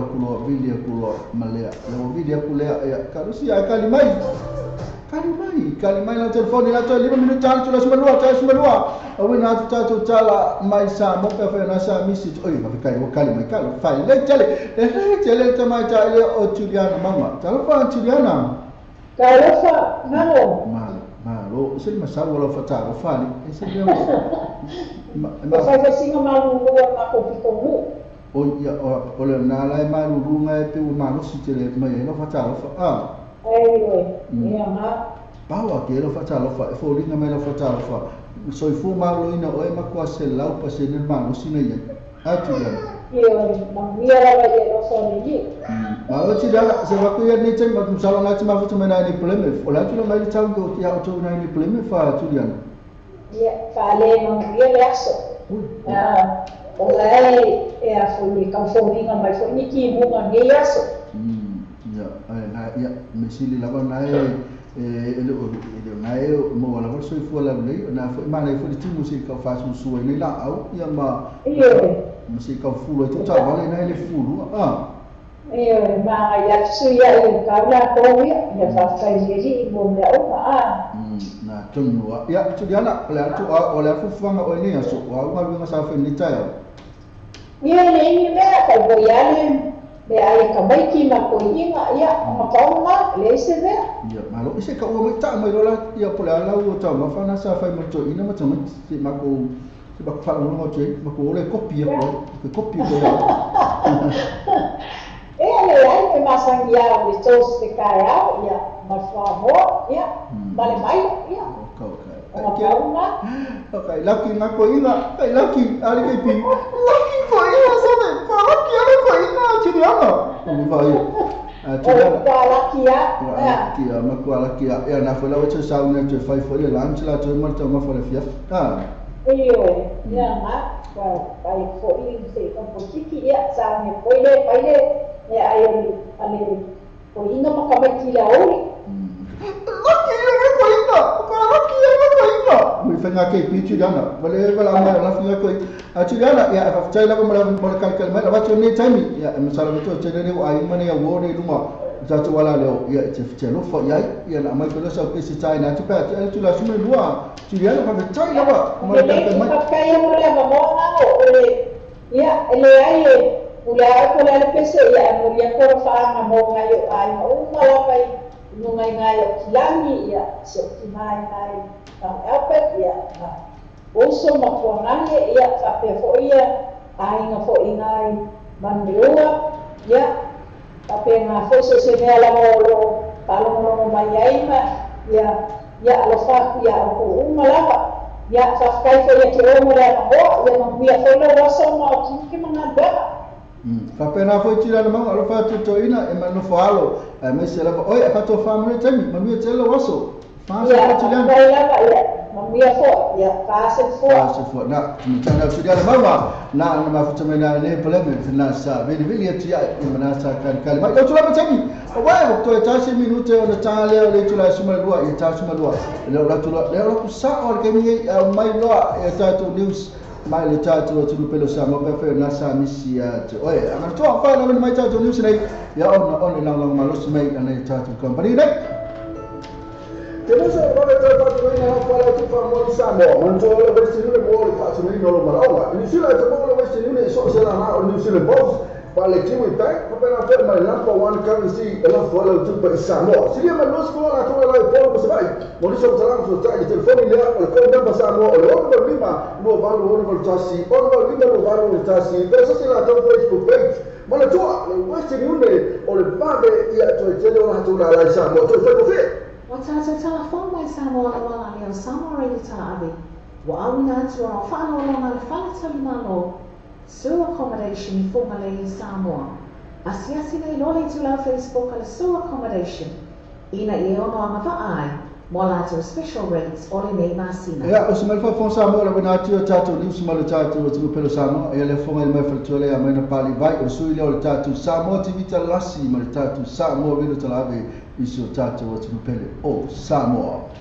S1: kulo video kulo malea le video kulo ya kalau si kali mai la telefon la tu 5 minit tal tu semua luar awin na tu cala mai sa mo pe fa na sa misi oi ma kai o kali mai kali fa le tele tama cale o Juliana mama telefon Juliana
S4: kalau fa malo
S1: malo isi masalah wala fa ta fa ni isi dia
S4: ma fa singa malu ma ko piko mu
S1: o ya ole na lai malu runga pe o malu si tele mai no fa ta fa
S4: ya ma
S1: bawa ke lo fa ta lo fa fo linga mai lo fa ta lo fa so fu malu ina o ma kwa se lau pa se ne malu sina ya atu ya
S4: mira la de los sonidos.
S1: Kalau tidak sebab tu yang ni cuma salah nak cuma cuma nak ni problem. Olah tu mai tahu go tiap tu nak ni problem fa tu dia.
S4: Ya, kale mang dia aso. Olai a fuli kan fuli kan mai fuli ki mu kan dia aso.
S1: Ya, ya mesili lawan naik naik mau lawan so fu la ni na mana fu ti musik ka fa su ni la au ya ma. Mesti kau full itu tak boleh naik full
S4: ma ya suya yang karena kau ya pakai jadi ibu dia
S1: nah tunggu ya tu dia nak pelan tu oleh aku faham ini ya so aku mau masa film ni caya
S4: ini mereka kau bayar be ai kamai ki ma ko inga ya ma kau na lese be
S1: ya malu isi kau mau tak mai dola ya pelan lau tu ma fa na sa fa mo tu ina macam si ma ko sebab kalau orang macam aku boleh kopi kopi dia.
S4: Lain masang dia di tos de kaya ya, mas favor ya, balik baik ya.
S1: Okay, laki ngako ina, laki ali kepi. Laki ko ina sampai, laki ali ko ina jadi apa? Ini baik.
S4: Laki ya.
S1: Laki ya, maku laki ya. Ya nak follow macam sahaja tu, five follow lunch lah tu, macam apa follow fiaf.
S4: Iyo, ya mak, baik foi se kan posiki ya sampai pole ya ayo ale foi inga makamati la ori.
S1: Laki ya ko ina, laki ya ko ina. Mifanya ke pichu jana, boleh ambil laki ya ko. Juliana ya after la boleh kalkal mai apa tu ni time ya masalah itu jadi ni ai mana ya wo ni rumah. Satu wala leo ya celo fo ya nak mai kalau sa ke si China tu pa tu la semua dua Juliana pakai China ba
S4: mai pakai yang mulai bawa oleh ya ele ai mulai aku la pese ya mulai ko fa mo ngayo ai mala pai nungai ngayo kilami ya sekti mai tam apa ya also makuangannya ya sampai fo ya ai ngafo ingai mandua ya tapi nga foso sinela mo kalau mo mayay ma ya alofa ya ko malapa
S8: Ya whakakai ko ia te omo rea maho, ia mamia whaila waso ma o kinki mga bera.
S1: Whapena foi tira na manga, alo whatu to ina, e manu whaalo, me se lava, oi, e whatu whamune taimi, mamia te alo waso.
S8: Ia, whakai lava, ia, mamia fo, ia, whaase fo.
S1: Whaase fo, na, tumitana tira na manga, na mafuta mena ne paleme, fina sa, vili tia, i manasa kali mai, tau tulama taimi, wai, wakto e tasi minute o na tale, o le tula suma lua, i tasi malua, leo la sa o le kemi mai loa, e tatu news, mai le tatu o tulu pelo sa mo pe na sa misi te oe ana to fa na mai tatu news nei ya on lang malos mai ana tatu company nei
S2: temos o nome do tatu nei na fala tu fa mo sa mo man to le vesti le mo le tatu nei no lo marawa ni sila te mo le vesti nei so se la na ni sila boss Pale kiwi bank, papel na firma lampa one currency, ela fala tu pa Samoa. Seria malos ko na to la polo mo sabay. Mo ni so talang so tag telefone niya, o ko namba Samoa, o no lima, no valo no tasi, o no lima no valo tasi. Pero sila to Facebook page. Mala to, le Western Union o le bade ia to tele o to la Samoa. To fa fe.
S3: Wata te telefone mai Samoa la wala ni o Samoa re ta abi. Wa awina tu o fa no na le fa tali malo. Sewer accommodation for Malay Samoa. Asiasi nei lole tu la Facebook ala sewer accommodation. Ina I ono ama vaai, mola to special rates ole nei masina.
S1: Ya, o smel fa fon Samoa la bana tio tatu ni smel tatu o tu pelo Samoa, e le fon mai fa tole a mena pali vai o sui le tatu Samoa tivita lasi ma tatu Samoa vino talave iso tatu o tu pelo o Samoa.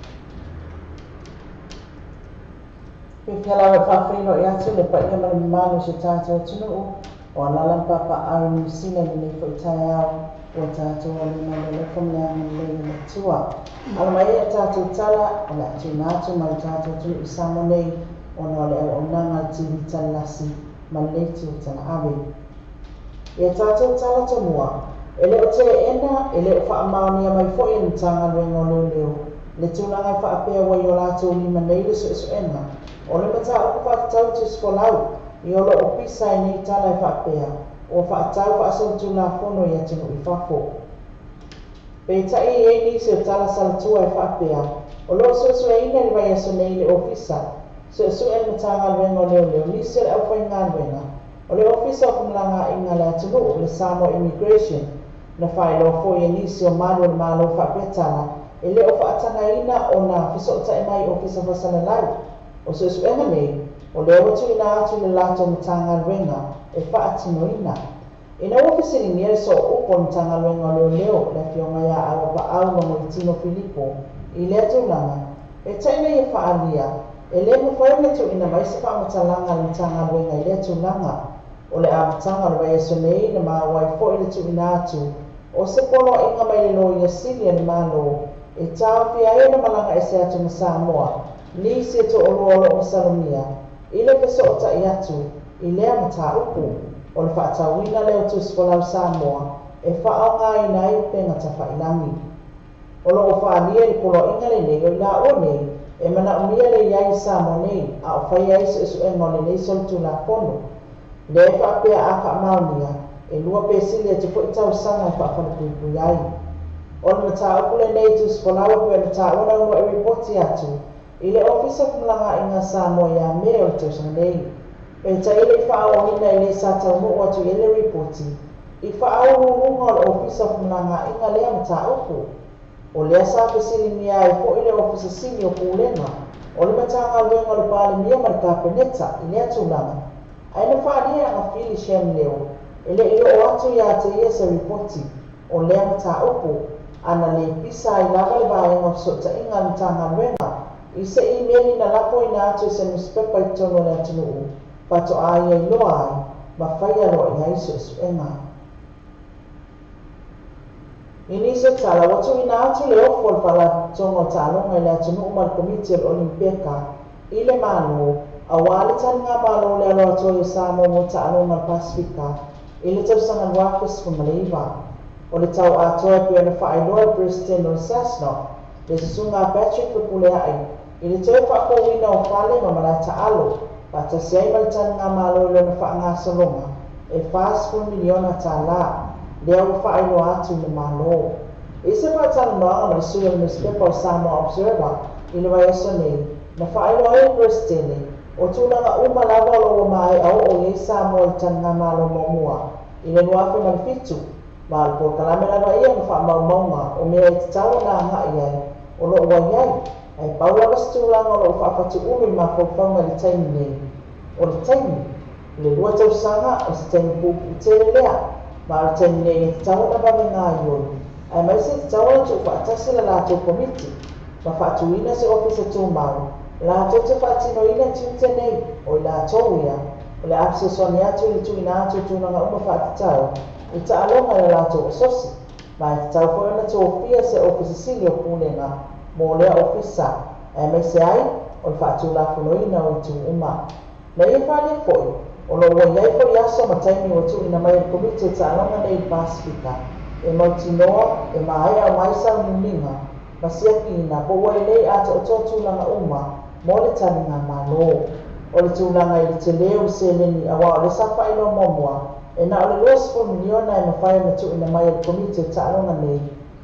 S4: Pipela wa whawhino I atu le pa ia mara manu se tātou tunu o analam papa au New Zealand ni fo itai au o tātou o le mana le whamlea le le tua. Ala mai e tātou tala o le atu nātu ma le tātou tunu I Samoa nei o na le au nanga tivi talasi ma le tu tala awe. E tātou tala tomua, e le o te ena, e le o wha maonia mai fo i tanga luengo leo. Le tūlanga I whaapea wai o lātou lima nei le so ena. O le mata o whaatau te skolau, I olo o pisa I nei tala I whaapea, o whaatau whaasau tu la fono I atinu I whafo. Pe tai e ni se tala salatua I whaapea, o lo so e ina I vai aso nei le ofisa, so e matanga rengo leo ni se le au whai ngānwena, o le ofisa o kumlanga I ngā le atinu o le Samoa Immigration, na whai lo fo I ni se o manu le malo whaapea tala, e le o whaatanga ina o na fisota e mai ofisa wasana lau. O se suenga nei, o le watu ina atu le lato matanga renga, e whaatino ina. Ina ofisini nia so upo matanga renga leo le fionga ya awa pa au no mo Tino Filipo, I le atulanga, e taina I whaalia, e le mwhaione tu ina maisa pa matalanga le matanga renga I le atulanga, o le amatanga le vai nei na maa wai fo I le tu ina atu, o se pono inga mai le lo ia silia ni malo, e tau fia e na malanga e se atu ma Samoa, ni se to olo o salomia ile ke so ta iatu ile amata upu o le fata wina le to skola Samoa e fa nga ina I pe ngata fa ilami o lo fa ni e polo ingale ne o la o ne e mana umia le yai Samoa ne a o fa yai so e no le so tu la fono le fa pe a ka maunia e lua pe sile te fo tau sanga fa fa ku yai o le mata upu le ne to skola o pe mata ona no e report atu Ile ofisa kumlanga inga Samoa ya meo te sanei. E ta ile whao hina ile sata umu watu ile reporti. I whao runga o ofisa kumlanga inga lea mata upu. O lea sa pesili mia e fo ile ofisa sini o kuulena. O le matanga luenga le pale mia marika peneta ile atulanga. Aina whaania nga fili shem leo. Ile ile o atu ya te ia sa reporti. O lea mata upu. Ana le pisa I lava le baenga sota inga matanga luenga. I se email na lafo ina atu se newspaper I tono le atunu pato ai e loa ai ma whaia loa I haiso enga. Ini se tala watu ina atu le ofo pala tongo talonga le atunu umal komiti o Olimpeka ile mano awali tanga malo le alo atu Samoa mo talonga Pasifika ile tau sangan wafis kumaleiva o le tau atoa pia na whaailoa President o Sasno le susunga Patrick Pupulea ai Ile te whakowina o whale ma marata alo, pata siai maltana ngā malo le na whaanga salonga, e whaasfo miliona tā la, lea o whaino atu le malo. E se whaatana noanga ma le sui o newspaper o Samoa Observer, ile vai aso nei, ma whaeloa e Bristene, o tūlanga uma lava loa mai au o iei Samoa i tanga malo momua, i le nuafe na fitu, ma al por kalame lava ia ma wha maumaunga, o mea i te tawa na anga iai, o lo ua iai, ai paula was tūlanga o lo whaafatu ulu ma whauwhaunga li taimi nei, o le taimi, le lua tau sanga o se taimi pupu tere lea, ma al taimi nei i te tawa na vame ngā ioi, ai mai se te tawa tu whaatasi la lātou komiti, ma whaatuina se ofisa tū mau, lātou te whaatino ina tiute nei, o i lātou ia, o le apse soani atu i tuina atu tūnanga uma whaatatau, i ta alonga le lātou o sosi, ma i te tau whaana tō fia se ofisa sili o pūnenga, mō lea ofisa, ai mai se ai, o le whaatu la whanoina o i tū uma. Na ia whāne foi, o lo ua iai foi aso ma taimi o tuina mai o komite ta alonga nei Pasifika, e mauti noa, e maai au mai sau nuninga, ma siaki ina, po wai nei ata o tō tūlanga uma, mō le taninga mano. O le tūlanga i le te leo se neni awa o le sapa ilo momua, e na o le losfo miliona e mawhai na tuina mai o komite ta alonga nei,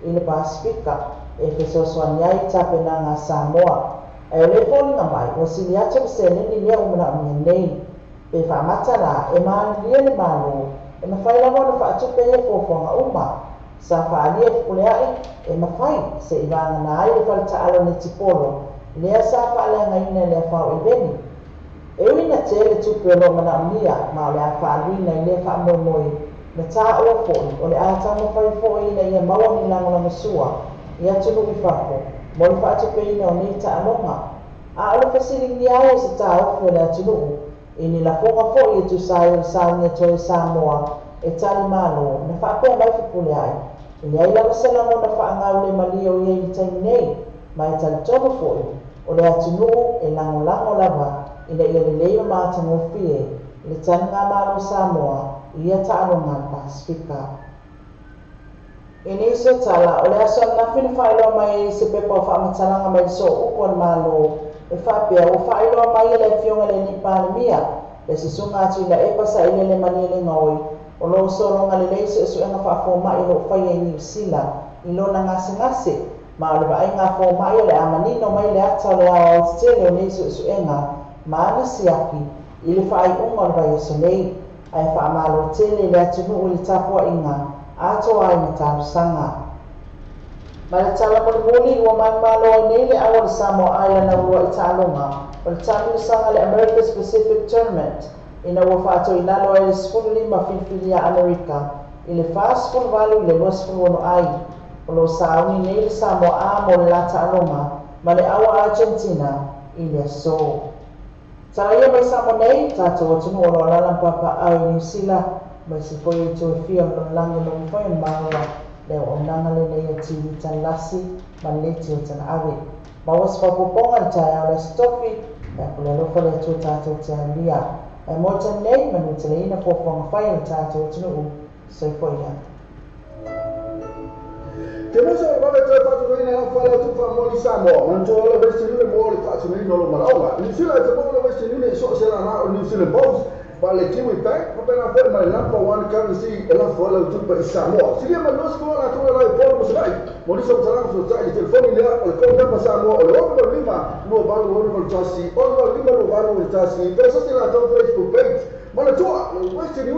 S4: i le Pasifika, e pesosoani ai tape na ngā Samoa. E o le pōlinga mai, o sini atu se neni lea umana umia nei, e whaamata la, e maani lia le malo, e mawhai lama na whaatupe e fōwhonga uma, sa whaalia fukuleai, e mawhai se i vanga na ai le whalita alo ne tipolo, lea sa whaalea ngaina lea whao e beni. E uina te le tupe lo mana unia, ma o le a whaaluina i lea wha moi, na tā ua fōi, o le a tamo whai fōi ina ia maua ni langolanga sua, i atunu i whako, mo le whaatupe ina o nei ta alonga. A o le whasiringi ai se tā ofu le atunu, i ni la fonga fōi e tu sai o le saunga toi Samoa, e tali malo, na whaapea mai whipule ai. I ni ai lawa selamo na whaangau le mali o iei i taimi nei, ma e tali tono fōi, o le atunu e lango lava, ina ia le leio mātango fie, le tani ngā malo Samoa, i ia taano ngā Pasifika. E ni se tala, o le aso na whina whaeloa mai se pepa o whaamatalanga mai so upo na malo, e whaapea o whaeloa mai le fionga le ni pānemia, le se sunga atu ina e pasa ile le mani le ngoi, o lo soronga le leise e suenga whaafoma i lo whaia i New Zealand, i lo na ngase, ma o le vai ngā fōmai o le amanino mai le ata o le awa o tele o nesu e suenga, ma ana siaki, i le whaai unga o le vai eso nei, ai whaamalo tele le atunu o le tapua inga, ato ai na tāusanga. Ma le tala muli ua mai malo o nei le awa le Samoa Island na ua i tālunga, o le tālusanga le America Specific Tournament, ina ua whaato i nalo e le sifuri ma Whiwhiria Amerika, i le whaasifuru walu i le wasifuru ono ai, o lo sauni nei le Samoa a mo le lata alonga, ma le awa Argentina i le aso. Tala ia mai Samoa nei, tātou atunu o lo lalampapa ai New Zealand, mai si foi e tue fia o langi lo mwhai maua, le o nanga le nei a tiwi tan lasi, ma le ti o tan awe. Ma was whapoponga ni tai au le stofi, e kule lofa le tu tātou te alia. E mo tan nei, manu te le ina poponga whai ni tātou atunu, so foi ia.
S1: Te mosa o vale te tatu ina na fala tu fa mo li Samoa, man to la vesti ni mo li tatu ni no lo marawa. Ni sila te mo la vesti ni so se na New Zealand Bows, pa le Kiwi Bank, pa na fa mai number 1 currency e la fala tu pa Samoa. Sila man no sko la tu la po mo sai. Mo li so tsara so tsai te telefoni le o ko ta pa Samoa o lo lima no va lo no tasi, o lo lima no va lo tasi. Pero so sila to Facebook page. Ma la tua, lo vesti ni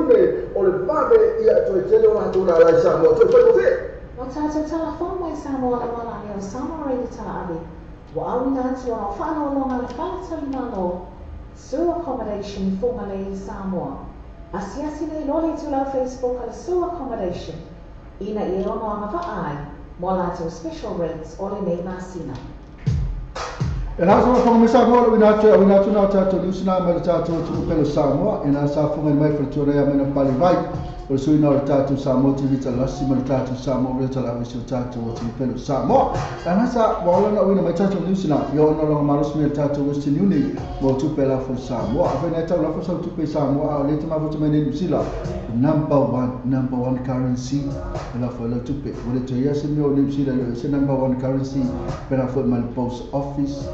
S1: o le pave ia to tele ona tu la Samoa. To fa ko fe.
S3: O tātou telefon mai Samoa le malani o Samoa reidi tala avi. Wa awi ngā tua o whanau longa le whanatau malo, Sewer Accommodation funga le Samoa. Asiasi nei loli tu lau Facebook ala Sewer Accommodation. Ina i ono anga wa ai, mo lātou special rates o le nei masina.
S1: E nā sama whanga misa ngō le winatu nā tātou liusina mai le tātou tuku pelo Samoa, e nā sa whanga mai whatuarea mena pali vai. O le suina o le tātou Samoa TV talasi ma le tātou Samoa le talavisi o tātou o tuku pelo Samoa. E nā sa waolana o ina mai tātou liusina, i o ina longa maros me le tātou Western Union mo tupe la fo Samoa. A whaina e tau la fo sa tupe Samoa, a le te mafuta mai ne New Zealand. number one currency la foi la tupe o le toia se me o le sila le se number one currency pera foi mal post office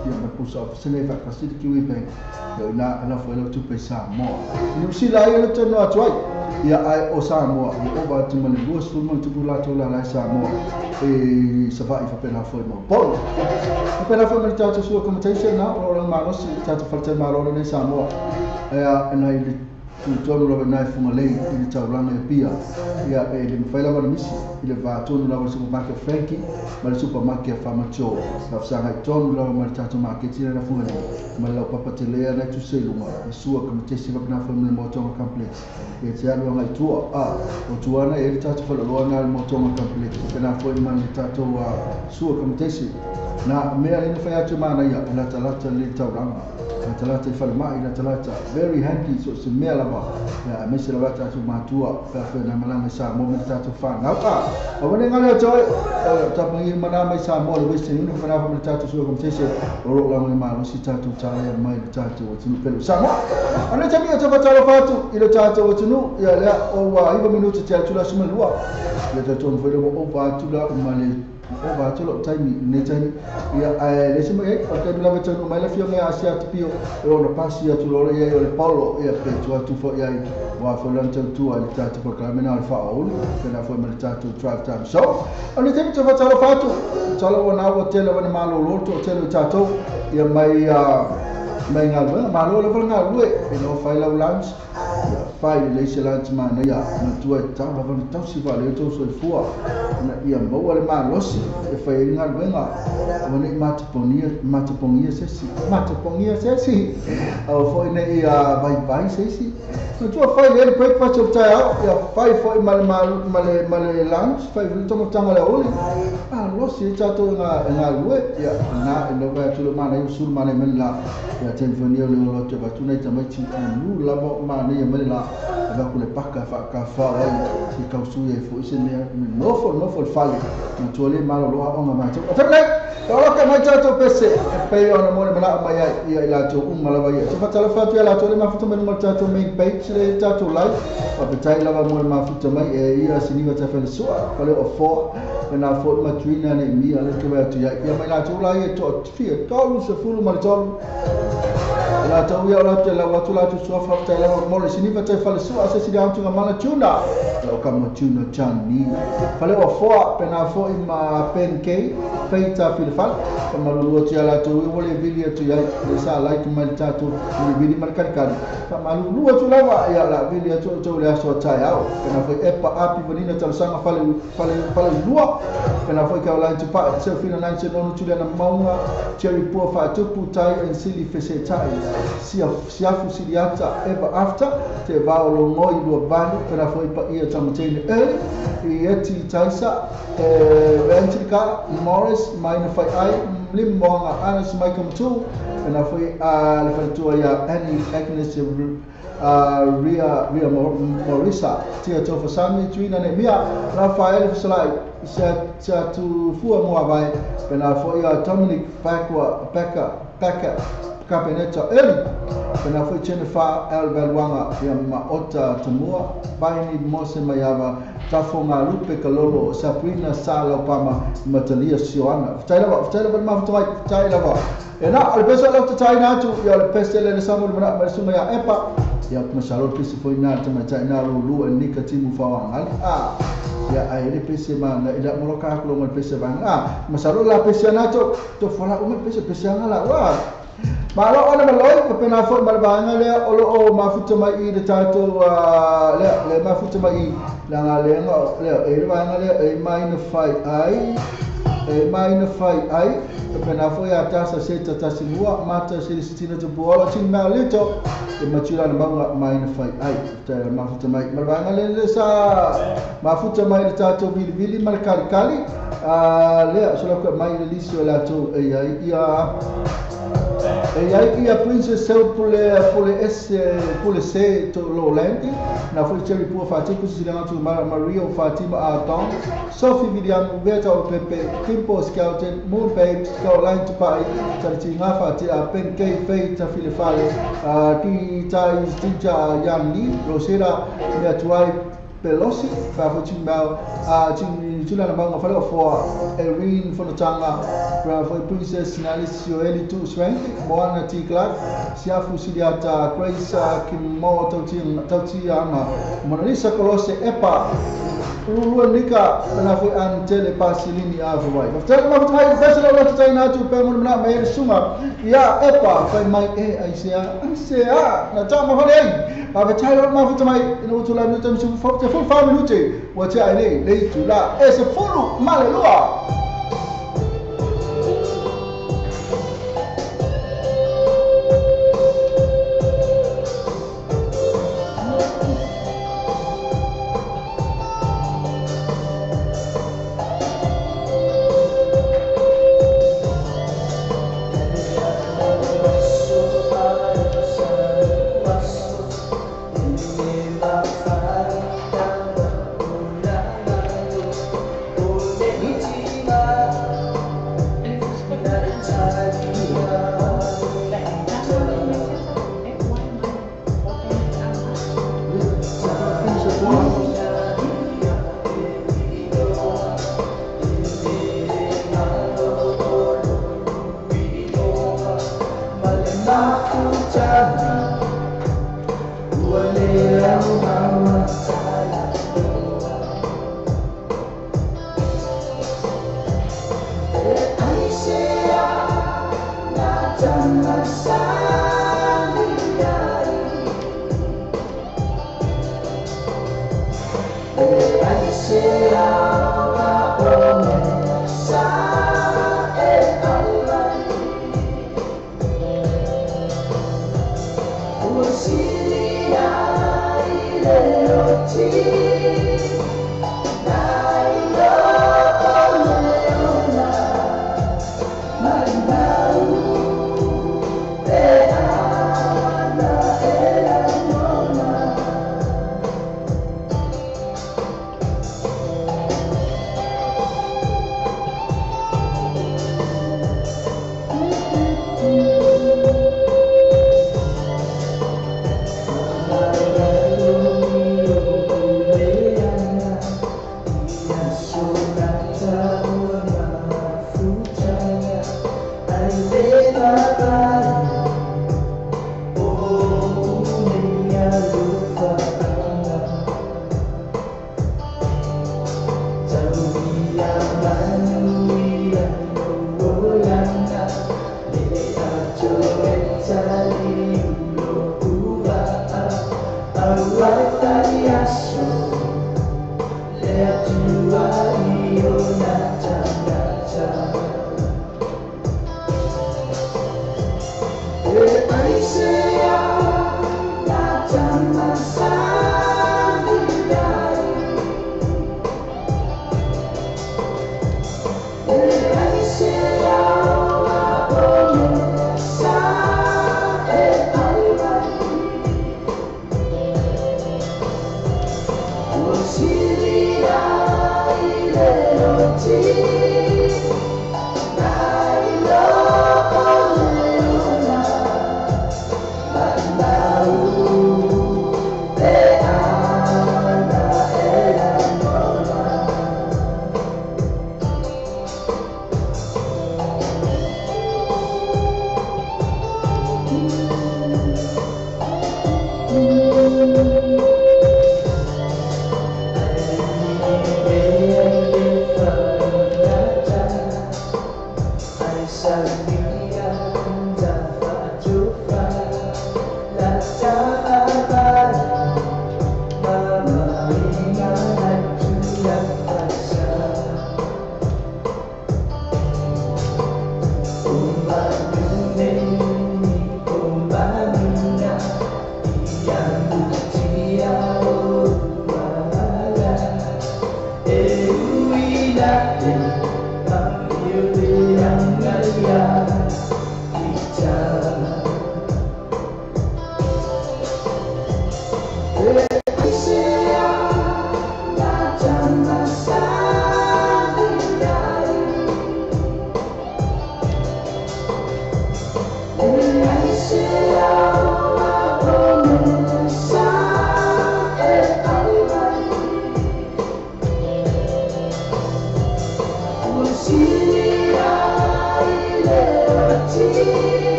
S1: ne va kasi ki wi bank yo na la foi la tupe sa mo ni sila ia le tono atwai ia ai o sa mo o ba tu mal duas fu mo tu la to la sa mo e sa va fa pera foi mo poi pera foi mal tata sua commentation na o la ma si tata fa ma lo ne sa mo ia na tu tonu la na funga lei i tauranga e pia ia e le faila wa misi i le va tonu la supermarket Frankie ma le supermarket Famacho la sanga tonu la ma tatu market ina na funga ma la papa te lea na tu se lunga i sua ka mte si na family motonga complex e te alu nga tua o tuana e tatu fa lo na motonga complex kana foi man tatu wa sua ka mte si na mea le fa ya tu mana ia la talata le tauranga la talata fa mai la talata very handy so se mea ya mesi la tu matua fa na malanga sa mo tatu fa na o wena ngala joy ta pangi mana mai sa mo le western uni fa na fa tatu so kom tese o la mo ma si tatu tala mai tatu o tunu pelo sa mo ana tabi o ta tala fatu ile tatu o tunu ya la o wa iba minuto tatu la suma lua le tatu mo fo o va tu la male o va tu lo time ne time ya le sima e o ka bila vetu mai la fio me asia tpio o na pasi ya tu lo ye o le polo ya pe tu fo ya wa fo lan tu al tatu ko klamena al faul kana fo mal tatu drive time so oni tem tu fatalo fatu talo wana hotel wana malo loto hotel tatu ya mai mai ngal malo le fo ngal we no faila lunch fai le se lunch mana ya na tu ta va van tau si vale to so fua na ia mo wale malo si e fai ngal wenga wana mataponia sesi au foi ne ia vai sesi so tu fai le breakfast of tai ya fai foi male lunch fai vito mo tanga le oli lo si chato na lue ya na no va tu lo mana sul mana mella ya telefonia le lo te batu na tamai ti lu la mana ya mella va con le pacca fa si causu e fu se ne no for fale na tu le malo lo a ma to Kalau kau macam tu pese, pay on mo mana maya ia la tu mala vai. So fatala fatu ia la tu le mafuta me macam tu main page le tu live. Apa tai la mo mafuta mai ia sini va tafel soa. Kalau ofo na fo matrina ne mi ala tu va tu ia mai la tu la ia tu fia tolu se fulu mal tolu. La tu ia la tu la watu la tu soa fa tai la mo le sini va tafel soa se sini am tu ngala tuna. Kalau kamu tuna chan ni. Kalau ofo pena fo ima pen k feita fil Kamalu tia la tu wole video tu ya sa like mal tatu video markan kan kamalu tu lava ya la video tu le so taya kana foi epa api bonina tal sanga fale lua kana foi ka la tu pa se fina nan se no tu na maunga cherry po fa tu putai en sili fese tai sia fu siliata ever after te va lo ngoi do bani kana foi pa ia tamtene e eti taisa ventrika Morris mine ai limbo ana smai como tu na foi le fatua ya Agnes Ria Morissa tia to fasami tuina ne mia Rafael Slai sa tu fu mo vai na foi ya Dominic Packer Capeneto na foi Jennifer Albelwanga ya maota tumua baini mose mayava tafonga lupe kalolo Sabrina Sala Pama Matalia Sioana ftala ma ftoi ftala ba ena albeso la ftana tu ya pesele le samu mana masuma ya epa ya masalo pisi foi na tama na lu nika timu fawang ya aire pisi mana ida moloka ko mal pisi bang masalo la pisi na to fola pisi ngala wa Malo ona maloi ke pena for malbanga le o mafuta mai de tato le mafuta mai la ngale le banga le magnify ai ke pena for ya tasa seta tasinua mata silistina to bola tin malito e machira na banga magnify ai te mafuta mai malbanga le sa mafuta mai de tato vili malkali le solo ke mai le lisio la to ia e aí a princesa saiu por esse to Lolandi na foi cherry por Fatima se dá tu Maria Fatima Atom Sophie William Beta o Pepe Kimpo Scouted Moon Babe Scoutline to pai Tartinga Fatima Pen K Feita Filifale Ti Tais Tinja Yanli Rosera Netwipe Pelosi, Papa Chimbao, Chula Banga Fellow for Irene Fonotanga, for Princess Nalis Yoeli to Swank, Moana T. Clark, Siafu Sidiata, Grace Kimo Tautiana, Monalisa Colose Epa, Rua Nika, and Antele Pasilini Avawai. After the vessel of the China to Pemuna Mayor Suma, Ya Epa, by my I say, Natama Holiday. Have a child of Mafutamai in Utulam for the full family, what I lay to la as a full Malua.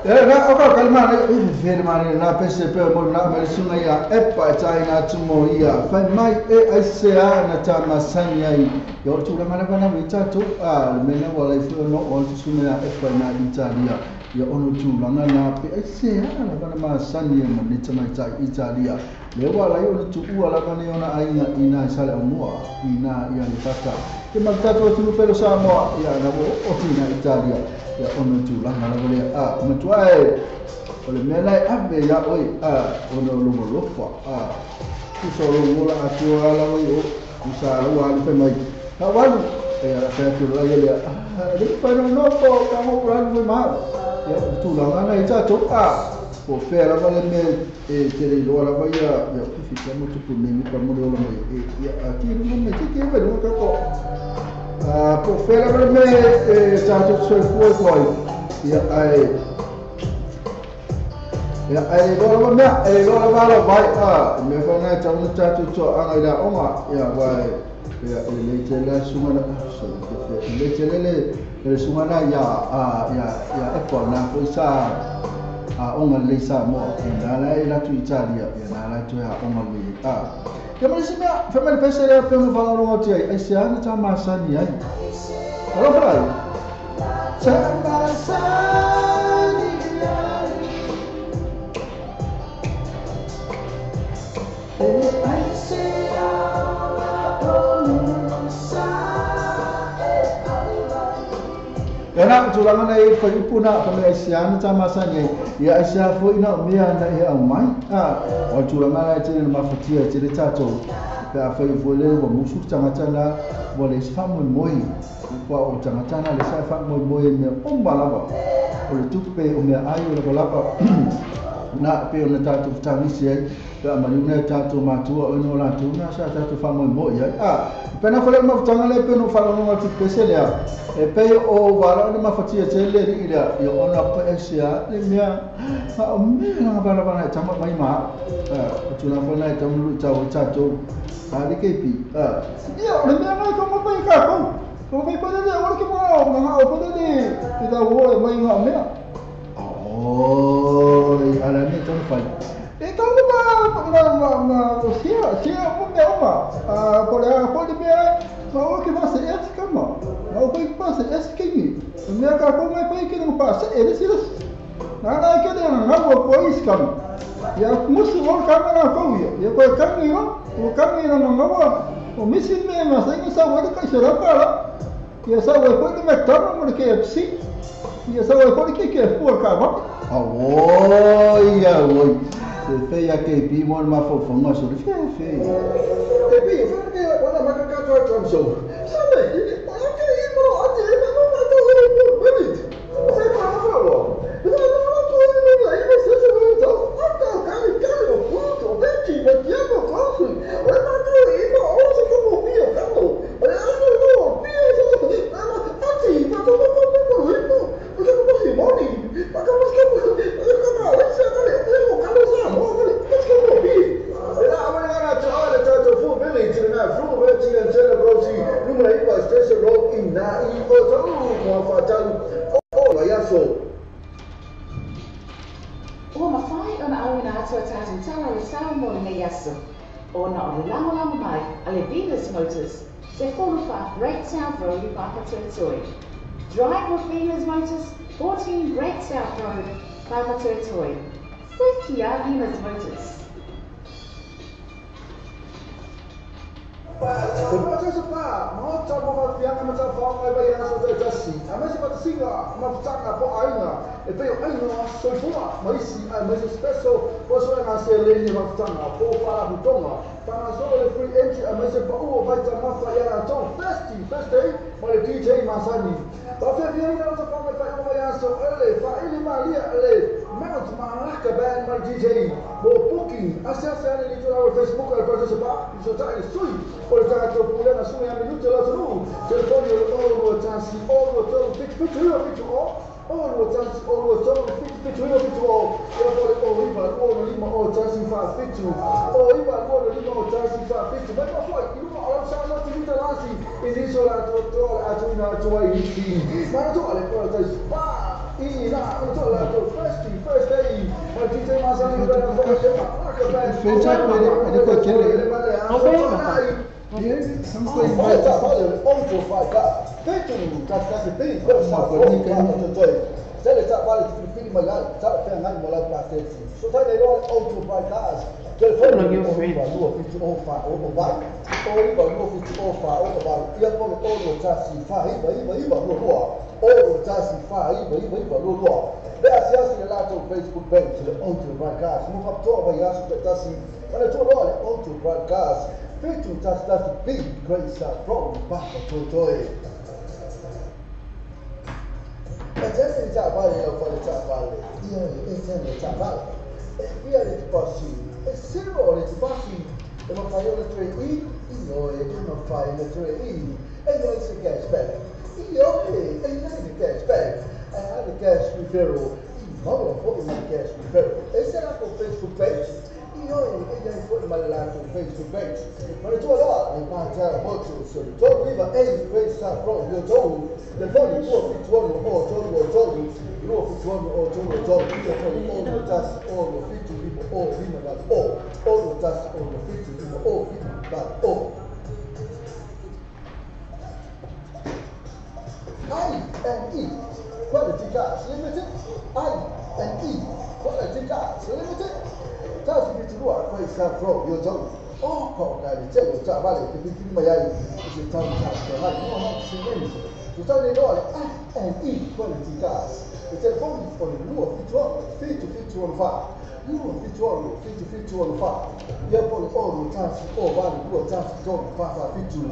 S1: Oka kalmana firmani na PCP mo na mesunga ya epa China tumo ia fai mai aisea na tama sanya yo tula mana bana mitatu mena wala ifu no on tusume ya epa na Italia ya ono tula na pe aisea na bana ma sanya na mitama Italia le wala yo tu wala bana yona aina ina sala mo ina ya nitaka kema tatu tu pelo samo ya na bo otina Italia ya ono tula na wale matuai oleh melai abe ya oi ono lumo lofa kusoro mula atua la oi kusaro wali pe mai kawan saya tu la ya de pano no po kamu ran mai ma ya tula ngana ita to po fera vale me tere lo la ya kifika mo tu ni kamu lo mai ya aqui no me que vai no ko po fera vale me tanto foi foi ya ai ya ai lo ba bai me fa na tamu tatu to an ida oma ya bai ya le tele sumana le tele le sumana ya epo na ko sa oma le sa mo na la tu Italia ya na la tu ya oma le ya ma se fa me pesa le pe no fala no ti ai se ana ta masa ni ai alo fai Karena curangan ai puna pada Asia macam masa ni ya Asia foi na mea na ia mai o curangan ai ciri mafatia ciri caco ka foi vole bo musuh canga-canga boleh famun moi kwa o canga-canga le sa famun moi me ombala ba o le tupe o me ayo le balapa na pe o na tatu tangisi ai ka maluna tatu matua o no la tuna sa tatu famun moi ai pena fale ma tanga le pe no fala no ati pesele e pe o wala ni mafatia tele ila yo ona pe Asia le mia o me na bala bala tama mai ma tuna fona tamu lu tau chato hari kepi dia le mia na ko mai ka ko mai pa de o ke mo na o pa de ida wo mai ma me ala ni ton fai então ma sia o me uma por de mia o que você é esse cama o que passa esse que o meu carro mai pai que não passa ele se na que na o pois cama ya musu o cama na coia ya ko caminho o caminho não o misi me mas aí essa hora que será para e essa hora pode me tornar porque é sim e essa hora pode que é por cama oi feia que pimor ma fofonga so feia
S2: Tapi, wala makakato at ramso. Sabi, okay, bro, ate, ano ba ito? Wait, say pa ako. Ano ko ni na iba sa ito? Ata kami o puto, deki, magyamo ko. Wala to iba o sa ko pio kamo. Ano no, pio sa. Ate, pato ko ito. Ito ko si Moni. Pagkamas ko. Ano ka ba? Sa kali, ano ka sa mo? Mas ko mo bi.
S3: O mawhai o na awina atua tātou tala le sao mo le yaso. O na o le lama mai a le Venus Motors se whonowha Great South Road I Whakatuatoi. Drive with Venus Motors, 14 Great South Road, Whakatuatoi. Safety are Venus Motors.
S2: Macam sebab mau tak mau biar macam faham apa yang saya terjadi. Amat sebab singa, mau tak apa aina. Tapi aina semua masih special. Pasal nasi lele mau tak apa para butonga. Tanah soal free entry amat sebab baca masa yang tu festi oleh DJ Masani. Tapi dia ni macam apa yang soal ini malia Mount Malaka band mal DJ. Mau booking asal ni tu awal Facebook kalau sebab itu tak sui. Por tanto, pulando a sua minuto lá no telefone o tansi o todo picture o tansi o todo picture o riba o lima o tansi fa picture o riba o lima o tansi fa picture mas não foi não olha só não tem muita lance e isso lá todo a tua tua isso mas tu olha para trás pá Facebook page to the Auto Broadcast. Move up to over here, that's it. When I told all the Auto Broadcast, Facebook that's the big great stuff from back to toy. But just in Tabali for the Tabali, it's in the Tabali. We are the Bossy, it's zero, it's Bossy. The Mafiola 3E, in the fire 3E, and it's a cash back. And the cash back. And I had the cash referral. Mother put my cash referral. They set up on Facebook page. They put my life on Facebook page. But it's all out. They can't tell about you. So you told me about any great stuff from you told the body, you know, if it's one or told you, you know, if it's one or told you, all the tasks, all the 50 people, all women, but all the tasks, all the 50 people, all people, but all. I&E Quality Cars Limited. I&E Quality Cars Limited. That's the people who are quite stuff from your tongue. Oh, God, I tell you, Tabali, if you give me a town task, you know how to see anything. So tell you all, I&E Quality Cars. The telephone is for the new of 50-50-15. You will fit all 50-50-15. You have all the task, all value, all task, talk fast, 50.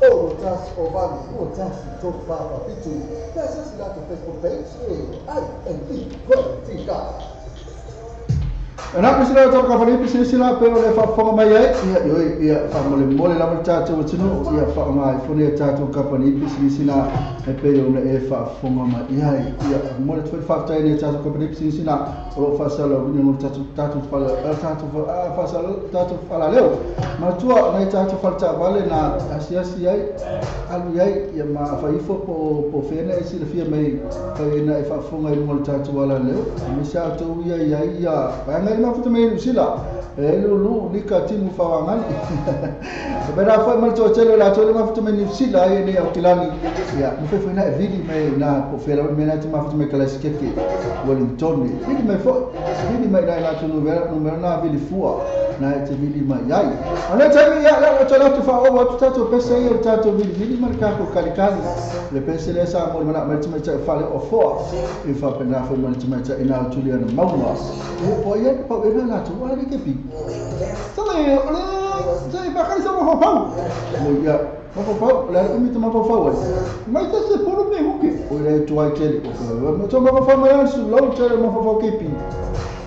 S2: All the task, all value, all task, talk fast, 50. That's just like the Facebook page. I&E Quality Cars.
S1: Anak sila tu kapal ini sila pero le fa fonga mai ai ia fa mole la marcha tu tino ia fa mai fone tatu kapal ini sila pero le fa fonga mai ia mole tu fa tai ne tatu kapal ini sila ro fa sala bunyi tatu fa sala tatu fa leo matua ne tatu fa vale na asia ai alu ai ia ma fa ifo po fene sila fia mai fa ina fa fonga mole tatu wala leo misa tu ia ma futa me sila lu lika timu fawangani bera fa mal to chelo la to ma futa me sila ni akilani ya mfefu na vidi me na pofela me na ma futa me klasikeke Wellington vidi me na to numero na vili fua na ite vidi ma yai ana tami ya la to la to fa o watu tatu pesa hiyo tatu vidi marka ko kalikani le pesa le sa mo na me cha fale o fo ifa pena fa me cha ina tulia na mawa po ye po ina na to wali ke pi sai bakari sama hopau mo ya hopau la imi to mapau mas se por me hoke o le to ai tele o to mapau mai su lo tele mapau ke pi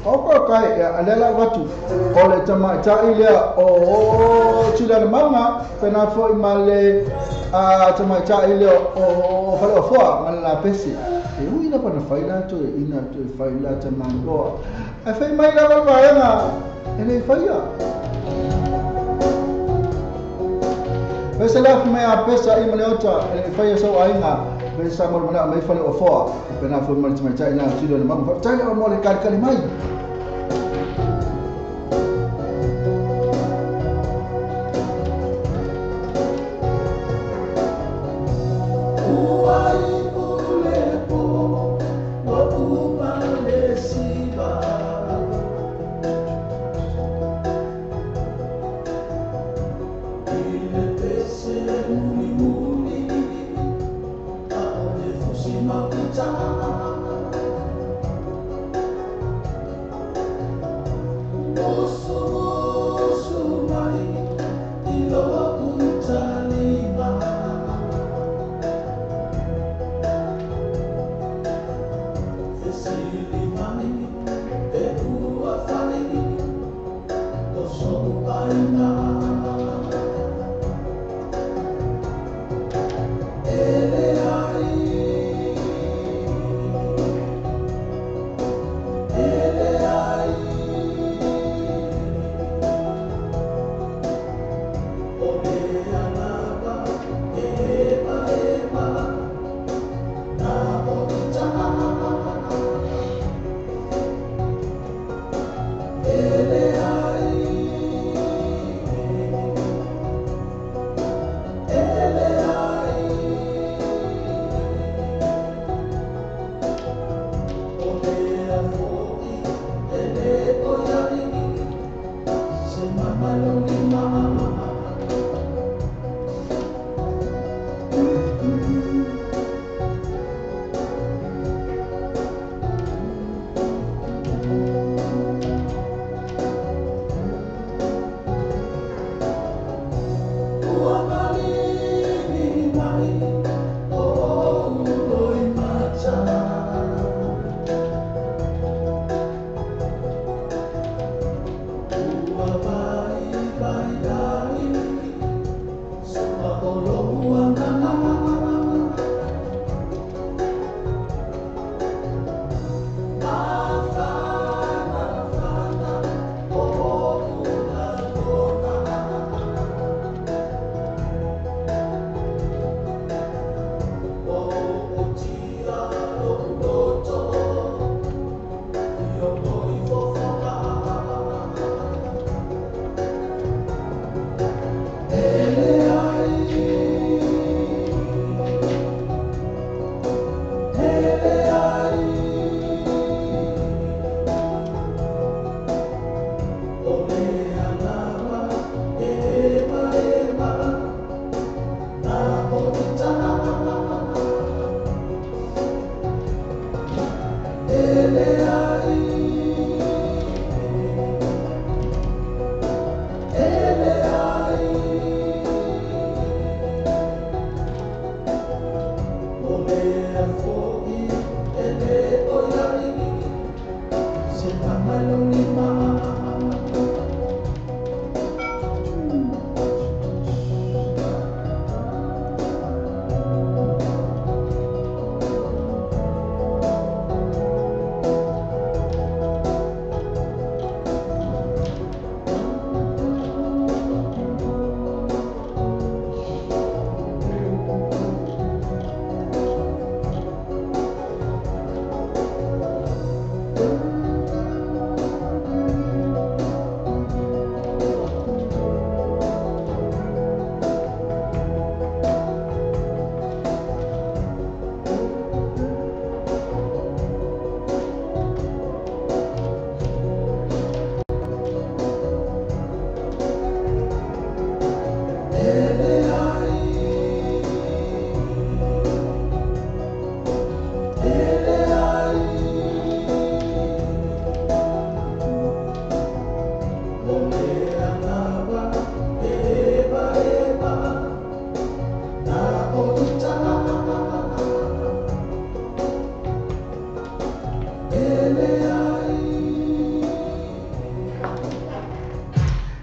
S1: opa kai alela watu ole tama cha ile o chila na mama pena fo male tama cha ile o fale fo mala pesi e uina pana faila to ina to faila tama lo e fai mai la va na ene faia pesa la me a pesa i male ota e faia so ainga pesa mo mana mai fale o fo pena fo male tama cha ina chila na mama cha ile mo le kali mai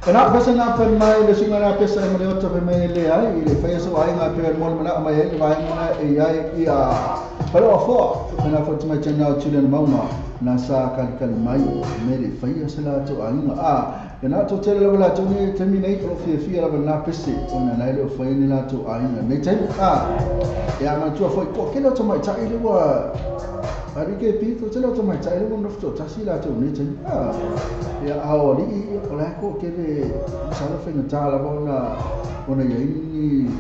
S1: Kena pesa na pen mai le singa na pesa mai o tape mai le ai le fai so ai nga pe mo mana mai le vai mana e ai ia pero fo kena fo tuma chana chile na mauna na sa kal mai me le fai sala to ai nga kena to tele la to ni terminate o fi la na pesa ona na le fai ni la to ai nga me tai ya ma tu fo ko kilo to mai tai le wa ari ke pi to tele to mai tai le mo to tasi la to ni tai ya awali ola ko ke le sala fe na tala bona ya ni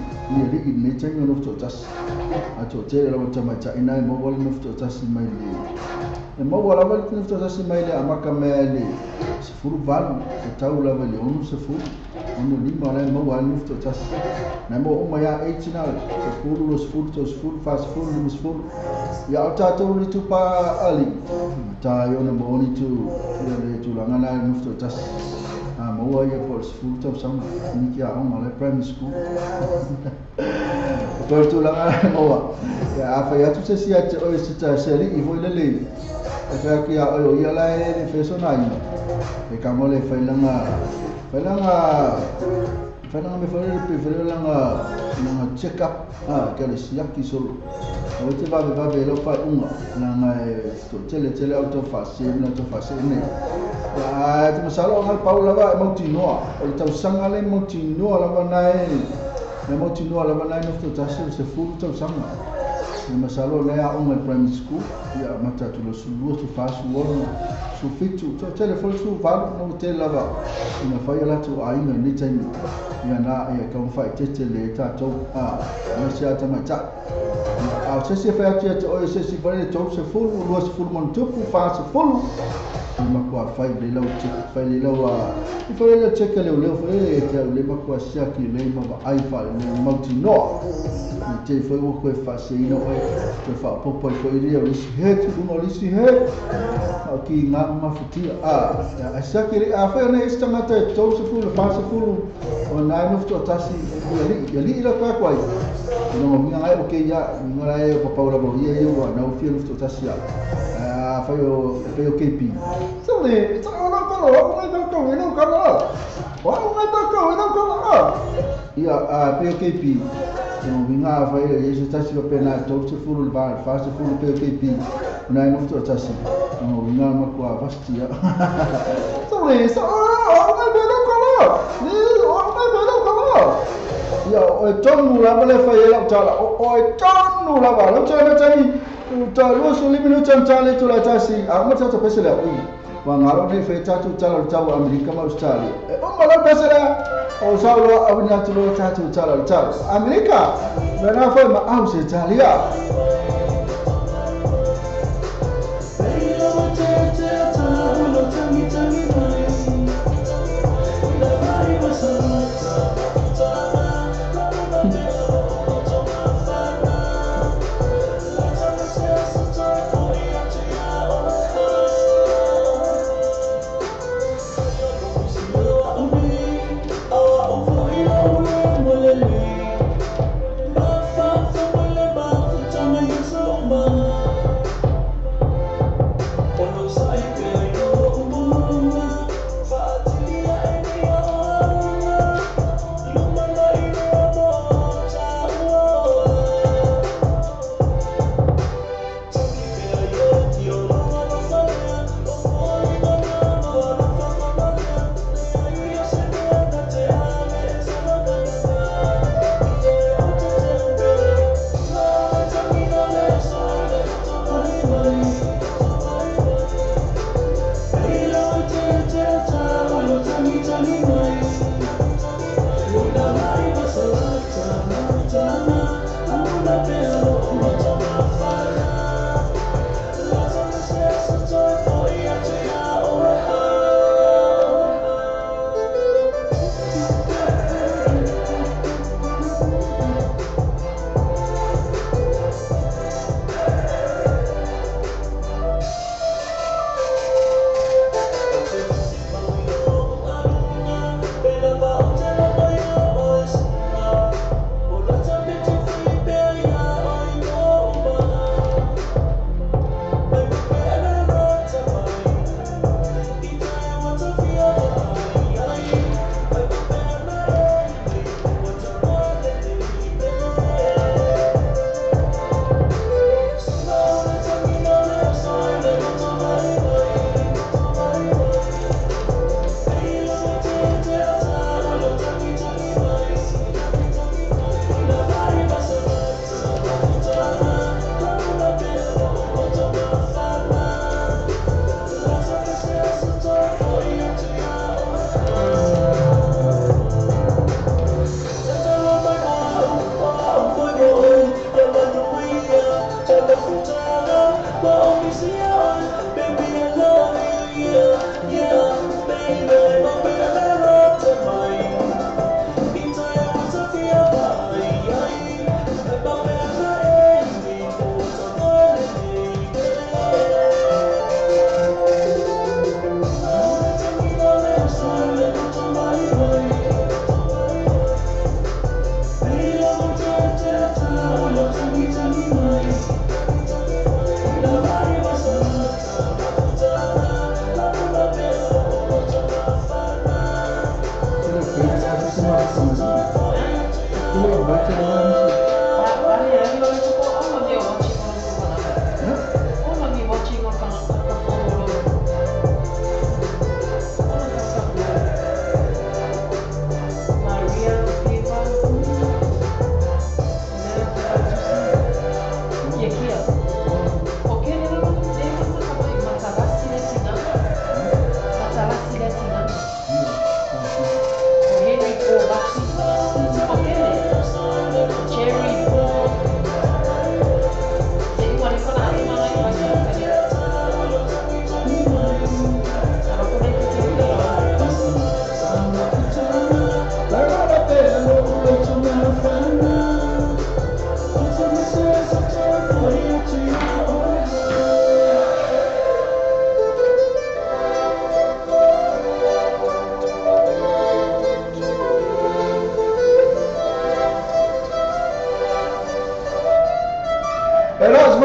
S1: ri ni tai no to tas a to tele la to mai tai na mo wal no to tas mai le e mo wala wal no to tas mai le amaka mai le se furu valu se tau la vale onu se furu onu lima la mo wal no to tas na mo o mai a etina se furu los furu to furu fast furu lis furu ya ta to ri tu pa ali ta yo na mo ni tu le tu la ngana no to tas mo wa ya por furu to sama ni ki a on la primary school por tu la ngana mo wa ya fa ya tu se si a o se ta se ri i vo le le e fa ki a o ya la e fe so na i e ka mo le fa la me fa le pe la nga check up ke le si ki solo o te va lo fa una na to tele auto fa se ne ya te masalo ngal paula va moutinoa o te sanga le moutinoa la va na moutinoa la va na no to tasse se fu to sanga ne masalo le a on primary school ya mata tu lo sulu to fa su wono su fitu to telefone su va no te lava ina fa ya tu ai no ni time ya na ya ka fa tete le ta to na sia ta mata a se fa ya o se fa le to se fu lo se fu mon to fa se fu ma kwa fai le lo check le le ma kwa sia ki le ma ai fa le moutinoa ni te foi o ko fa se ino e fa popo ko iri o lisi he tu no lisi he ki nga ma futi a sia ki a fa na esta mata to se fu le fa se fu o na no to tasi ya li la kwa no mi nga o ke ya mi nga e pa paula bo ye yo na o fi no to tasi fa yo kepi Sole, ona kalo, ona ko no kalo. Ona ko no kalo. Ia PKP. No vinga vai esse tasi ko pena to se furu ba fa se furu PKP. Na no to tasi. No vinga ma ko avastia. Sole, ona no kalo. Ni ona no kalo. Ia o tonu la bale fa yela tala. O tonu la ba, lo tala tani. Ta lo so limino tantale to la tasi. Ma ta pese la Wangaro ne feta tu tala tau Amerika ma Australia. O mala pesera o saulo abina tu lo tatu tala tau Amerika. Bana fa ma au se Italia.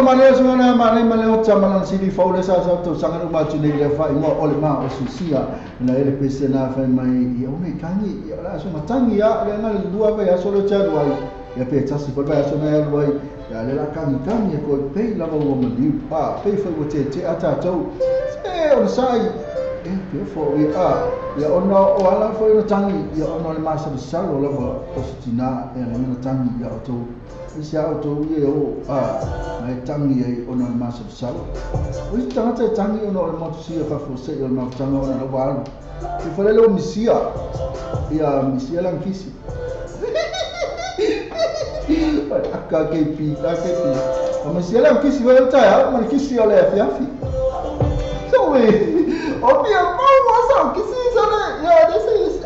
S1: Mane semana mane mane o tamalan sili faule sa to sanga ma tuni le fa mo ole ma o susia na ele pese na fa mai ia una kangi ia la so matangi ya le na lua pe ya solo cha wai ya pe tasi pa ya so na wai ya le la kangi ko pe la mo mo di pa pe fa wo te ata to e on sai e pe fo ya ona o ala fo no tangi ya ona le ma sa lo la o sitina e na tangi ya to isi auto ye o mai tangi e ona masa sala o isi tangata tangi ona o moto sia fa fo se o ma tanga ona no wal i fa le misia ia misia lang kisi aka ke pi o misia lang kisi wa ta ya ma kisi ole afi so we o pia ma sa kisi sala ya desse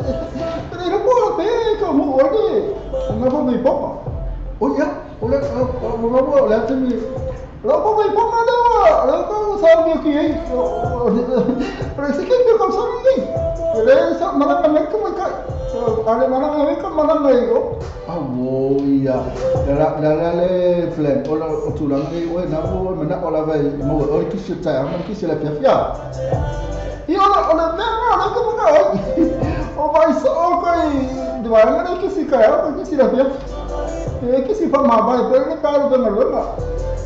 S1: pero no puedo ver como oye no fue mi papá. Oh ya, oleh tu ni, lalu kau ibu mana awak, lalu kau sahaja kiai, presiden kau sahaja ni, jadi mana mereka ada mana mereka mana lagi ko? Oh iya, dah plan, olah tulang ni, nabu mana olah bayi, mau olah kisah saya, mana kisah lepas ya. Iya olah mana kau bukan, oh bayi seorang di mana kisah kaya, kisah lepas. Kisi fa ma ba pe ni ka lu ngal ba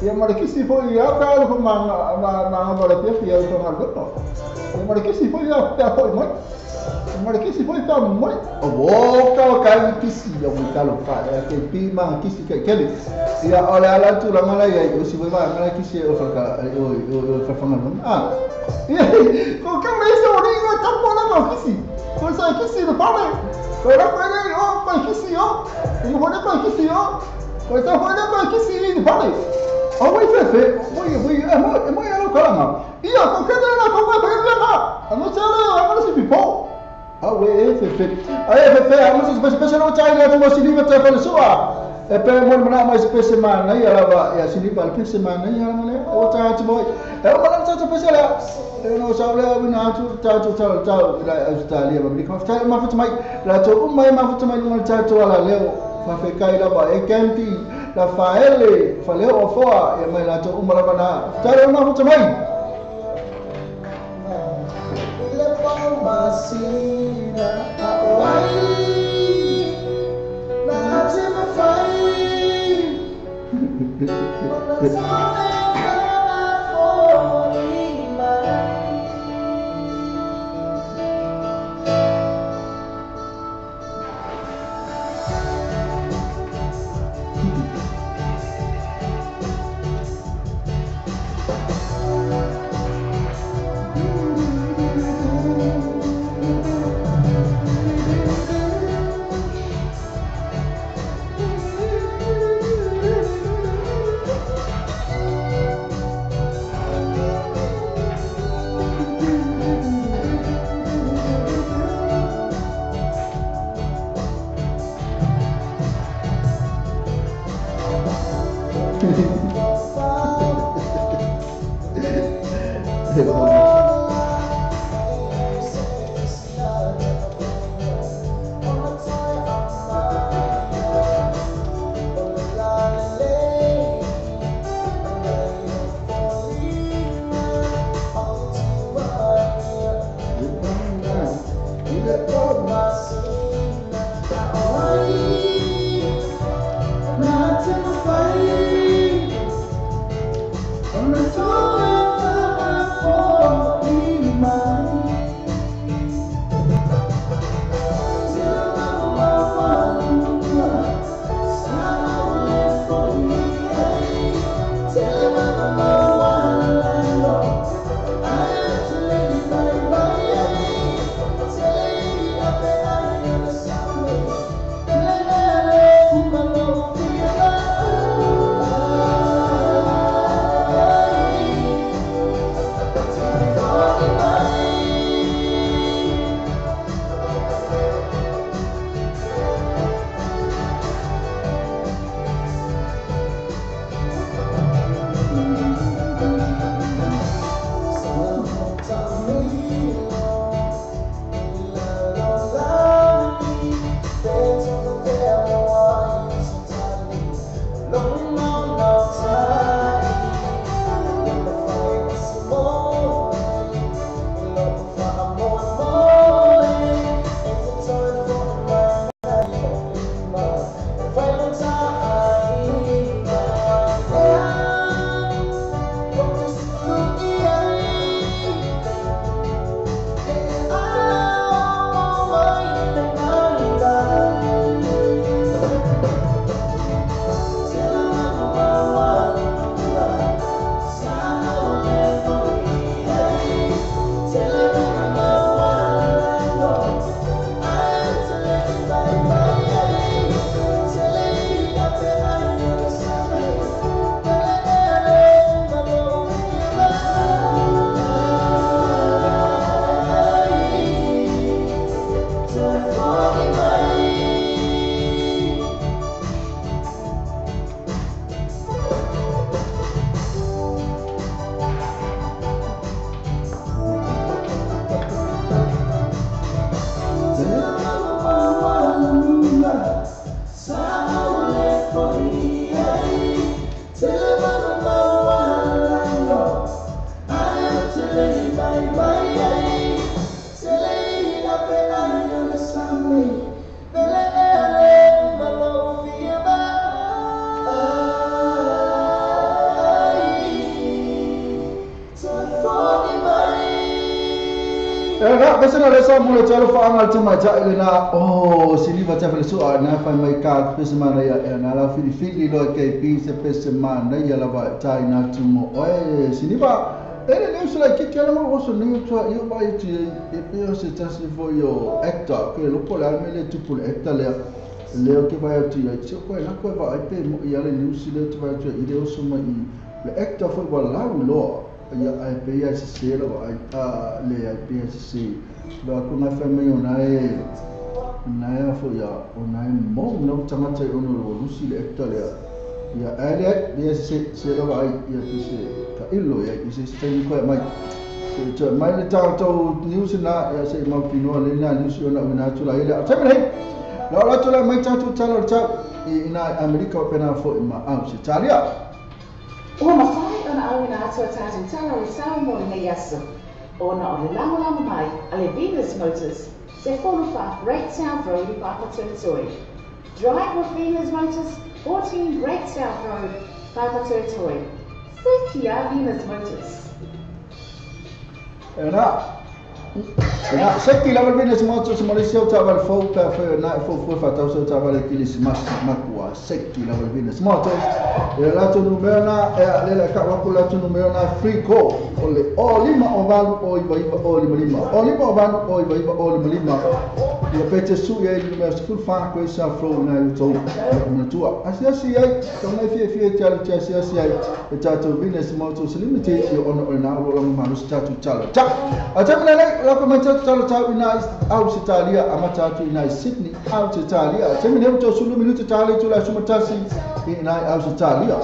S1: ya ma kisi fo ya ka lu ma ba le pe ya to ngal ba ya ma kisi fo ya ta fo ma Mara kisi foi pa moi. O ka ka kisi ya mo talo fa ya ke pi ma kisi ke kele. Ya ala ala tu la mala ya o si vai mala kisi o fa ka o fa fa ngam. Ah. Ko ka me so ri ga ta mo na ma kisi. Ko sa kisi no pa me. Ko ra pa ni o pa kisi o. Ni ho na pa kisi o. Ko ta ho na pa kisi ni pa me. O vai fe mo mo ya lo ka ma. Ia ko ka na ko pa pe na. Ano chale o si pipo. Awe fe. Amos especial no chai na mo silipa ta fa sua. E pe mo na mais especial man na ya ba ya silipa pe semana na ya mane o ta ti boy. E o mana ta especial ya. E no sa le we na tu ta la Australia ba bi ka fa ma fa mai la to mai ma fa mai mo ta to ala leo fa fe kai la ba e kanti la fa ele fa leo o foa e mai la to umala ba na. Ta le ma fa mai. Masina awai na tema fai I'm Ela pesana lesa mula talo fa angal tama ta elena siniva ta fele so na fa mai ka pesama ya na la fili lo ke pi se pesama na ya la ba ta ina tumo siniva ele ne usula ki tela mo so ni to yo ba ti e se ta se fo yo actor que lo pola mele tu pul actor le ke ba ti ya ti ko na ko ba pe mo ya le ni usile tu ba ti ide o so ma le actor fo ba la lo ya ai pe ya se lo ai le ai pe se ba ko na fa me ona na fo ya ona mo no tama te ono lo usile actor ya ale dia se lo ai ya se ka illo ya se se ko mai so mai le to news na ya se ma pino le na news na tula ile ta me la tula mai ta tu talo ta ina America pena fo ma se Italia
S3: Uma whai ona au ina atua tātou tala o sao mori nei aso. Ona o le lama mai, a le Venus Motors, se whonu wha Great South Road I Papatūtoi. Drive with Venus Motors, 14 Great South Road, Papatūtoi. Safety a Venus Motors.
S1: Na safety level Venus Motors Malaysia tabal fo pa na fo fa tau tabal kilis mas makua safety level Venus Motors la tu numero na le ka wa kula tu numero na free call o lima o valu o iba o lima o lima o valu o iba o lima ya pete su ya numero full fa ko sa flow na to na tua asia si ai to na fie talo tia sia si ai tu Venus Motors Limited yo ono na lo ma lu sta tu talo ta atamna la come talo tau ina au Italia amata tu ina Sydney au Italia temine to sulu minuto Italia tu la sumatasi ina au Italia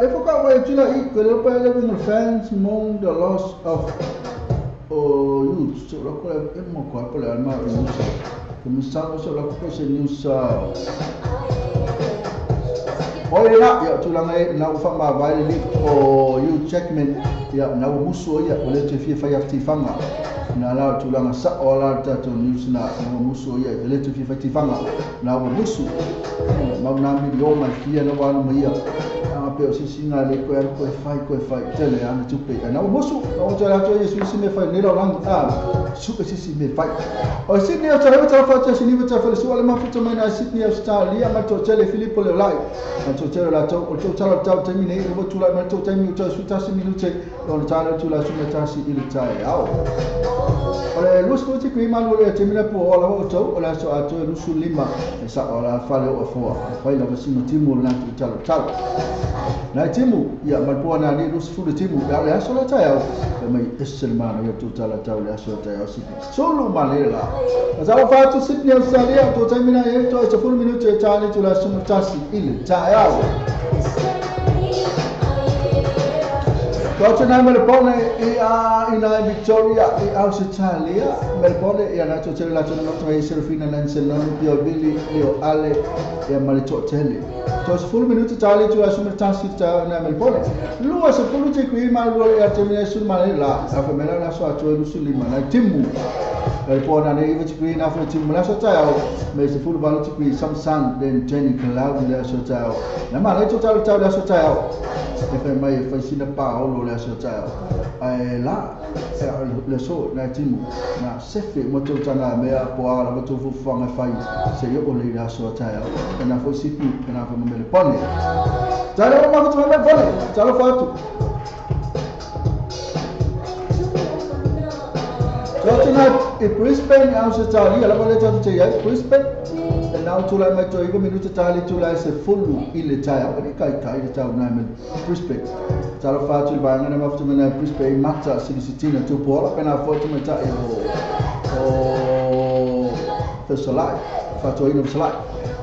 S1: le foca wa tu la I quello per le fans mourn the loss of youth so la cola è mo qua per la ma come stanno so la cosa news Oira ya tulanga na ufama vale o you checkman ya na muso ya ole te fie fa ya tifanga na la tulanga sa ola tatu news na muso ya ole te fie fa tifanga na muso ma na mi yo ma fie na wa no ya pe si singa le ko fai tele ana tu pe na muso o te la to yesu si me fa ne lo lang super si me fai o Sydney o tara fa ta si ni ta fa so ala ma futa mai na Sydney Australia ma to tele Filippo le lai to tele la to tala ta termine o tu la ma to termine to su ta si minute on tala tu la su ta si il tai au ora lo sfoci qui ma lo termine po la o to o la so a to lu su lima sa ora fa le o fo fai la si no timu la tu tala na timu ya ma po na ni lu su timu ya so la tai au mai esselmano ya tu tala ta la so tai au si solo malela sa fa tu Sydney Australia to termine e to 10 minute tali tu la su ta si il tai Tottenham Melbourne ina Victoria Australia Melbourne ya na totele la tona to e Serafina Lancelot Pio Billy Leo Ale ya mali totele to 10 minute tali tu asuma tansi ta na Melbourne lu asa politique wi ma lu ya termination malela afa mela na so ato lu sulima na timu Melbourne na iwa tikwi na fa timu la so ta me se full balu tikwi Samsung then Jenny Cloud la so ta na ma le total ta la so ta e mai fa sina Paolo la so ta ai la le so na timu na sefe moto tanga me a po ala moto fu fanga fai se yo ole la so ta na fo sipi na fa me le pone ta le ma fa me pone ta lo fa tu Tottenham e Brisbane Australia la volta tu ya Brisbane e now tu la metto i minuti tali tu la se fullu il taia e kai ta una me Brisbane ta lo fa tu il banga na mafto me Brisbane matta si sitina tu pola appena foto me ta per solai fatto in solai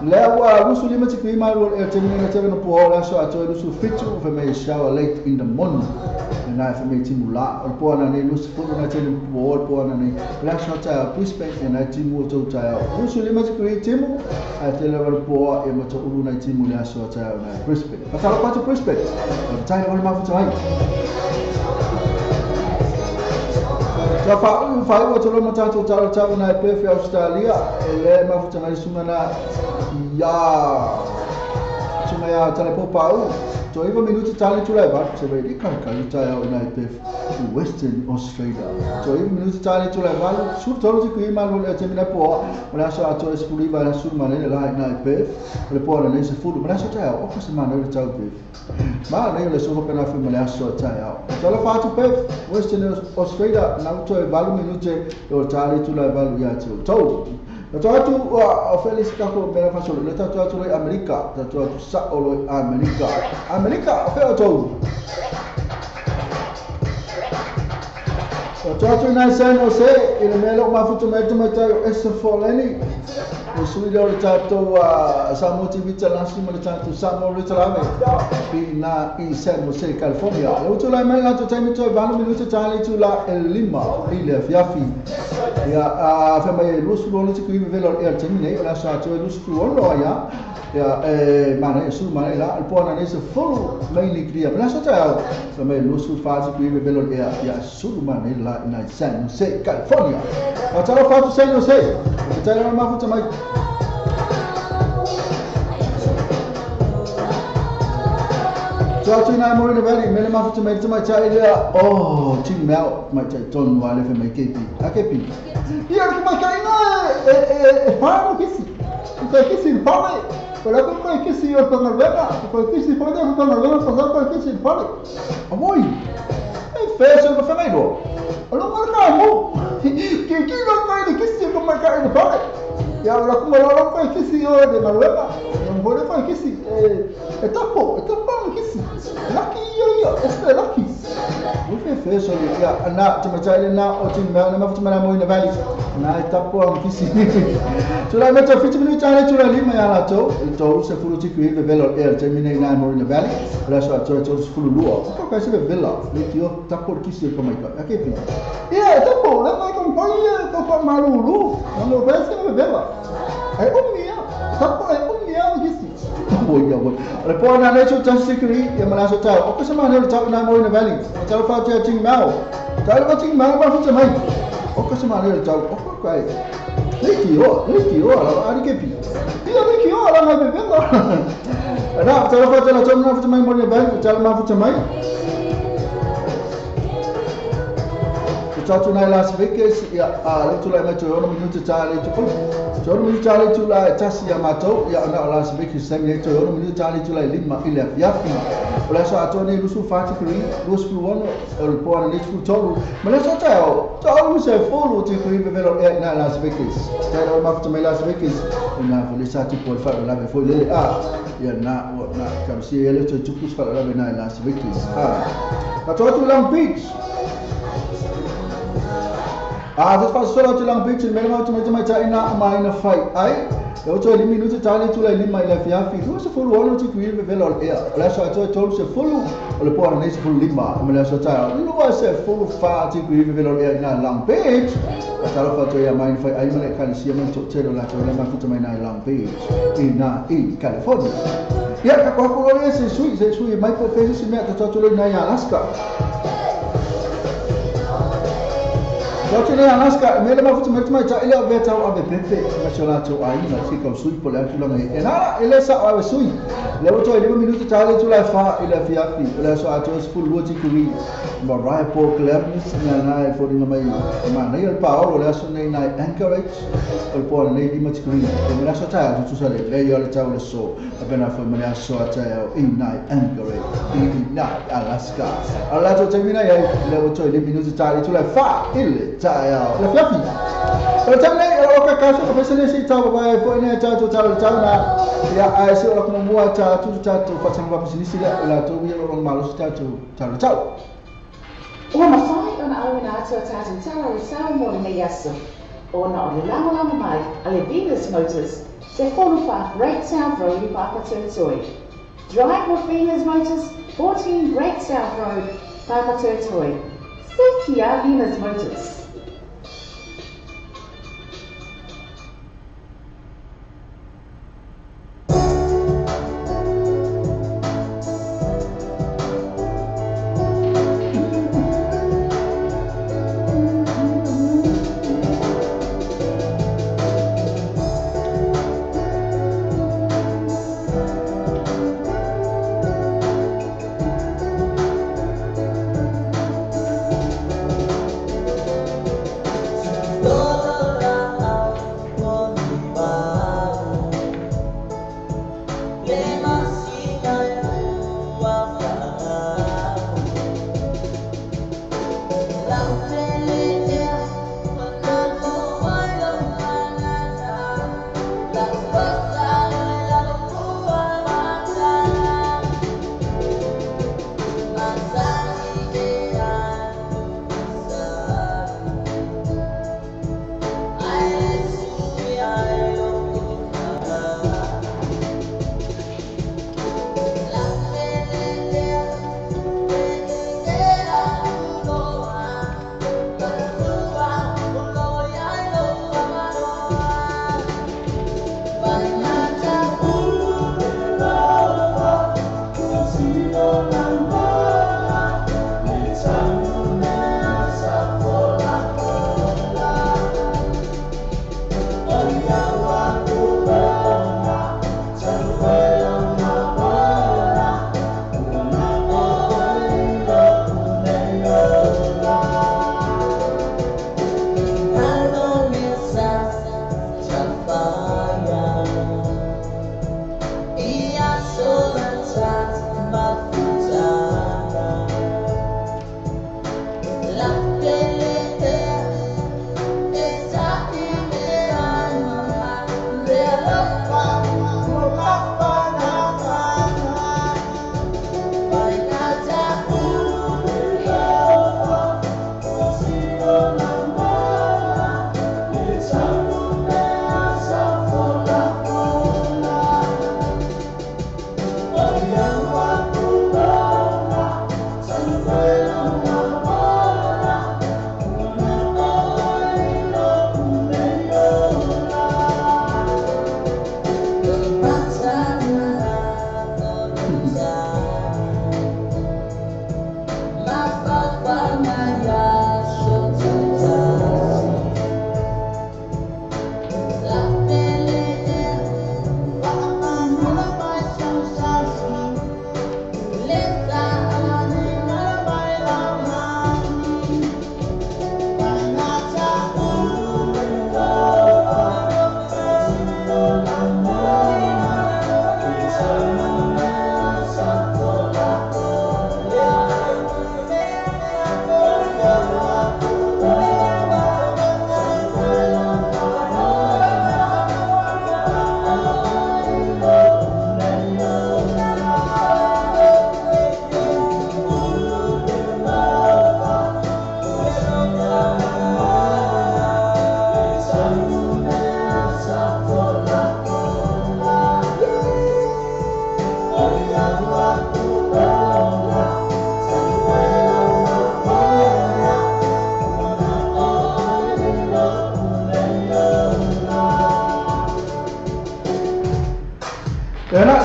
S1: lewa rusu lima ti prima ro e termina te no pola so ato rusu fitu for me shower late in the morning and I for me timula o pola ne rusu fu na te no pola ne la shota Brisbane and I timu to ta rusu lima ti prima timu a te level pola e mo to uru na timu la so ta na Brisbane patalo pa Brisbane tai no ma fu tai ja fa o to lo matato ta na pe Australia e ma fu tana sumana ya tale po pau So even minuti tali tula ba se be di kan kan ta o na pe Western Australia. So even minuti tali tula ba su tolo si ma lo le temina po ma so ato es puli ba su ma le la na pe le po le se fu ma so ta o ko se ma le ta pe ma le so ko pena fi ma le so ta so la fa tu pe Western Australia na to e balu minuti o tali tula ba ya to Tatu Felix kako mera fasol le tatu le Amerika tatu sa olo Amerika fe to tatu na San Jose ile melo mafuto meto esse foleni o suido le tatu Samuel Vita lansi le tatu Samuel Ritalame na in San Jose California lo to la mela to time to valo minuto tali to la Lima ile fiafi ya fema lusu lo ti qui velo e termine la sa to lusu lo ya mana su mana la il pona ne se full mainly crea la sa ta fema lusu fase qui velo e ya su mana la in San Jose California ma ta lo fatto San Jose ta la ma fatto mai so na mo ne bali mele ma futu mai tuma cha ile oh tin mel mai cha ton wale fe mai kepi ia ki mai kai na pa mo kisi kisi pa mai para ko kisi yo to na vega ko kisi pa de ko na vega pa ko kisi pa amoi fe so ko fe mai do alo marka mo ki no mai de kisi ko mai kai pa ya la ko lo ko kisi yo de na vega non vuole fare kisi è troppo kisi lucky yo è lucky mi fe so ya na tuma chale na o tin na ma futuma na mo ina valley na troppo kisi tu la metto fiti minuti chale tu la lima ya la to se fulu ti qui velo air termine na mo ina valley adesso to fulu luo ko ka se vela le tio troppo kisi come ka che pi troppo la mai con poi to marulu non lo pensi che vela è mia troppo è mia kisi le po na le chuta sikri ya mana so ta o ko sama ne ta na mo ina valley ta fa ta ting mau ta lo ting mau ba fu mai o ko sama ne ta o ko kai le ki o la ari ke pi io le ki o la na be vendo na ta lo fa ta na to na fu mai mo ina valley ta ma fu mai Tatu na Las Vegas ya le tu la mai to ono minuto tale tu la tasi ya mato ya na Las Vegas sai to ono minuto tale tu la lima ile yafi la so atone lusu fati kri lusu ono el pona le tu tolu ma la so tao se folo ti kri velo na Las Vegas tero ma to Las Vegas na vole sa ti por fare la be fo le ya na kam si ele to chukus fare la be na Las Vegas na to Long Beach das faz solo tu lang picture mele ma tu mai cha ina mai na fai ai eu to li minuto tali tu la lima ila fiafi tu se fulu ono tu qui velo e la so to se fulu le por ne se fulu lima ma la so ta lu se fulu fa tu qui velo e na Long Beach ta lo fa to ya mai fai ai mele kan si ma to telo la to ma tu mai na Long Beach in California ya ka ko le se sui mai po pe si me to le na Alaska Tatu le Alaska mele ma futu mai cha ile veta o ave pepe ma chola to ai na sika sui po le tu la e na ile sa ave sui le to ile minuto tale tu la fa ile fiafi le so ato full woti kuri ma rai po clearness na fo di mai ma na il paolo le so nei Anchorage o po le di mati kuri e la so ta tu sa le io le tau le so appena fo me la so ta in Anchorage in Alaska alla to termina le to ile minuto tale tu la fa ile la fiafi pero también o que caso que se necesita para fue en ta na ya ai se lo como mua ta tu facciamo va business la to vi lo malo sta tu ciao
S3: Ona fai ona awina ato tatu tala o sao mori me yaso. Ona o lama mai ale Venus Motors se fonu fa Great South Road i Papa Toi. Drive with Venus Motors 14 Great South Road Papa Toi. Sekia Venus Motors.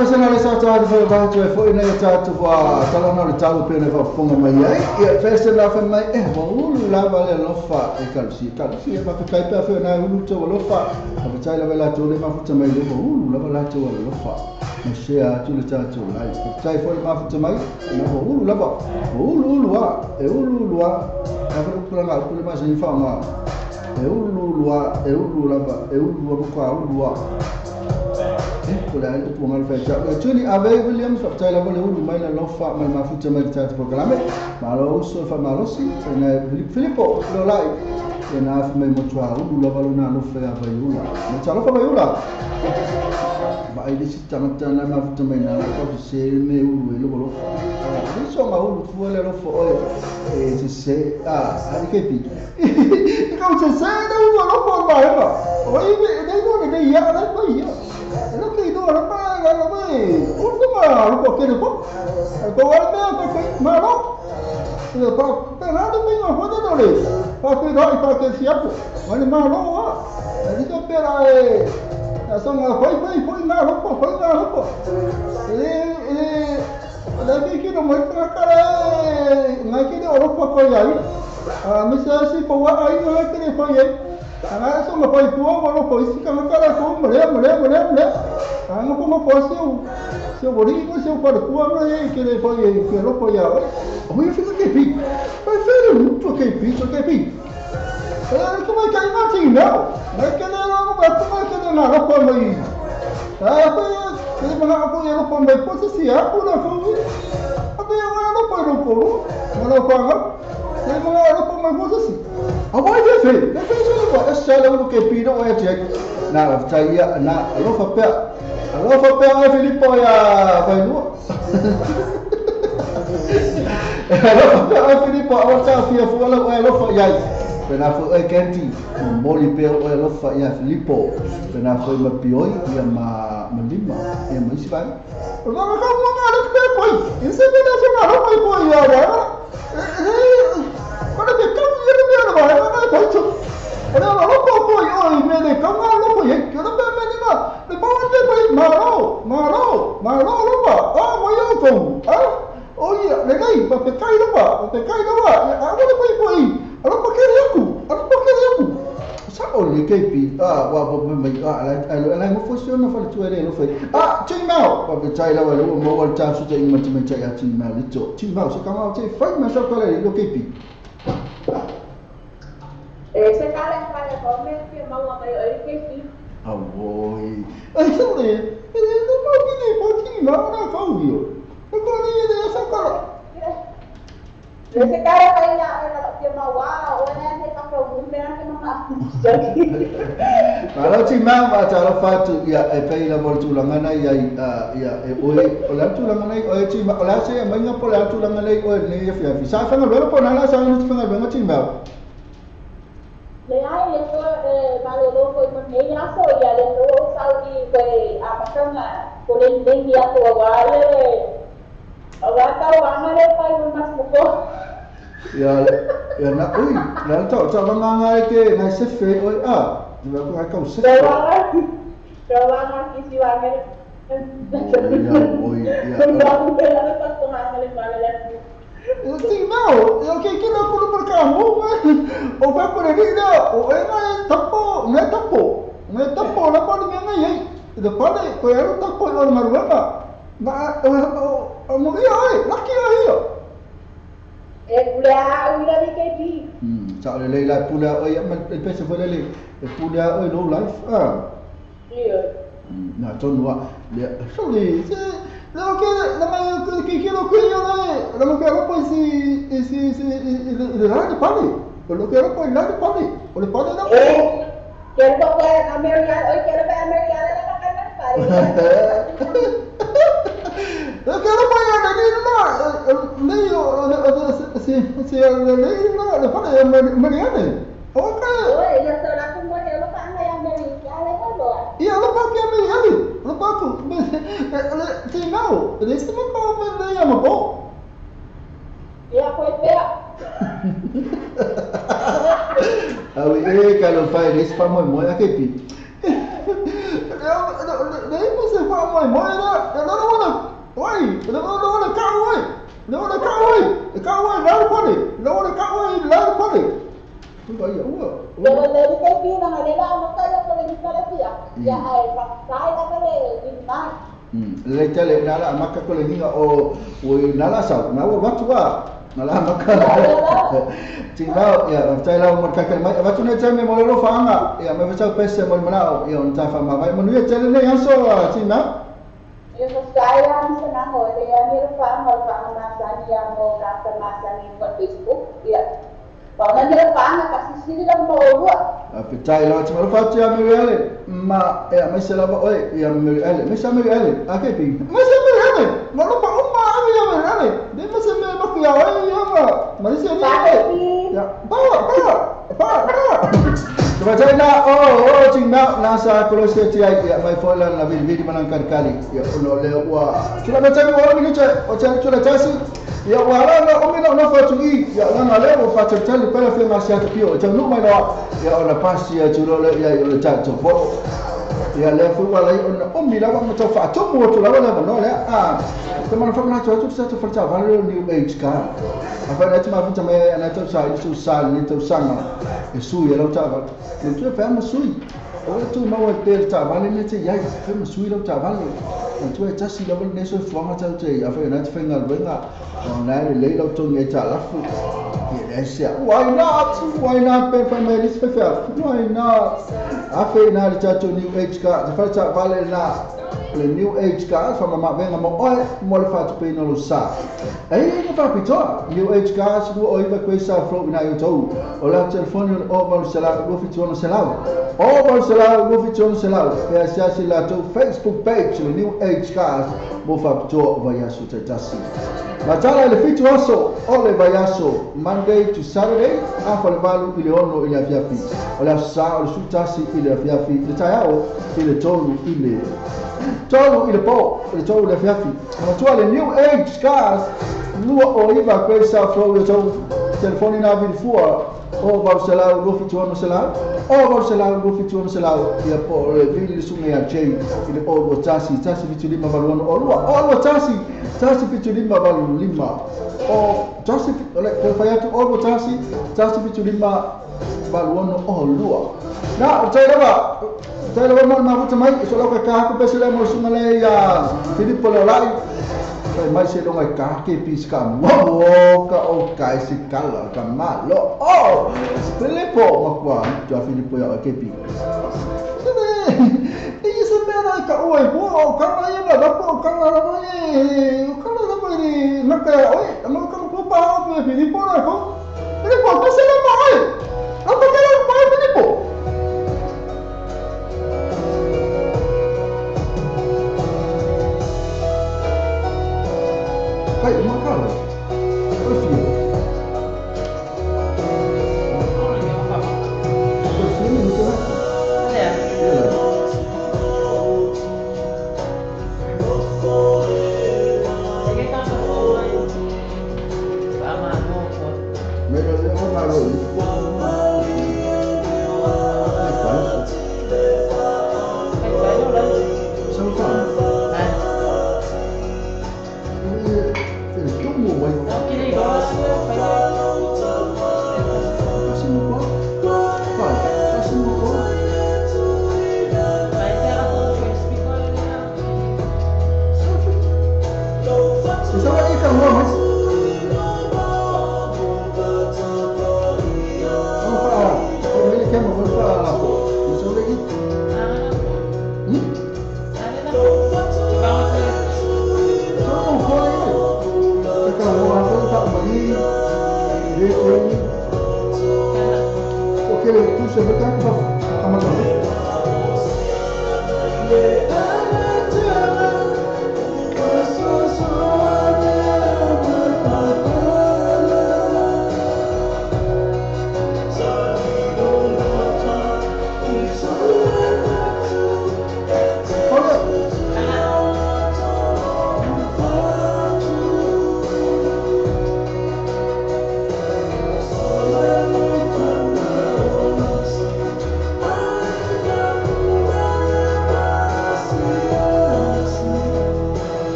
S1: personal sa ta fa ba to fo ina ta to fa tala na ta ko pene fa fonga mai ai e festa na fa mai e mo la vale lo fa e calci fa ka kai pa fa na ulu to lo fa fa ta la vela to le ma fa mai le mo la vela to lo fa ma shea tu le ta to lai fa fo ma fa mai na ulu la ba ulu wa e ulu wa ka fa ku la ku le ma se fa ma e ulu wa e ulu la ba e ulu wa ko ulu wa Kuliah itu pengal fecak. Cuni Abe Williams fakta la boleh ulu main la fa mal ma futa mai ta programa. Malo so fa malo si na Filippo lo lai. Na fa mai mo tua ulu la balona lo fa Abe ula. Na calo fa Abe ula. Ba ai disi tangan la ma futa mai na ko se me ulu lo bolo. Ni so ma ulu fu le lo fo e se ali ke pi. Kau se na ulu lo fo ba ba. Oi dai no dai ya dai ba ya. Lo que ido la paga lo ve. Última, lo porque no. Ko wala me ko malo. E pa pelado me no foda dole. Pa que doi pa que siapo. Wala malo wa. Di to pera e son foi na roupa. Da que no muestra cara. Na que de roupa foi aí. Me se for aí não é que foi aí. Ana so ma poi tuo ma poi si ka kala ko mre ana ko ma poi se o bori ko se o par tuo ma e que le poi que lo poi a o io fico che pi ma fare tutto che pi come che ma ti no ma che ne no ma come che ne no ko mai poi che ma ko io ko mai ko si a ko na ko abe no poi no ko ma no ko se ma no ko mai ko si Apa dia fez? Dia fez isso agora. Essa é o que pediu o ETEC. Na Taia, na Alofa Pé, Filippo ya Bainu. Alofa Pé, Filippo, awak tahu dia fuala Alofa ya. Pernah foi Kenti, Moli Pé Alofa ya Filippo. Pernah foi Mapioi ya Melima, ya Maisban. Kalau kamu ada ke Poi, ini sebenarnya semua Poi ya. Kalau dia kamu dia ba na ko chu ana lo ko ko yo me de ka ma lo ko ye ke na me ni ma de ba wa de ma lo ba mo yo ko o ye le dai ba pe kai lo ba a mo ko ala ko ke yaku sa o le ke pi wa ba me ala mo funciona fa tu ere lo fe ching mao ba pe chai la wa lo mo wa ta su te in ma chai ya ching mao lito ching mao so ka ma che fa ma so ko le lo ke pi
S8: Sekarang pada komen dia mau apa yang kita
S1: Awoi. Sorry. Itu mau gini, pasti mana kau dia? Kau ni dia sekarang.
S8: Sekarang kayaknya dia mau orang yang tak tahu bunda ke mana.
S1: Kalau cuma macam fatu ya epei la bol tulangan ya oleh tulangan ai cuma oleh saya banyak oleh tulangan ai ni ya saya faham berapa nala saya ni faham banget cuma
S8: le ai le ko malolo ko me ya so ya le ko saudi ko apa kana ko le dia ko wale awak tahu angale pai mas buko
S1: ya nak nak tahu cabang angai ke ngai sefe oi dia ko kau sefe
S8: Kawangan kisi wangan
S1: Não, eu que não por mercado, o vai por ali não, o não é tapo, lá pode me aí, depois eu era tapo lá na rua, mas eu morri aí, lá que aí,
S8: udah di KP.
S1: Cak lele lah pula, pesan pula lele, pula low life,
S8: Iya.
S1: Nah, contoh dia, sorry, Lama kilo kuya na, lama kilo pa si lari pali, kalau kilo pa lari pali, oleh pali na.
S8: Kaya pa American, kaya pa American na makan pali.
S1: Kilo pa yan, leyo si leyo na, pali Mariana.
S8: Okay. Ya saudara aku mau lupa anda yang dari Yale Bodo.
S1: Iya, lupa kaya Mariana, lupa aku. Não, eles não vão vender a mão.
S8: Ya, foi pera.
S1: Kalau faz isso para mamãe aqui. Daí você fala oi, moi da, da ona. Oi, da ona ka oi. Da ona ka oi. Ka oi, la pole. Da ona ka oi, la pole. Tu vai ua.
S8: Pero le dije que iban a leer a montaña por el Nicaragua. Ya hay pasar la calle de Limán.
S1: Le tele nala maka ko le ninga o nala sa na wa batua nala maka tingau ya taila mo ka mai batu ne teme mo lo fanga ya me vesa pese mo manao ya on ta fa ma vai mo nu tele ne yaso tina
S8: Yo saya senang ho de ya ni fa mo fa na sa ni ya mo ka sa ma sa ni por Facebook ya pa na ni fa na kasi sini lang mo ruwa
S1: Apitai lo te marafa te amiru ele ma e mai se lava oi e amiru ele me sa amiru ele a ke pi me sa amiru ele ma lo pa umma ami amiru ele de me se me ma ku ya oi ya ma se ni ya pa te va tai na o ting na sa ko se ti ai ya mai fola na video manangkan kali ya uno le wa kila mata mo ni che o che tu la tasi ya wala na omina na fatu I ya na leo fatu tali pala fe masia pio cha no mai na ya ona pasi ya chulo le ya yo cha to bo ya le fu wala ona omina ba mo to fatu mo to la wala no le te man fa na to sa to fa va le new age ka apa na te ma fa me na to sa tu sa ni to sanga e su ya lo ta va ni tu fa mo sui o tu ma wa te ta va le te ya fa mo sui lo ta va le tu e tasi la ne so flanga ta te a fa na te fenga wenga ona le lo to nge ta la fu e sia why not pe fa me lis fa why not a fa na ta to new age ka te fa ta vale na le new age ka fa ma venga mo oi mo le fa pe no lo sa e no fa pito new age ka su oi va questa fro na yo to o la telefoni o ba se la lo fitiono se la o ba se la lo fitiono se la e sia si la to Facebook page le new age ka mo fa pito va ya su te tasi ma tala le fitio aso o le va ya so Monday to Saturday a fa le valu ile ono ile afia fi o la sa o su tasi ile afia fi le tayao ile tolu ile tolu ile po ile tolu le afia fi ma tu le new age cars lua o iva questa fro le tolu telefoni na vin fuor o va se la lo fitiono se la o va se la lo fitiono se la ia po le vili su me a chei ile o lo tasi vituli ma valon o lua o lo tasi vituli ma valon lima o tasi le faiatu o lo tasi vituli ma valon o lua na taila ma ma vuta mai so lo ka ko pese le mo su male ya Filippo lo lai mai se lo ngai ka ke pisca mo ka o kai se kala ka malo oh Filippo ma kwa ja Filippo ya ke pi e se mera ka o e bo ka na ya na po ka na na mai na ka oi ma ka ko pa o Filippo na ko Filippo ka se la mai no ka la mai Filippo Hai, uma cara. Oi, filho. Oi, filho, não tem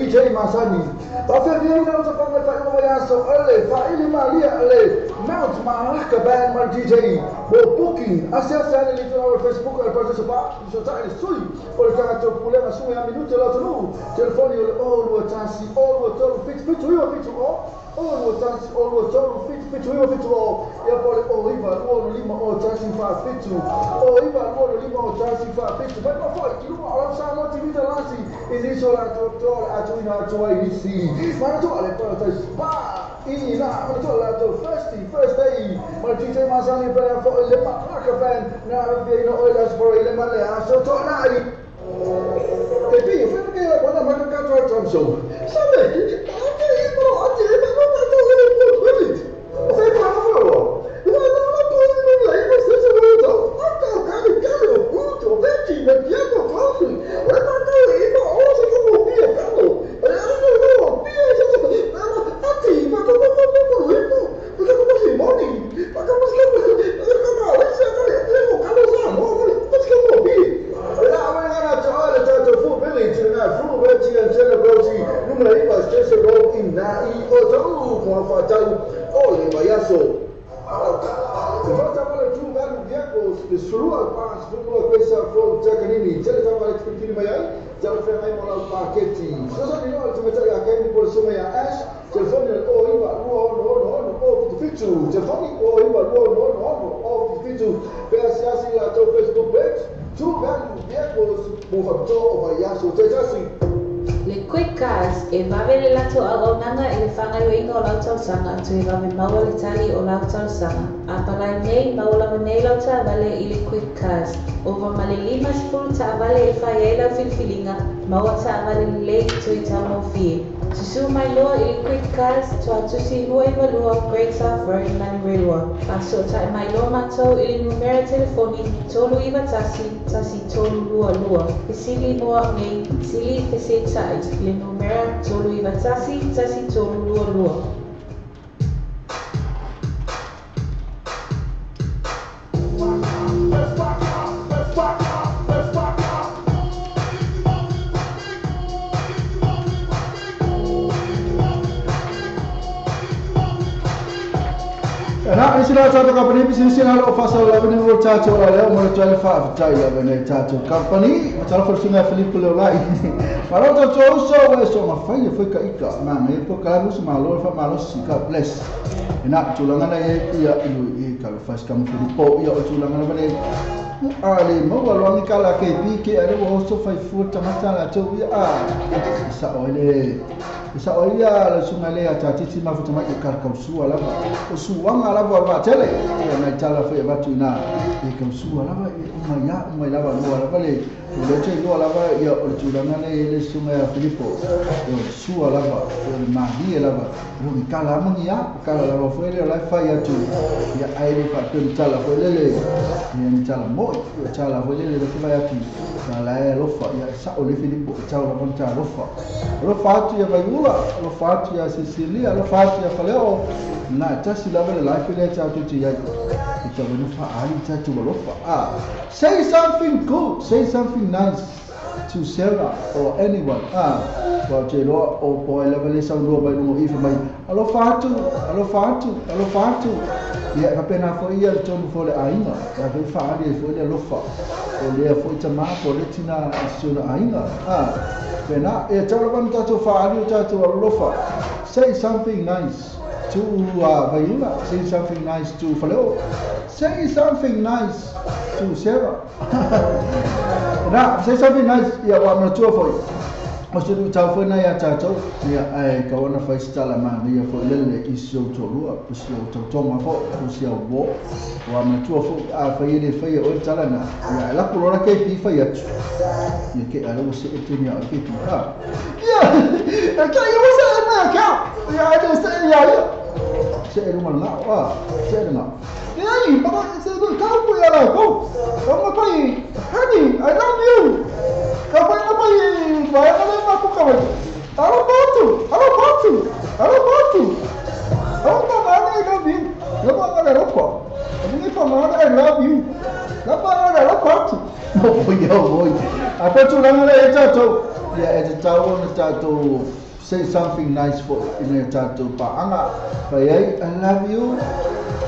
S1: DJ Masani. After the end of the Pangaya, so early, Faili Maria, Mount Malaka Band, my DJ, for booking. I said, send it to our Facebook, I participate, so time is sweet. For the time to pull a swing, a minute, telephone, all were chancy, all were told, fix all. All were chancy, all were told, fix all. All Iva, all Lima, all chancy for fit to. All Iva, all Lima, all chancy for fit to. But before you know, all of some TV, the last is this all I told to see. Manatola, Spa, Ina, Manatola, first day, my DJ Masani player for a Lemaka fan, now they know oil for a Lemale, so tonight. The thing, if you get one of my contracts on show, Sunday,
S5: Le quick cars e va avere lato agonanga e fanga yo ingo lauta sanga to e va me maua le tali o lauta sanga a pala nei maula me lauta vale ile quick cars over male lima spul ta vale e fa yela filfilinga maua ta vale le to ita mo fi Susu mai loa I quick cars to atusi lua I malua Great South Road Mani Rewa. Paso tai mai loa matou I numero telefoni tolu iwa tasi tolu lua lua. Pisili noa nei sili pese tai I numero tolu iwa tasi tolu lua lua.
S1: Nah, istilah satu company bisnis yang ada pasal lawan yang bercakap oleh orang jual faham cai lawan yang cakap company macam persungai Filipino lain. Kalau tu jauh so mafai foi ke ika, mana itu kalau semalu fa malu sika bless. Nak culangan ia ilu kalau fas kamu Filipino ia culangan apa ni? Ali mau walau ni kalau ke ada waso fai food macam lah tu ia Isa oia la sungale a tati ma futa mai kar kausu ala ba suang ala ba tele na tala fe ba tuna e kausu ala ba mai la ba no ala ba le che no ala ba ya o tulanga le sunga Filipo yo su ala ba ma di ala ba ro mi kala mo ya kala la ba fe le la fa ya tu ya ai fa tu tala fe le ni tala mo tala fe le fa ya tu la lo fa ya sa o le Filipo tala ba tala lo fa tu ya ba lo fato ya Sicilia, lo fato ya faleo na tasi la vele life ile cha tu ya ita wenu fa ali cha tu lo fa say something good, say something nice to Sarah or anyone wa jelo o po la vele sa ro ba no if mai lo fato ya ka pena fo ia to fo le ainga ya ve fa ali fo le lo fa o le fo tama fo le tina suna ainga pena e tau ban ta tu fa ali ta tu lofa say something nice to Vayula, say something nice to Faleo, say something nice to Sarah. Nah, say something nice ya wa matua foi. Mesti tu tahu foi na ya tato ya ai kawana fai stala ma ya foi lele iso to lua, iso to toma fo, iso bo wa matua fo a fai le fai o tala na ya la kulora ke pi fai atu. Ya ke ala o se etenia ke pi ha. Ya, ka ya o se na ka. Ya ada se ya. Saya rumah nak, saya dengar. Ni, bapa saya tu kau pun ya lah kau. Kau apa ni? Honey, I love you. Kau apa ni? Bayar mana aku kau? Halo batu. Kau tak mana I love you? Lepas mana rokok? Ini mana I love you? Lepas mana rokok? Boy. Apa tu nama dia jatuh? Ya, itu tahun jatuh. Say something nice for in tato pa anga payai I love you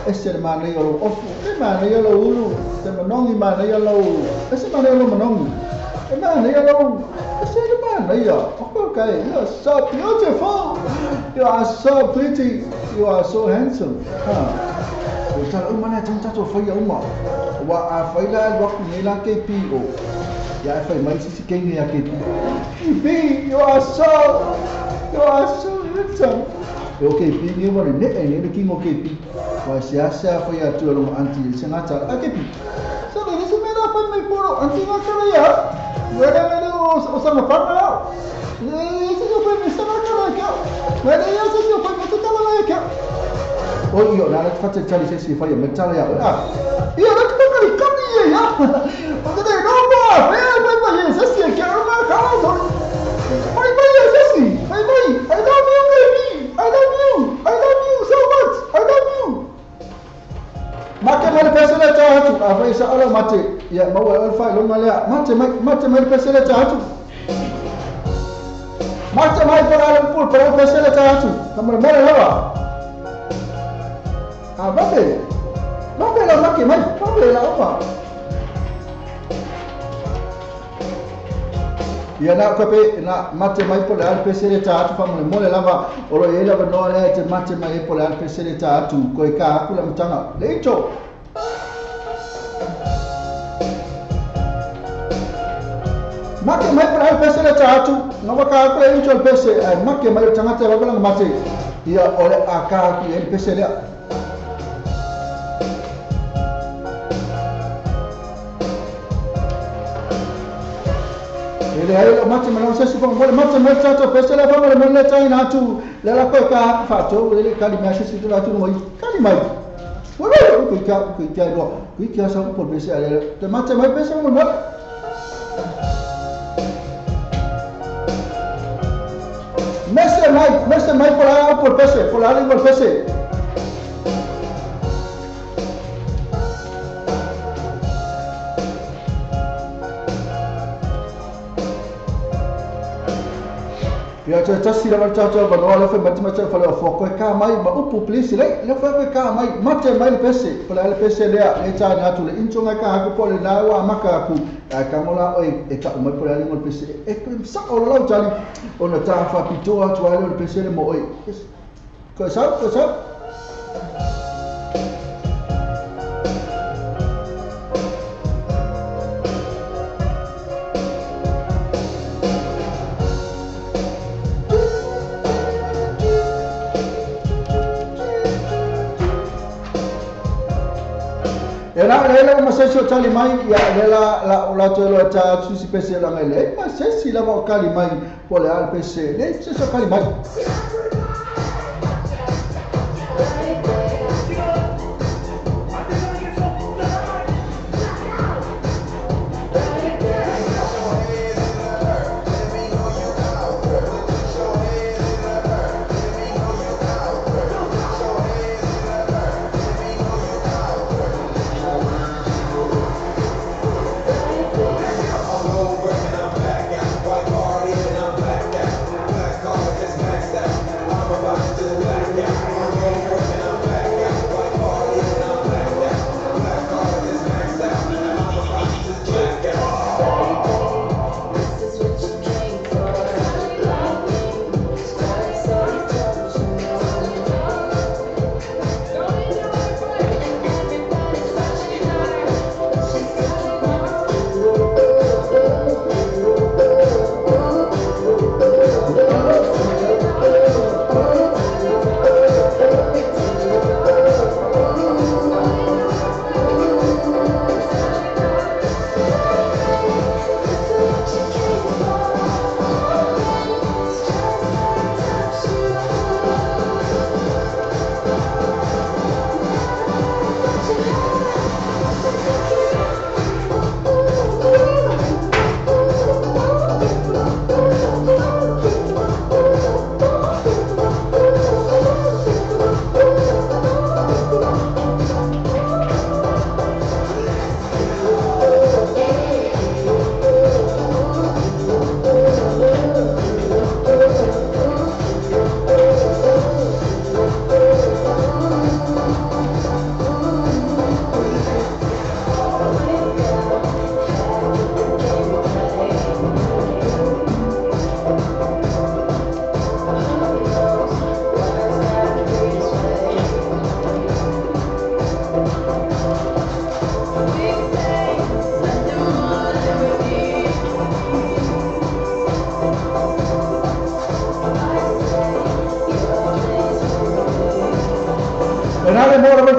S1: ese mana yo ofu mana yo lo ulu se manongi mana yo lo ese mana yo manongi mana yo lo ese mana yo okay you are so beautiful, you are so pretty, you are so handsome Utar mana tato fa ya uma wa afaila waktu nila ke PO ya fa mai sisi kenge ya ke you are so handsome. Okay, pi ni mana ni king okay pi. Wah siasa apa ya tu orang anti sengaja. Okay pi. So ini semua apa mai poro anti macam ya. Mana usah apa lah. Ini semua apa sama kalau kau. Mana ya semua apa betul kalau kau. Oh iya, nak facet cari sesi apa ya macam ya. Iya nak kali kami ya. Betul tak? Nombor. Apa sesi kau nak kau. Bye sesi. Bye. I love you baby. I love you so much. I love you. Mate mari pesele tahatu. Apa isa ala mate. Ya mau alfa lo malia. Mate mari pesele tahatu. Mate mari para pul para pesele tahatu. Kamu mana lawa? Babe la maki mai. Babe la apa? Ya nak kape nak mate mai pole al pesele taatu famule mole lava oro yela no le te mate mai pole al pesele taatu ko ka aku la mtanga lecho mate mai pole al pesele taatu no ka aku lecho al pese mate mai tanga te babala mate ya ole aka ku el pesele Ele ai lo mate mana se sifo mo mate mo tato pese le famo le mo le tai na tu le la ko ka fatto le kali ma se situ la tu mo kali mai wala ko ka do ko ka sa ko pese ale te mate mai pese mo mo Mese mai por pese por la lingua pese ya tasi la marcha ba no la fe mati macha fa la fo ko ka mai ba upu please le fa ko ka mai mate mai pese por la pese le ta na tu le inchonga ka ko pole na wa maka ku ka mola e ka mai por la lingua pese e ko sa o la tali ona ta fa pitoa tu ale le pese le mo oi ko sa Ela ma se so tali mai ya la to lo ta su si pese la mele ma se si la va kali mai pole al pese le se so kali mai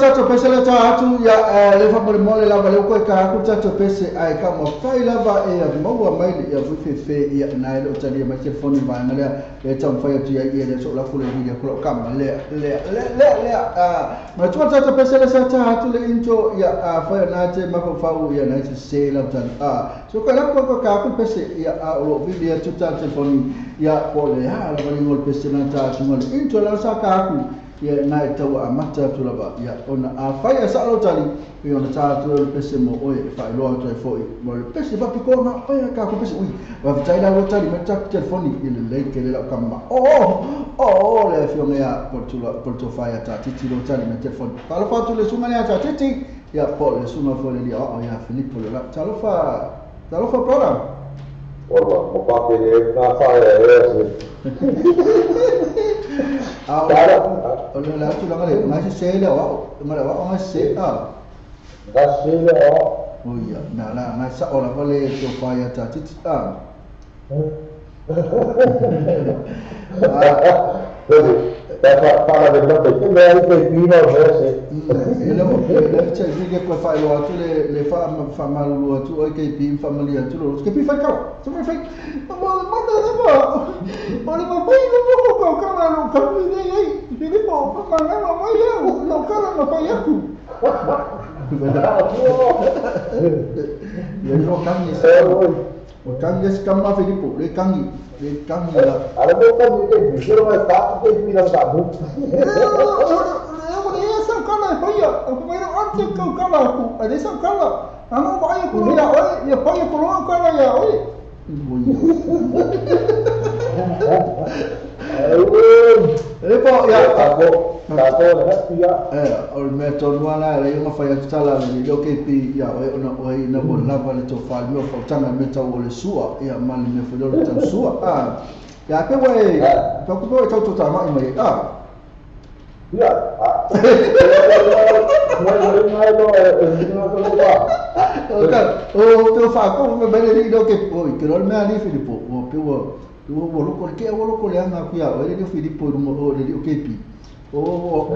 S1: tato pese le ta atu ya le fa mole lava le ko ka ku tato pese ai ka mo fai lava e a mo mai le ya fu fe ya na le tali ma telefoni ba na le tam fai atu ya le so la kule video ko kam le ma tu tato pese le sa ta atu le into ya fa na te ma fa u ya na te se la tan so ka la ko ka ku pese ya lo video tu tato telefoni ya pole ha la ngol pese na ta tu ngol into la sa ka ku ya na tau a mata tu lava ya ona a fai sa lo tali e ona ta tu le pese mo oe fai lo to foi mo le pese va piko na oe ka ko pese ui va tai la lo tali meta telefoni il le ke le la kama le fiona ya por tu fai ta titi lo tali meta telefoni pa lo fa tu le sunga ya ta titi ya po le sunga fo le ya Filippo le la ta lo fa program
S9: o pa che na fai
S1: Oleh lah tu lang le, masih sale awak, mana awak masih
S9: Masih
S1: Oh iya, nah masa orang boleh coba ya tadi
S9: para de no te queda ahí que vino a verse.
S1: Le c'è il che fai lo tu le fa mal lo tu o che pi famiglia tu lo che pi fai cala tu mi fai ma ma poi non può cala non capi dei che li può ma io non cala ma poi io io non cambio o cambia scamma Filippo le cambia
S9: Ada bukan itu, justru mereka itu bilang kamu.
S1: Sang kala paya, aku main anjing kau kala aku. Ada sang kala. Anu paya kulo ya, oi, ya paya kulo kala ya, oi. Lepo ya
S9: Tato lepas dia.
S1: Ol meton wala le yung faya tala ni lo ke pi ya, oi na bon lava le to fa mi fa tanga meta wole sua, ya mal me fa lo tan sua. Ya pe we, pa ku po to tama mai.
S9: Ya.
S1: Tu fa ko me bene lo ke poi, che non me ali Filippo, o pe wo lo ko ke wo lo ko le anga ku ya, o le Filippo mo le ke pi. O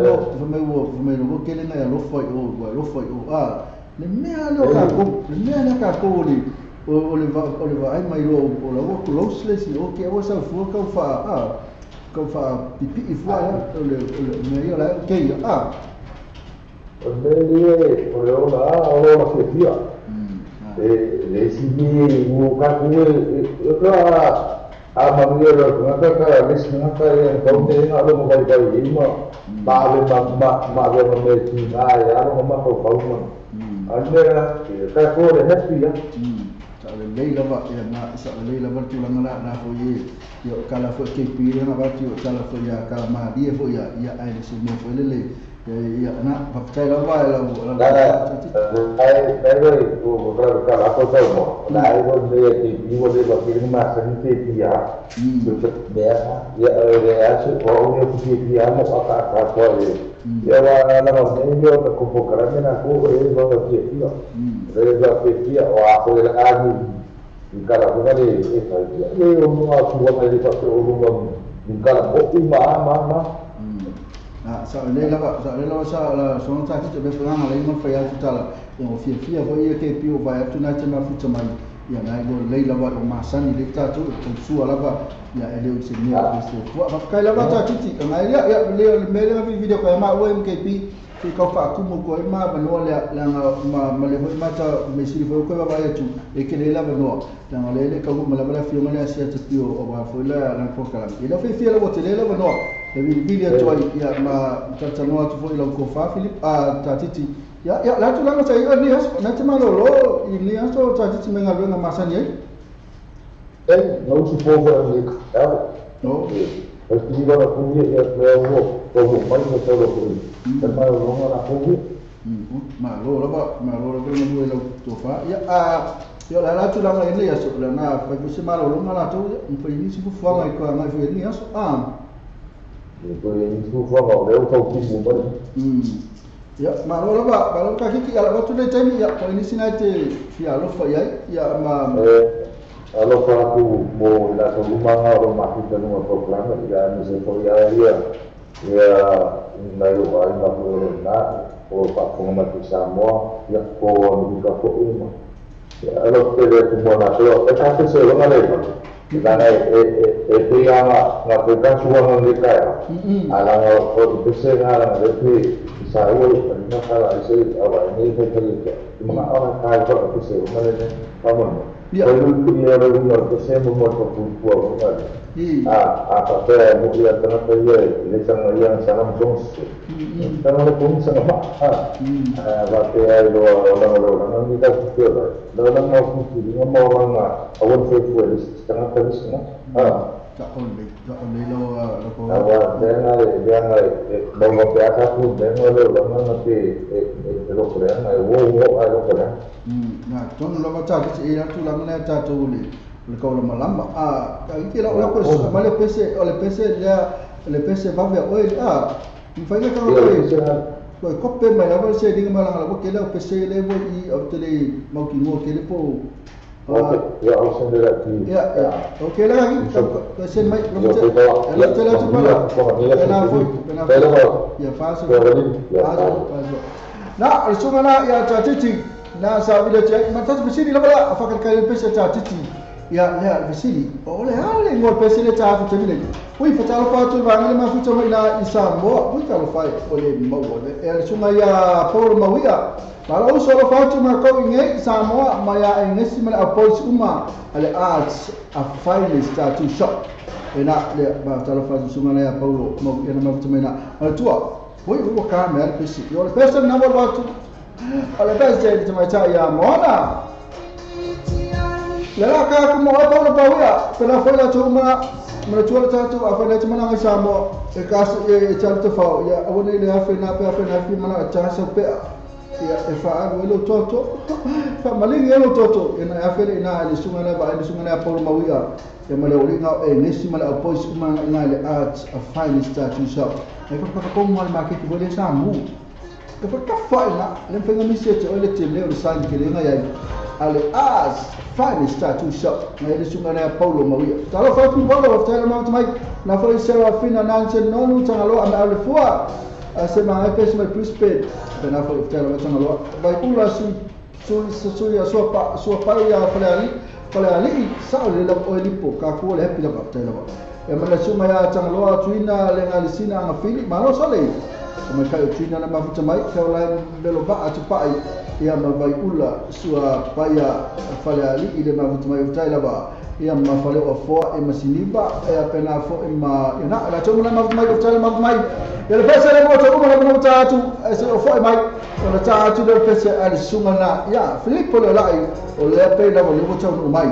S1: me lo ke le na lo foi le me lo ka ko, le me na ka ko le o le va ai mai lo o lo sle si o ke o sa fu ka fa kau fa pipi ifua le me yo la ke yo
S9: Beli orang masih dia. Le sini bukan itu abang dia mengatakan habis mengatakan kau tengok lu mau kali lima, mak dia memiliki ya lu mau kau ada kau dah happy ya.
S1: Soalnya Leila pak ya nak soalnya Leila bertulang nak foye yo kalau foye KP dia nak baca kalau foye kalau mah dia foye ya ada semua foye lele ya nak pakai lama lah
S9: saya itu bukan kalau aku tahu saya pun dia KP boleh pakai masa ni dia biasa ya reaksi orang yang KP amo apa foye ya kalau dia tak kumpulkan aku itu dia Reza Petia o aku le ani ngala ko ngale e fa ye o mo aku wa mai fa o mo ngala o ma
S1: sa le la sa so ta ki be fa ngala mo fa ya tutala yo fia fo ye ke pio va tu na te ma futa mai ya na go le la o ma sani le ta tu su ala ba ya ele o se mia ko se ko fa kai la ba ta titi na ya le me le video ko ma o MKP Ki kau fa kumu ko ima bano la ma le mata me siri fo ko ba ya tu e ke le la bano la le ka ko ma la bala fi ma la sia tu pio o ba fo la ko kala e la fi la bote le la bano e video to ya ma ta no tu fo la ko fa Philip ta titi ya la tu la ma sai ni has na te ma lo ni has to ta titi me ngal na masa ni
S9: no su po ko ni ka no Pasti orang punya ya tahu mana tahu Tapi orang punya
S1: malo la ni lo to fa ya yo la tu la ni ya so la na fa ku se malo lo mala to un ni si fu fa mai ko mai fu ni aso
S9: Itu yang itu fa ba le to ki mu ba
S1: ya malo la ba ka ki ala tu le temi ya ko ni sinate fi alo fa ya ma
S9: Kalau aku mau datang rumah orang mati dan rumah program dan misalnya ya naik orang baru nak pak pengamat semua ya kau juga kau ini kalau tidak semua nak tapi saya mengalami karena itu yang ngapain semua mereka ya alang kalau besar alang itu saya pernah kalau saya awal ini terjadi cuma orang kaya kalau besar mana kamu Kalau dia rumah saya membuat perempuan kan. Apa saya mungkin tengah saya ini sama yang sangat jons. Tengah pun sangat mahal. Bagai orang kita juga. Dalam mau kita mau orang awal Februari setengah terus
S1: tak on lo
S9: awal jangan bawa biasa pun jangan lo nanti lo kerana lo kerana
S1: nah ton lo baca ke tu la mana ta tu le kau lo malamba ki la ko male pese ole pese ya le pese ba ve oi fai ka ko ko pe mai la se ding malang la ko ke la pese le bo I optele mau ki mo ke le po
S9: Oke, ya harus sendiri lagi.
S1: Ya. Okey lah lagi. Question mic. Ya, telah cuba lah. Ya, fasa. Nah, sungana ya caciti. Na sabi da cai mata bisini la bala afakal kay pesa caciti. Ya bisini. Oleh hale ngor pesa le catu cemile. Ui fatalo patu bangal ma fucha mai na isambo. Ui kalau fai oleh mau oleh. Sunga ya Paul mawia. Kalau solo fatu ma kau inge Samoa maya ingesi mala approach uma ale arts a finest tattoo shop. Ena le ba talo fatu sunga ya Paulo mau ena ma fucha mai na. Tua. Ui ka mer pesi. Yo pesa na mo waktu. Oleh pesa de mai cha ya mona. Lala ka ku mo Paulo pawia. Pela foi la tuma menjual tattoo apa na cuma nang Samoa. E kas e chanto fa ya awone le afena pe mana cha so pe. Ya efa welo toto fa malingi elo toto ina afele ina ali sungana ba ali sungana Paul mawia ya mala ulinga nesi mala apos kuma ina le arts a finest tattoo shop e fa ka kom mal market bo le samu e fa ka fa ina le penga miset ole tim le usan ke le ngai ali arts finest tattoo shop na ali sungana Paul mawia talo fa ku bola of tell amount mai na fa sera fina nanchen nonu tangalo am ale fua sema pes mai prepaid pena foi tela vai tanga lo vai pula su ya sua pa ya fala ali sa le la o lipo ka ko le happy la tela ba e mana suma ya tanga lo tuina le ngalisina nga fili ma lo sole kuma kai tuina na mafuta mai ka la belo ba atu pai ya ma vai pula sua pa ya fala ali ile mafuta mai tela ba ia ma fale o fo e masiniba e apena fo e ma ina la choma ma mai ko tala ma mai ele pesa le mo choma na mo tatu e se o fo e mai o la tatu le pesa al sumana ya Filippo le lai o le pe da mo mo choma mai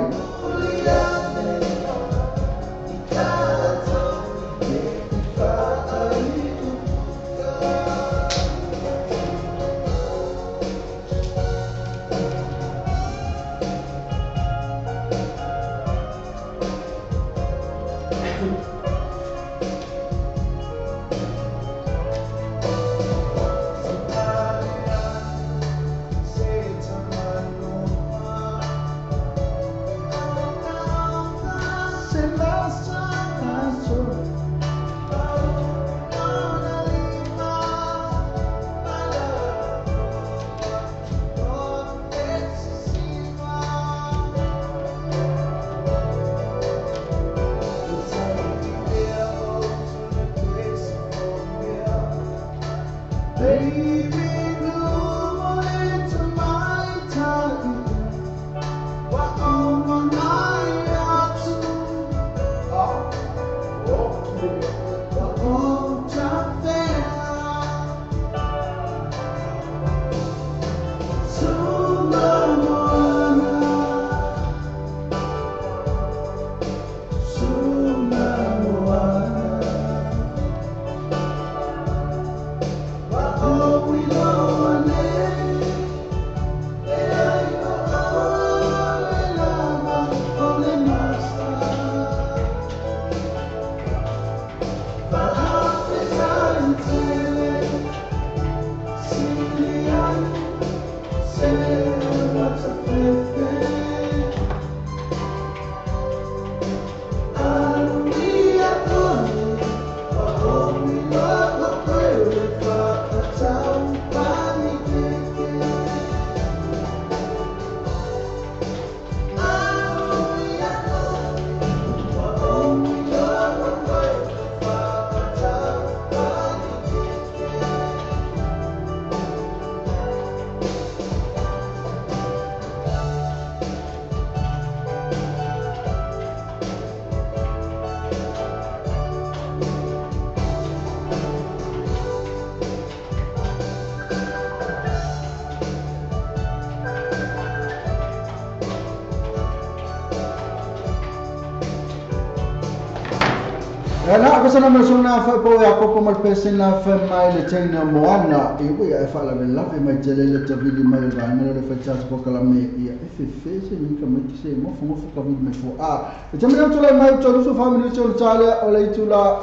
S1: Ana ko sana masuna fa po ya ko mal pesen na fa mai le china moana e ko ya fa la bella fa mai jele le tabili mai ba na le fa chas po kala me ya fe se ni ka mai se mo fu ka bi me fo a e jamia to la mai to su family to chale o le tula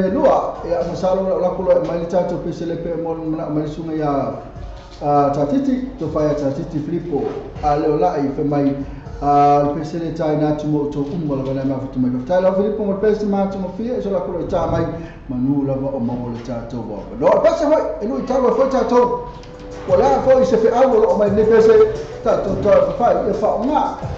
S1: lua ya masalo la ko mai le tato pesen le pe mo mai sunga ya tatiti to faya tatiti Filipo ale ola I fe mai le pesele tai na tumo to umba la ma fitu mai ka la Filipo mo pesi ma tumo fia so la ko ta mai manu la va o mo le ta to va no pesa vai e lui ta va fo ta to wala fo I se fe au o mai le pese ta to fa e fa nga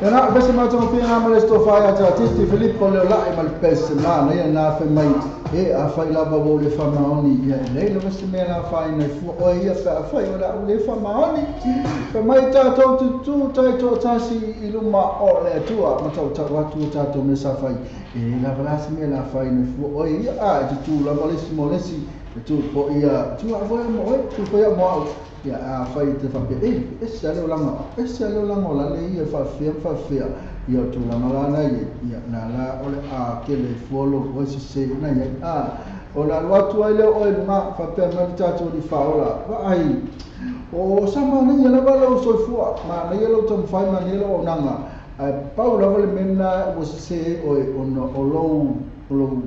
S1: Yana pese mato pia ngama sto faya ta Titi Filippo le la mal pese na na fe mai e a fai la babo le fa maoni ya le lo pese me la fai na fu o ia fa fai ora le fa maoni fe mai ta to tu to tasi iluma o le tua ma ta watu ta to me sa fai e la blasi me la fai na fu o ia a tu la malissimo lesi tu po ia tu a voi mo tu po ia mo ya a fai te fa pe e se le lango la le ia fa fia ia tu la mala ia na la ole a ke le folo o se na ia a o la watu ai le o ma fa pe ma ta tu di fa ola va ai o sama ni ia la bala o so fu ma na ia lo tom fai ma ni lo nanga a pau la vole mena o se o lo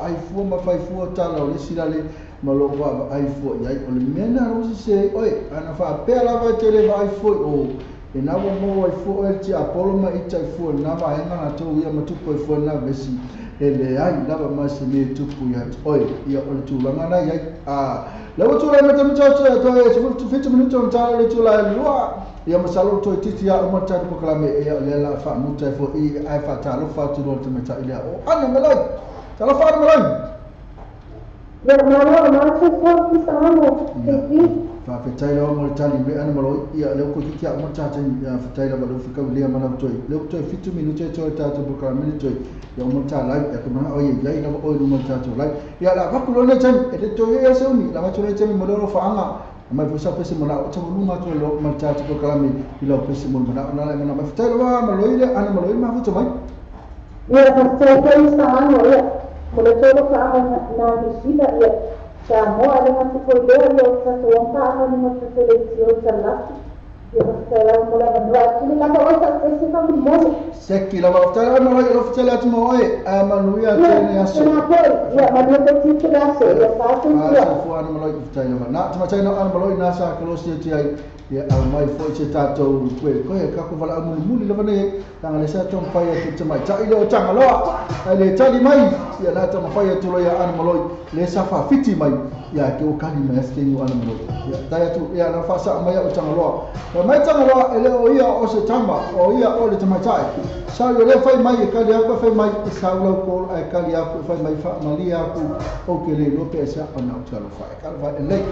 S1: ai fu ma fai fu ta la o si la le malo va ai fo ia o le mena o se oi ana fa pela va tele va ai fo o e na mo ai fo e ti apolo ma i tai fo na va enga na to ia ma tu po fo na vesi e le ai na va ma se me tu pu ia oi ia o le tu la na ia a le o tu la me tam cha cha to e su tu fitu minuto on ta le tu la lua ia ma salo to titi ia o ma ta po kala me ia le la fa mu tai fo i ai fa ta lo fa tu lo te me ta ia o ana me lo ta lo fa me lo fa fetai la mo tali be ana malo ia le ko ki a mo tata ia fetai la malo fika le mana toi le toi fitu minuto to tata po ka minuto ia mo tala ia ko mana o ia ia na o mo tata la ia la va ko le tan e le to ia se mi la ma to le tan mo lo fa anga ma fu sa pese mo la o to lu ma to lo mo tata po ka mi ilo pese mo na la mana ma fetai la ma lo ile ana malo ma fu to mai
S8: ia fa fetai sa ano ia ko le tolo ka na visita ia sa mo ale ma ko le yo sa to ka na mo se le tio sa la ia fa la mo la na ni la ko sa se ka mo
S1: sekki la va tala no la lo fitela tu mo e a manuia tene aso
S8: na ko ia ma no te ti la se ia fa tu ia
S1: fu ana mo lo fitela na tama tai no ana mo lo na sa ko lo se ti ai ia a mai foi se tato ko ka ko vala mu mu le vane tanga le sa tom pai tu tama tai lo tanga lo ai le tali mai ia na tama pai tu lo ia ana mo lo le sa fa fiti mai ia ke o kali mai ske ni ana mo lo ia tai tu ia na fa sa mai o tanga lo mai tanga lo ele o ia o se tama o ia o le tama tai sa yo le fai mai ka le ko fai mai sa lo ko ai ka le ko fai mai fa malia ku o ke le lo pe sa ana o talo fa ka va le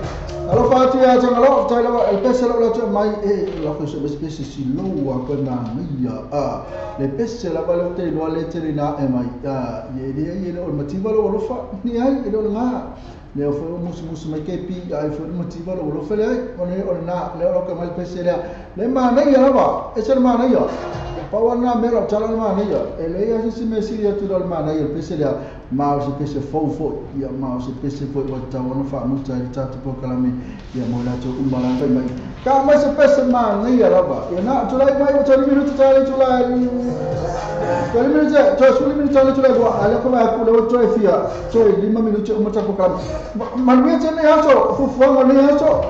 S1: alo fa ti ya tanga lo tai lo el pesa lo mai e la cosa specie si lo a quella mia a le pesse la valote lo le terina e mai a ye lo motivo lo fa ni ai e lo nga le o fo mus mai che pi ai fo motivo lo fa le o na le o che mai pesse le ma nei la va e se ma nei pawana me lo chala ma nei e le ya si me si ya tu lo ma nei pesse ma o se pesse fo ia ma o se pesse fo o ta ono fa mu ta po kala me ia mo la to umbala fa mai ka ma se pesse ma nei la va ia na tu lai mai o 30 minuti tale tu lai 30 minuti to su minuti tale tu lai ala ko ma ku lo to fia to 5 minuti o mo ta po kala ma me te ne aso fu fu ne aso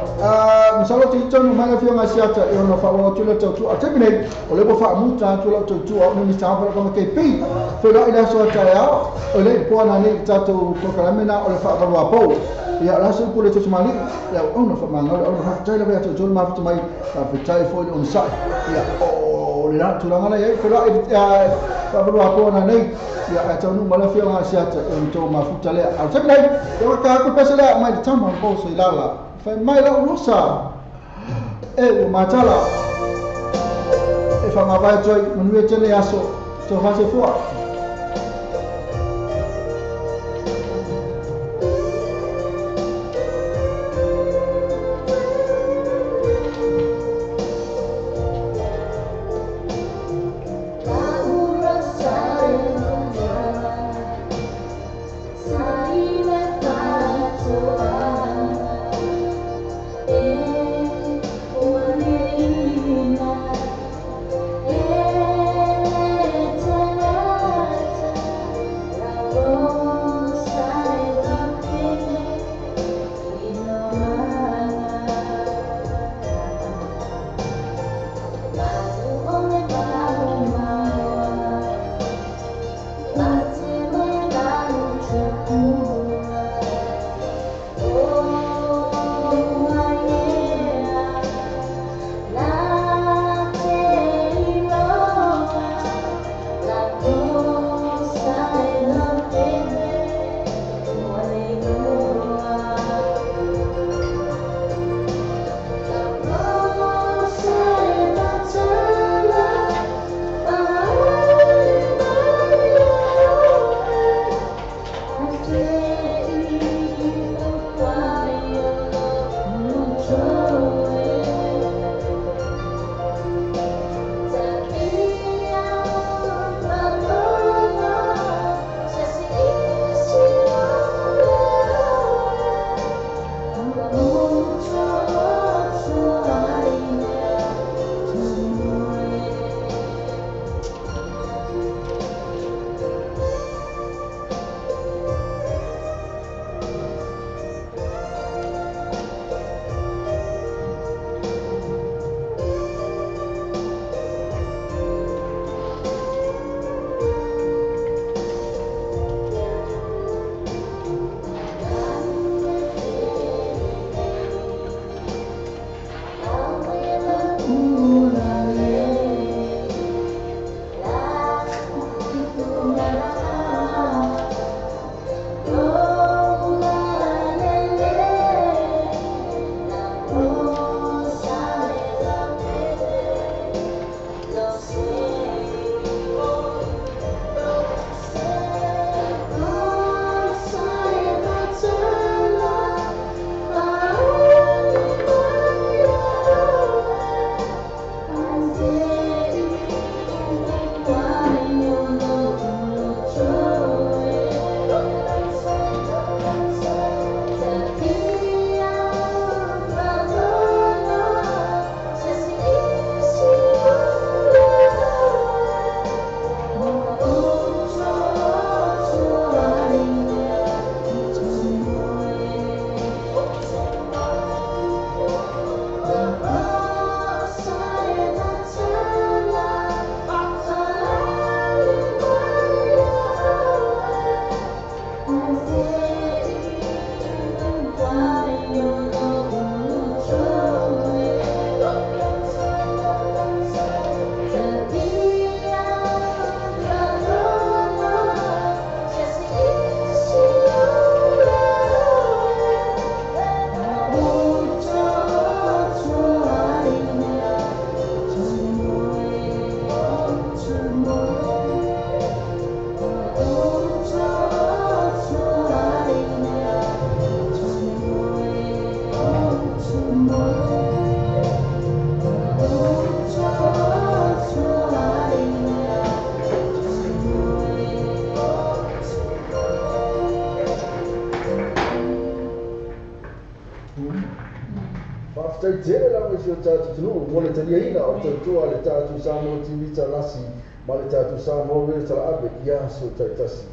S1: misalo ti to no ma fia ma siata e ono fa o tu le to tu a termine o le bo fa mu ta tu lo tu o ni sta pa ko ke pi fo lo ida so ta ya o le po na ni ta to kala me na o le fa ba po ia la se ku le to mali ia ono fa ma no ono fa tele ba to ma fa mai fa tai fo on sa ia o le na tu la ngala ia fo lo ia fa ba po na nei ia ta no mala fia ma siata e to ma fu tale a termine e ka ku pesa la mai ta ma po so la fa mai la rosa e o matala e fa ma vai toi non mi tele aso to fa se fuori
S2: tai te la mo si o tatu tunu mo le tani ina o te tua le tatu Samoa TV talasi ma le tatu Samoa le tala abe ia so tai tasi.